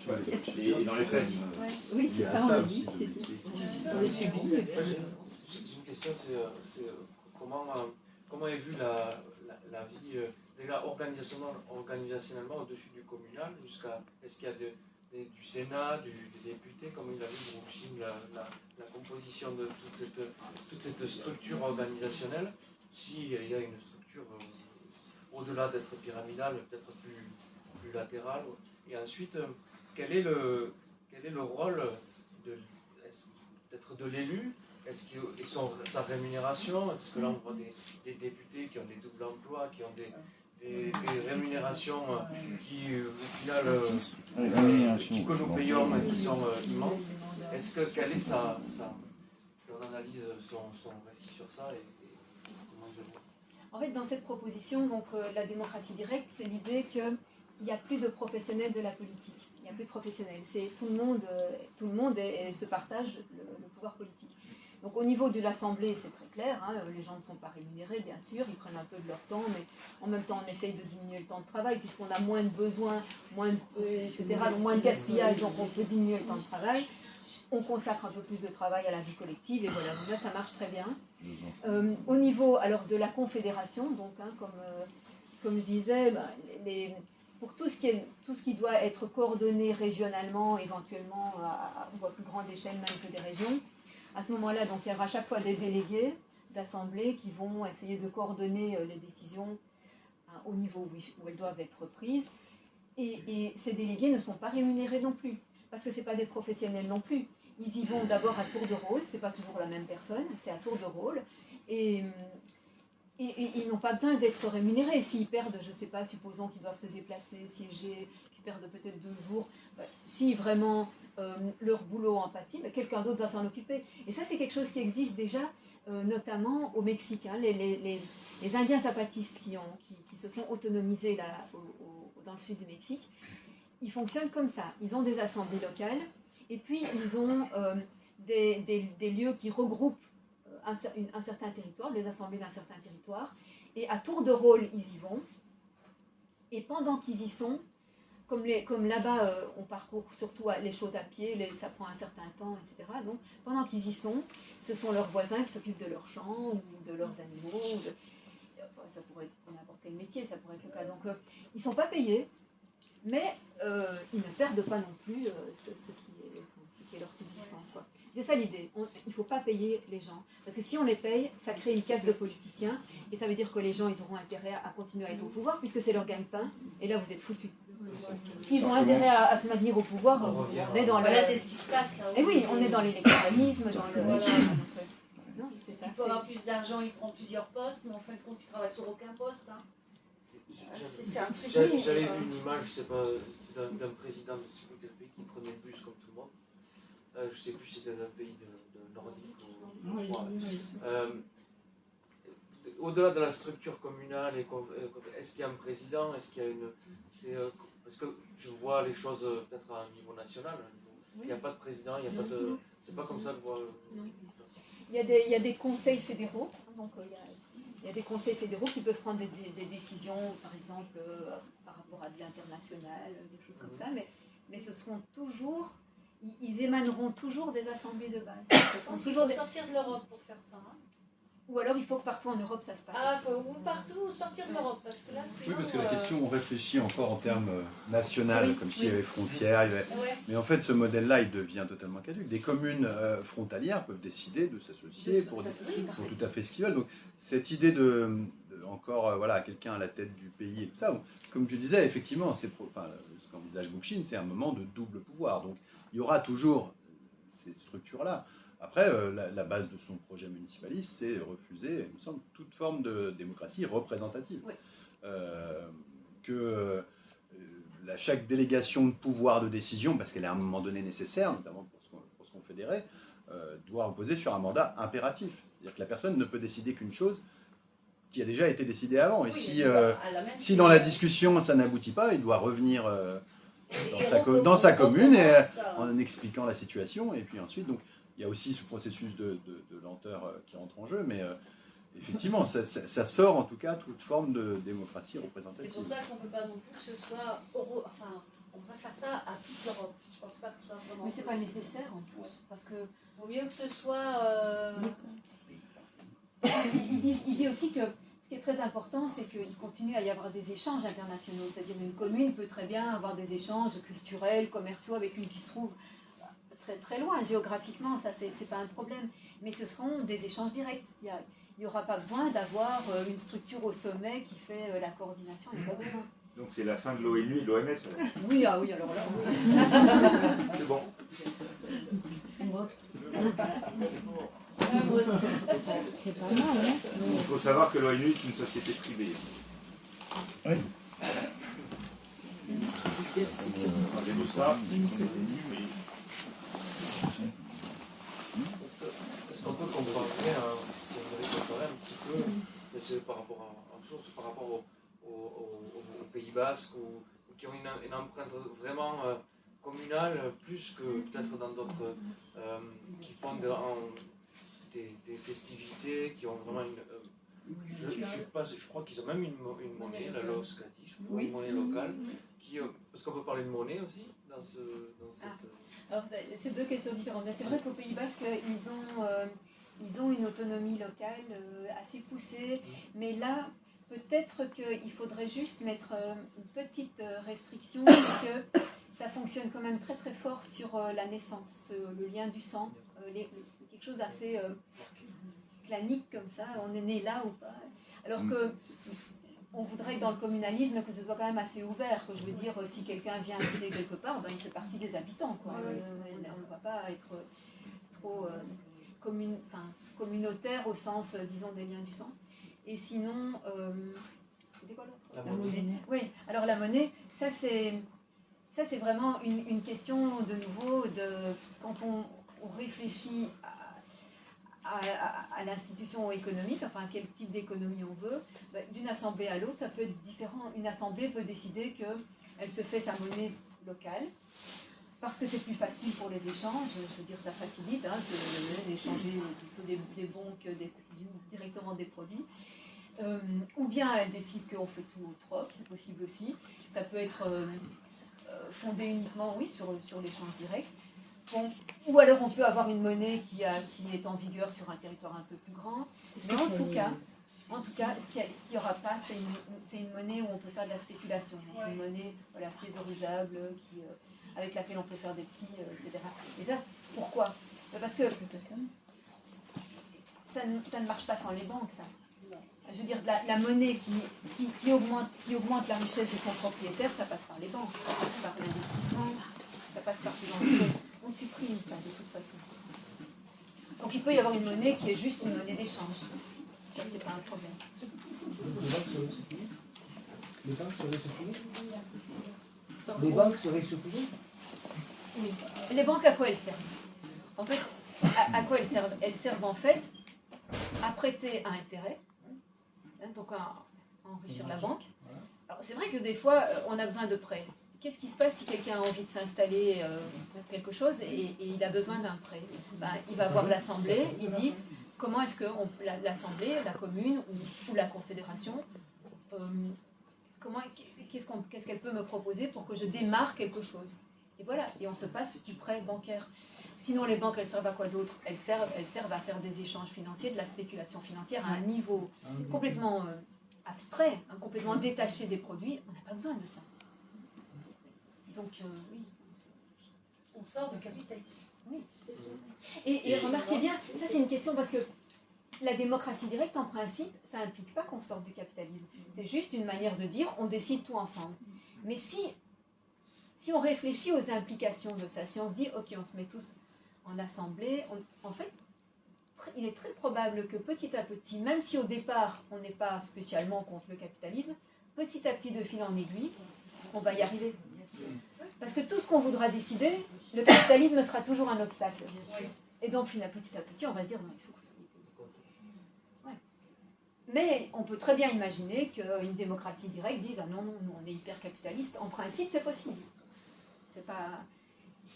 Et dans les faits. Oui, c'est ça, on le dit. J'ai une question, c'est comment est vue la vie déjà organisationnellement au-dessus du communal, jusqu'à est-ce qu'il y a du Sénat, des députés, comme il a dit Brookshin, la composition de toute cette structure organisationnelle, s'il y a une structure au-delà d'être pyramidale, peut-être plus latérale. Et ensuite, quel est le rôle peut-être de l'élu? Est-ce que sa rémunération? Parce que là, on voit des députés qui ont des doubles emplois, qui ont des rémunérations qui, au final, que nous payons, qui sont immenses. Quelle est son analyse, son récit sur ça et comment il le voit? En fait, dans cette proposition, donc, la démocratie directe, c'est l'idée qu'il n'y a plus de professionnels de la politique. Il n'y a plus de professionnels. C'est tout le monde se partage le pouvoir politique. Donc au niveau de l'Assemblée, c'est très clair, hein, les gens ne sont pas rémunérés, bien sûr, ils prennent un peu de leur temps, mais en même temps, on essaye de diminuer le temps de travail, puisqu'on a moins de besoins, etc., donc moins de gaspillage, donc on peut diminuer le temps de travail. On consacre un peu plus de travail à la vie collective, et voilà, donc là, ça marche très bien. Au niveau alors, de la confédération, donc, hein, comme je disais, pour tout ce qui doit être coordonné régionalement, éventuellement ou à plus grande échelle même que des régions, à ce moment-là, donc, il y aura à chaque fois des délégués d'assemblée qui vont essayer de coordonner les décisions au niveau où elles doivent être prises. Et ces délégués ne sont pas rémunérés non plus, parce que ce n'est pas des professionnels non plus. Ils y vont d'abord à tour de rôle, ce n'est pas toujours la même personne, c'est à tour de rôle. Et ils n'ont pas besoin d'être rémunérés. S'ils perdent, je ne sais pas, supposons qu'ils doivent se déplacer, siéger, qu'ils perdent peut-être 2 jours, si vraiment leur boulot en pâtit, quelqu'un d'autre va s'en occuper. Et ça, c'est quelque chose qui existe déjà, notamment au Mexique. Hein, les Indiens zapatistes qui se sont autonomisés là, dans le sud du Mexique, ils fonctionnent comme ça. Ils ont des assemblées locales, et puis ils ont des lieux qui regroupent un certain territoire, les assemblées d'un certain territoire, et à tour de rôle, ils y vont. Et pendant qu'ils y sont, comme là-bas, on parcourt surtout les choses à pied, ça prend un certain temps, etc. Donc, pendant qu'ils y sont, ce sont leurs voisins qui s'occupent de leurs champs ou de leurs animaux. Ça pourrait être pour n'importe quel métier, ça pourrait être le cas. Donc, ils ne sont pas payés, mais ils ne perdent pas non plus ce qui est leur subsistance, quoi. C'est ça l'idée, il ne faut pas payer les gens. Parce que si on les paye, ça crée une caste de politiciens, et ça veut dire que les gens ils auront intérêt à continuer à être au pouvoir, puisque c'est leur gagne-pain, et là vous êtes foutus. S'ils ont intérêt à se maintenir au pouvoir, on est dans Voilà, c'est ce qui se passe là. Et oui, on est dans l'électoralisme, dans le... Voilà. Non, c'est ça. Il peut avoir plus d'argent, il prend plusieurs postes, mais en fin de compte, il travaille sur aucun poste. Hein. C'est un truc. J'avais vu une image, je sais pas, d'un président de je sais plus quel pays qui prenait le bus comme tout le monde. Je ne sais plus si c'était un pays de nordique ou... Au-delà de la structure communale, est-ce qu'il y a un président? Est-ce qu'il y a une... parce que je vois les choses peut-être à un niveau national. Il n'y a pas de président, il n'y a pas de... C'est pas comme ça que je vois... Il y a des conseils fédéraux, donc il y a des conseils fédéraux qui peuvent prendre des décisions, par exemple, par rapport à de l'international, des choses comme ça, mais ce seront toujours... Ils émaneront toujours des assemblées de base. Je pense qu'il faut sortir de l'Europe pour faire ça. Hein. Ou alors il faut que partout en Europe ça se passe. Ah, ou partout sortir de l'Europe, parce que là c'est... Oui, parce que la question, on réfléchit encore en termes national, comme s'il y avait frontières. Mais en fait, ce modèle-là, il devient totalement caduque. Des communes frontalières peuvent décider de s'associer pour tout à fait ce qu'ils veulent. Donc cette idée de encore quelqu'un à la tête du pays et tout ça, comme tu disais, effectivement, ce qu'envisage Bookchin, c'est un moment de double pouvoir. Donc il y aura toujours ces structures-là. Après, la base de son projet municipaliste, c'est refuser, il me semble, toute forme de démocratie représentative. Oui. Chaque délégation de pouvoir de décision, parce qu'elle est à un moment donné nécessaire, notamment pour se confédérer, doit reposer sur un mandat impératif. C'est-à-dire que la personne ne peut décider qu'une chose qui a déjà été décidée avant. Et si dans la discussion ça n'aboutit pas, il doit revenir dans sa commune en expliquant la situation. Et puis ensuite, donc, il y a aussi ce processus de lenteur qui entre en jeu, mais effectivement, ça sort en tout cas toute forme de démocratie représentative. C'est pour ça qu'on ne peut pas non plus que ce soit... Enfin, on peut pas faire ça à toute l'Europe. Je pense pas que ce soit vraiment... Mais c'est pas nécessaire en plus, parce que... Vaut mieux que ce soit... Il dit aussi que ce qui est très important, c'est qu'il continue à y avoir des échanges internationaux. C'est-à-dire une commune peut très bien avoir des échanges culturels, commerciaux avec une qui se trouve très, très loin géographiquement. Ça, c'est pas un problème. Mais ce seront des échanges directs. Il n'y aura pas besoin d'avoir une structure au sommet qui fait la coordination. Il n'y a pas besoin. Donc c'est la fin de l'ONU et de l'OMS. Oui, oui, alors là. C'est bon. C'est pas mal, hein. Il faut savoir que l'ONU est une société privée. Oui. Rappelez-vous ça. Est-ce qu'on peut comparer, si on avait comparé un petit peu, c'est par rapport par rapport aux Pays Basques, qui ont une empreinte vraiment communale, plus que peut-être dans d'autres qui font des festivités qui ont vraiment je crois qu'ils ont même une monnaie, la LOSC a dit, je crois, une monnaie locale. Parce qu'on peut parler de monnaie aussi dans cette... Alors, c'est deux questions différentes. C'est vrai qu'au Pays Basque, ils ont une autonomie locale assez poussée, mais là, peut-être qu'il faudrait juste mettre une petite restriction, parce que ça fonctionne quand même très très fort sur la naissance, le lien du sang, quelque chose d'assez clanique comme ça, on est né là ou pas. Alors que on voudrait que dans le communalisme que ce soit quand même assez ouvert, que je veux dire, si quelqu'un vient habiter quelque part, ben, il fait partie des habitants, quoi. On ne va pas être trop communautaire au sens, disons, des liens du sang. Et sinon, c'était quoi l'autre? La monnaie. Oui, alors la monnaie, ça c'est vraiment une question de nouveau, quand on réfléchit à l'institution économique, enfin quel type d'économie on veut, d'une assemblée à l'autre, ça peut être différent. Une assemblée peut décider qu'elle se fait sa monnaie locale, parce que c'est plus facile pour les échanges, je veux dire ça facilite, d'échanger plutôt des bons que directement des produits. Ou bien elle décide qu'on fait tout au troc, c'est possible aussi. Ça peut être fondé uniquement, oui, sur l'échange direct. Bon, ou alors on peut avoir une monnaie qui est en vigueur sur un territoire un peu plus grand. Mais en tout cas, ce qu'il n'y aura pas, c'est une monnaie où on peut faire de la spéculation. Une monnaie thésaurisable, avec laquelle on peut faire des petits, etc. Et ça, pourquoi? Parce que ça ne marche pas sans les banques, ça. Je veux dire, la monnaie qui augmente la richesse de son propriétaire, ça passe par les banques, ça passe par l'investissement, ça passe par ces entreprises. On supprime ça de toute façon. Donc il peut y avoir une monnaie qui est juste une monnaie d'échange. Ça, c'est pas un problème. Les banques seraient supprimées? Les banques seraient supprimées? Oui. Les banques, à quoi elles servent? En fait, à quoi elles servent? Elles servent en fait à prêter à intérêt, donc à enrichir la banque. Alors c'est vrai que des fois, on a besoin de prêts. Qu'est-ce qui se passe si quelqu'un a envie de s'installer quelque chose et il a besoin d'un prêt? Il va voir l'Assemblée, il dit comment est-ce que l'Assemblée, la commune ou la Confédération, qu'est-ce qu'elle peut me proposer pour que je démarre quelque chose? Et voilà, et on se passe du prêt bancaire. Sinon, les banques, elles servent à quoi d'autre? Elles servent à faire des échanges financiers, de la spéculation financière à un niveau complètement abstrait, complètement détaché des produits. On n'a pas besoin de ça. Donc, oui. On sort de capitalisme. Oui. Et remarquez bien, ça c'est une question parce que la démocratie directe, en principe, ça n'implique pas qu'on sorte du capitalisme. C'est juste une manière de dire on décide tout ensemble. Mais si on réfléchit aux implications de ça, si on se dit ok, on se met tous en assemblée, en fait, il est très probable que petit à petit, même si au départ on n'est pas spécialement contre le capitalisme, petit à petit, de fil en aiguille, on va y arriver. Parce que tout ce qu'on voudra décider, le capitalisme sera toujours un obstacle. Et donc, petit à petit, on va se dire, non, il faut que ça... Ouais. Mais on peut très bien imaginer qu'une démocratie directe dise, ah non, nous, on est hyper capitaliste. En principe, c'est possible. C'est pas...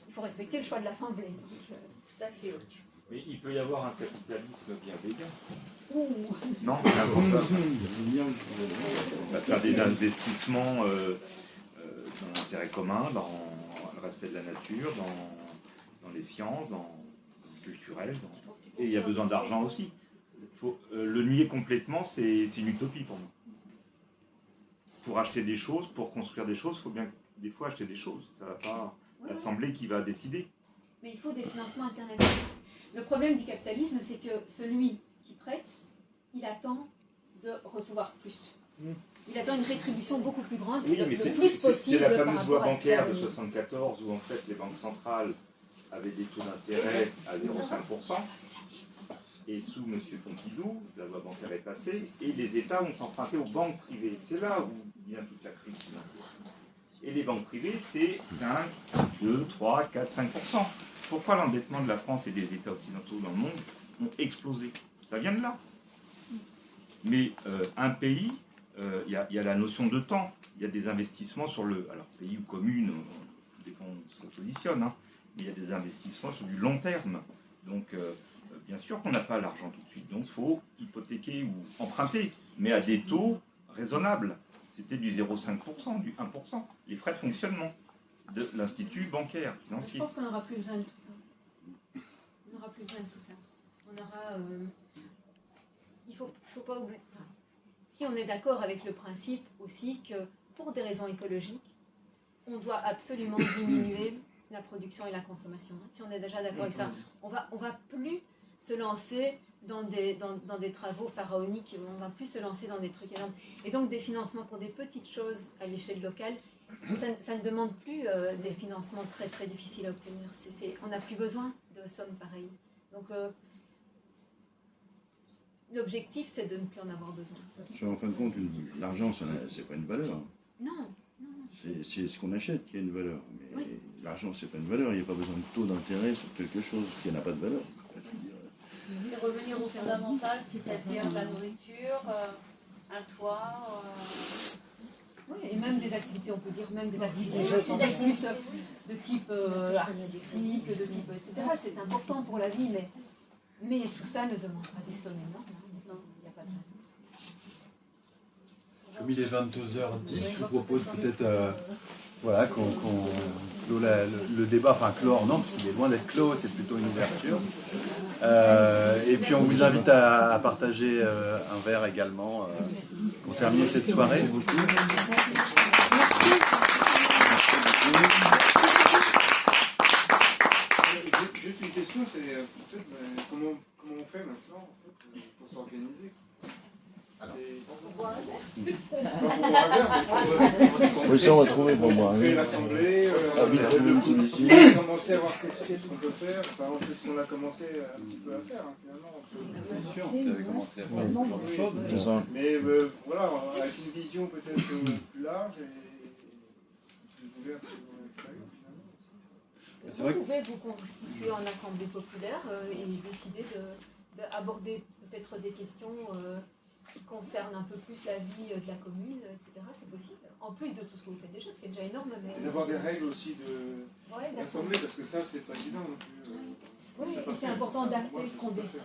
Il faut respecter le choix de l'Assemblée. Tout à fait. Mais il peut y avoir un capitalisme bienveillant. Non, c'est un peu ça. On va faire des investissements dans l'intérêt commun, dans le respect de la nature, dans les sciences, dans le culturel. Et il y a besoin d'argent aussi. Faut, le nier complètement, c'est une utopie pour moi. Pour acheter des choses, pour construire des choses, il faut bien des fois acheter des choses. Ça va pas l'Assemblée qui va décider. Mais il faut des financements intérêts. Le problème du capitalisme, c'est que celui qui prête, il attend de recevoir plus. Il attend une rétribution beaucoup plus grande, Oui, mais le plus c'est possible. la fameuse loi bancaire de 74 où en fait les banques centrales avaient des taux d'intérêt à 0,5%. Et sous M. Pompidou, la loi bancaire est passée et les États ont emprunté aux banques privées. C'est là où vient toute la crise financière. Et les banques privées, c'est 5, 2, 3, 4, 5%. Pourquoi l'endettement de la France et des États occidentaux dans le monde ont explosé? Ça vient de là. Mais un pays, il y a la notion de temps. Il y a des investissements sur le... Alors, pays ou commune, dépend où on se positionne, hein, mais il y a des investissements sur du long terme. Donc, bien sûr qu'on n'a pas l'argent tout de suite, donc il faut hypothéquer ou emprunter, mais à des taux raisonnables. C'était du 0,5%, du 1%, les frais de fonctionnement de l'institut bancaire Je financier. pense qu'on n'aura plus besoin de tout ça. On n'aura plus besoin de tout ça. On aura... il faut pas oublier... Enfin, si on est d'accord avec le principe aussi que pour des raisons écologiques, on doit absolument diminuer la production et la consommation. Si on est déjà d'accord avec ça, on va plus se lancer dans des travaux pharaoniques, on va plus se lancer dans des trucs énormes. Et donc des financements pour des petites choses à l'échelle locale, ça ne demande plus des financements très très difficiles à obtenir. On n'a plus besoin de sommes pareilles. Donc l'objectif, c'est de ne plus en avoir besoin. En fin de compte, l'argent, c'est pas une valeur. Non. C'est ce qu'on achète qui a une valeur. Mais l'argent, c'est pas une valeur. Il n'y a pas besoin de taux d'intérêt sur quelque chose qui n'a pas de valeur. C'est revenir au fondamental, c'est-à-dire la nourriture, un toit. Oui, et même des activités, on peut dire même des activités qui sont plus de type artistique, de type etc. C'est important pour la vie, mais tout ça ne demande pas des sommes énormes. Non, il n'y a pas de raison. Comme il est 22h10, je vous propose peut-être voilà, qu'on clôt le débat, enfin clore non, parce qu'il est loin d'être clos, c'est plutôt une ouverture. Et puis on vous invite à partager un verre également pour terminer cette soirée. Juste une question, c'est comment on fait maintenant pour s'organiser? Oui, ça on va trouver pour moi. Créer l'assemblée, commencer à voir ce qu'on peut faire, enfin ce qu'on a commencé un petit peu à faire finalement. Bien sûr, vous avez commencé à faire ce genre de choses. Mais voilà, avec une vision peut-être plus large et plus ouverte sur l'extérieur finalement. Vous pouvez vous constituer en assemblée populaire et décider d'aborder peut-être des questions qui concernent un peu plus la vie de la commune, etc. C'est possible. En plus de tout ce que vous faites déjà, ce qui est déjà énorme. Mais... Et d'avoir des règles aussi d'assemblée, parce que ça, c'est pas évident non plus. Oui, et c'est important d'acter ce qu'on décide.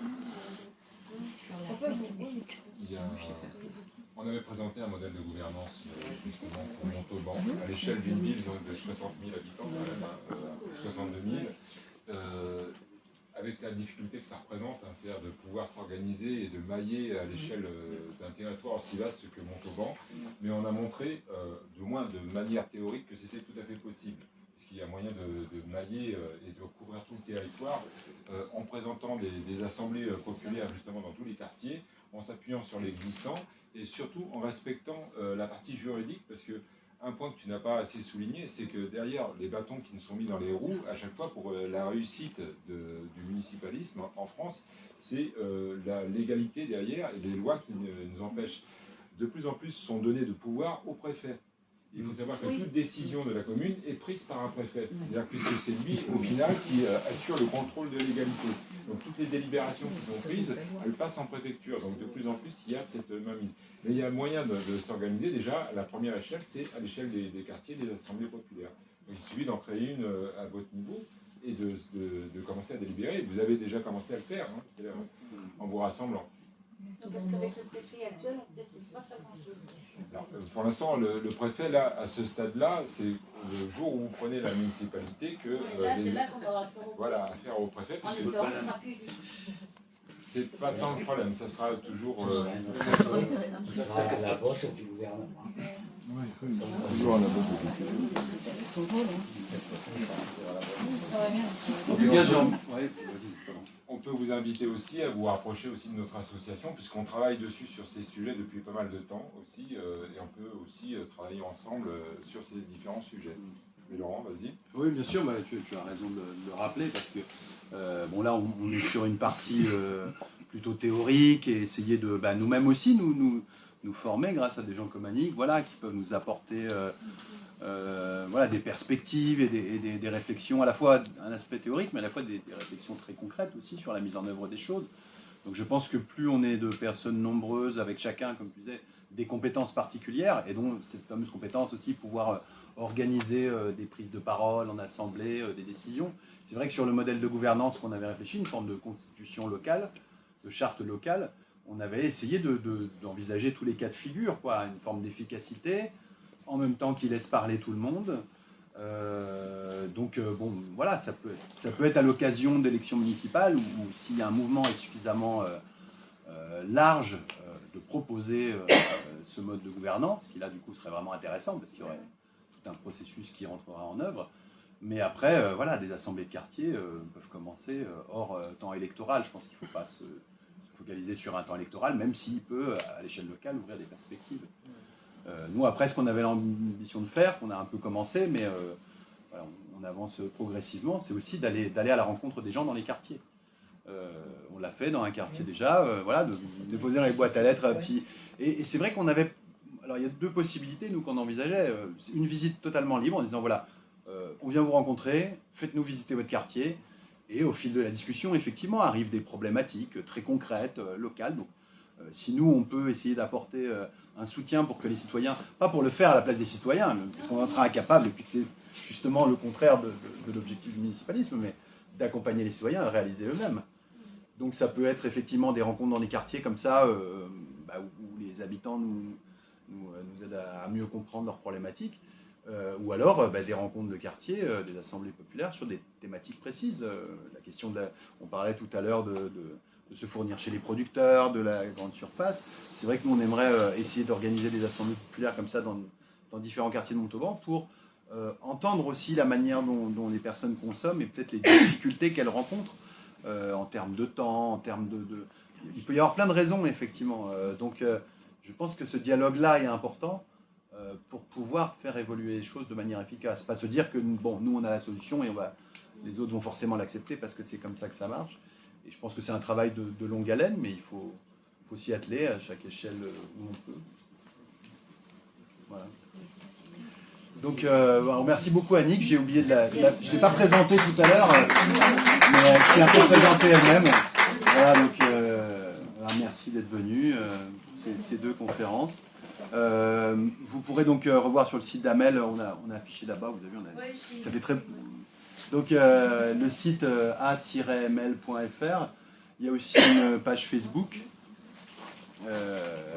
On avait présenté un modèle de gouvernance justement pour Montauban à l'échelle d'une ville donc, de 60 000 habitants, quand même, 62 000, avec la difficulté que ça représente, hein, c'est-à-dire de pouvoir s'organiser et de mailler à l'échelle d'un territoire aussi vaste que Montauban. Mais on a montré, du moins de manière théorique, que c'était tout à fait possible. Puisqu'il y a moyen de mailler et de couvrir tout le territoire en présentant des assemblées populaires justement dans tous les quartiers, en s'appuyant sur l'existant et surtout en respectant la partie juridique, parce que un point que tu n'as pas assez souligné, c'est que derrière les bâtons qui nous sont mis dans les roues, à chaque fois pour la réussite du municipalisme en France, c'est la légalité derrière et les lois qui nous empêchent. De plus en plus sont données de pouvoir au préfet. Il faut savoir que toute décision de la commune est prise par un préfet. C'est-à-dire que c'est lui, au final, qui assure le contrôle de l'égalité. Donc toutes les délibérations qui sont prises, elles passent en préfecture. Donc de plus en plus, il y a cette mainmise. Mais il y a moyen de s'organiser. Déjà, la première échelle, c'est à l'échelle des quartiers, des assemblées populaires. Donc, il suffit d'en créer une à votre niveau et de commencer à délibérer. Vous avez déjà commencé à le faire, hein, c'est-à-dire en vous rassemblant. Parce qu'avec le préfet actuel, on ne peut pas faire grand-chose. Pour l'instant, le préfet, là, à ce stade-là, c'est le jour où vous prenez la municipalité que... c'est là qu'on aura affaire au préfet. Voilà, affaire au préfet. En espérant que ce sera plus juste. C'est pas tant le problème, ça sera toujours... Ça sera à la vote du gouvernement. Toujours à la botte. En tout cas, on peut vous inviter aussi à vous rapprocher aussi de notre association, puisqu'on travaille dessus sur ces sujets depuis pas mal de temps aussi, et on peut aussi travailler ensemble sur ces différents sujets. Mais Laurent, vas-y. Oui, bien sûr, tu as raison de le rappeler, parce que bon, là, on est sur une partie plutôt théorique et essayer de nous-mêmes aussi nous former grâce à des gens comme Annick, voilà, qui peuvent nous apporter voilà, des perspectives et des réflexions, à la fois un aspect théorique, mais à la fois des réflexions très concrètes aussi sur la mise en œuvre des choses. Donc je pense que plus on est de personnes nombreuses, avec chacun, comme tu disais, des compétences particulières, et donc cette fameuse compétence aussi, pouvoir organiser des prises de parole en assemblée, des décisions. C'est vrai que sur le modèle de gouvernance qu'on avait réfléchi, une forme de constitution locale, de charte locale, on avait essayé d'envisager tous les cas de figure, quoi, une forme d'efficacité, en même temps qui laisse parler tout le monde. Bon, voilà, ça peut être à l'occasion d'élections municipales ou si un mouvement est suffisamment large de proposer ce mode de gouvernance, qui là du coup serait vraiment intéressant parce qu'il y aurait tout un processus qui rentrera en œuvre. Mais après, voilà, des assemblées de quartier peuvent commencer hors temps électoral. Je pense qu'il ne faut pas se focaliser sur un temps électoral, même s'il peut, à l'échelle locale, ouvrir des perspectives. Nous, après, ce qu'on avait l'ambition de faire, qu'on a un peu commencé, mais voilà, on avance progressivement, c'est aussi d'aller à la rencontre des gens dans les quartiers. On l'a fait dans un quartier déjà, voilà, de déposer dans les boîtes à lettres. Et c'est vrai qu'on avait... Alors, il y a deux possibilités, nous, qu'on envisageait. Une visite totalement libre, en disant, voilà, on vient vous rencontrer, faites-nous visiter votre quartier. Et au fil de la discussion, effectivement, arrivent des problématiques très concrètes, locales. Donc, si nous, on peut essayer d'apporter un soutien pour que les citoyens, pas pour le faire à la place des citoyens, parce qu'on en sera incapable, et puis que c'est justement le contraire de l'objectif du municipalisme, mais d'accompagner les citoyens à réaliser eux-mêmes. Donc ça peut être effectivement des rencontres dans des quartiers comme ça, où les habitants nous aident à mieux comprendre leurs problématiques, ou alors des rencontres de quartier, des assemblées populaires sur des thématiques précises. La question on parlait tout à l'heure de se fournir chez les producteurs, de la grande surface. C'est vrai que nous, on aimerait essayer d'organiser des assemblées populaires comme ça dans différents quartiers de Montauban pour entendre aussi la manière dont les personnes consomment et peut-être les difficultés qu'elles rencontrent en termes de temps, en termes de... Il peut y avoir plein de raisons, effectivement. Donc, je pense que ce dialogue-là est important pour pouvoir faire évoluer les choses de manière efficace. Pas se dire que, bon, nous, on a la solution et les autres vont forcément l'accepter parce que c'est comme ça que ça marche. Et je pense que c'est un travail de longue haleine, mais il faut s'y atteler à chaque échelle où on peut. Voilà. Donc, merci beaucoup Annick. J'ai oublié je ne l'ai pas présentée tout à l'heure, mais elle s'est un peu présentée elle-même. Voilà, donc merci d'être venue pour ces deux conférences. Vous pourrez donc revoir sur le site d'Amel, on a affiché là-bas, vous avez vu, ça fait très... Donc le site a-ml.fr, il y a aussi une page Facebook,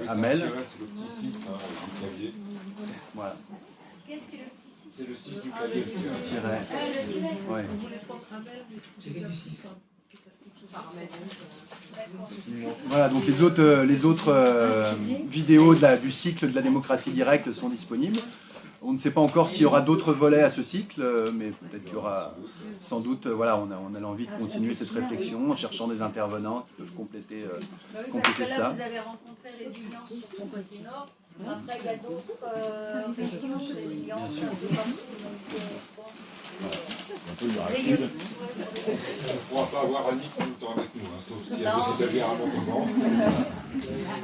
Amel. C'est le petit 6 du clavier. Voilà. Qu'est-ce que le petit 6 C'est le 6 du clavier. Le tiret. Le tiret. Ouais. C'est du 6. Voilà, donc les autres vidéos du cycle de la démocratie directe sont disponibles. On ne sait pas encore s'il y aura d'autres volets à ce cycle, mais peut-être qu'il y aura sans doute, voilà, on a l'envie de continuer cette réflexion en cherchant des intervenants qui peuvent compléter Parce que là, ça. vous avez rencontré Résilience sur le côté nord. Après, il y a d'autres Résilience un peu partout. On ne pourra pas avoir Annick tout le temps avec nous, hein, sauf si elle veut s'établir à Montauban.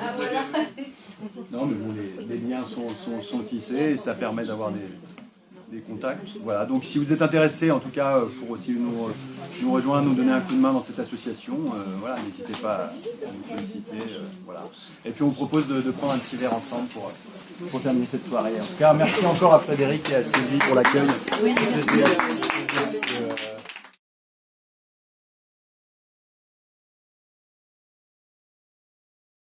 Ah, voilà. Non, mais bon, les liens sont tissés et ça permet d'avoir des contacts. Voilà, donc si vous êtes intéressé, en tout cas, pour aussi nous rejoindre, nous donner un coup de main dans cette association, voilà, n'hésitez pas à nous solliciter. Voilà. Et puis on vous propose de prendre un petit verre ensemble pour terminer cette soirée. En tout cas, merci encore à Frédéric et à Sylvie pour l'accueil. Oui, merci.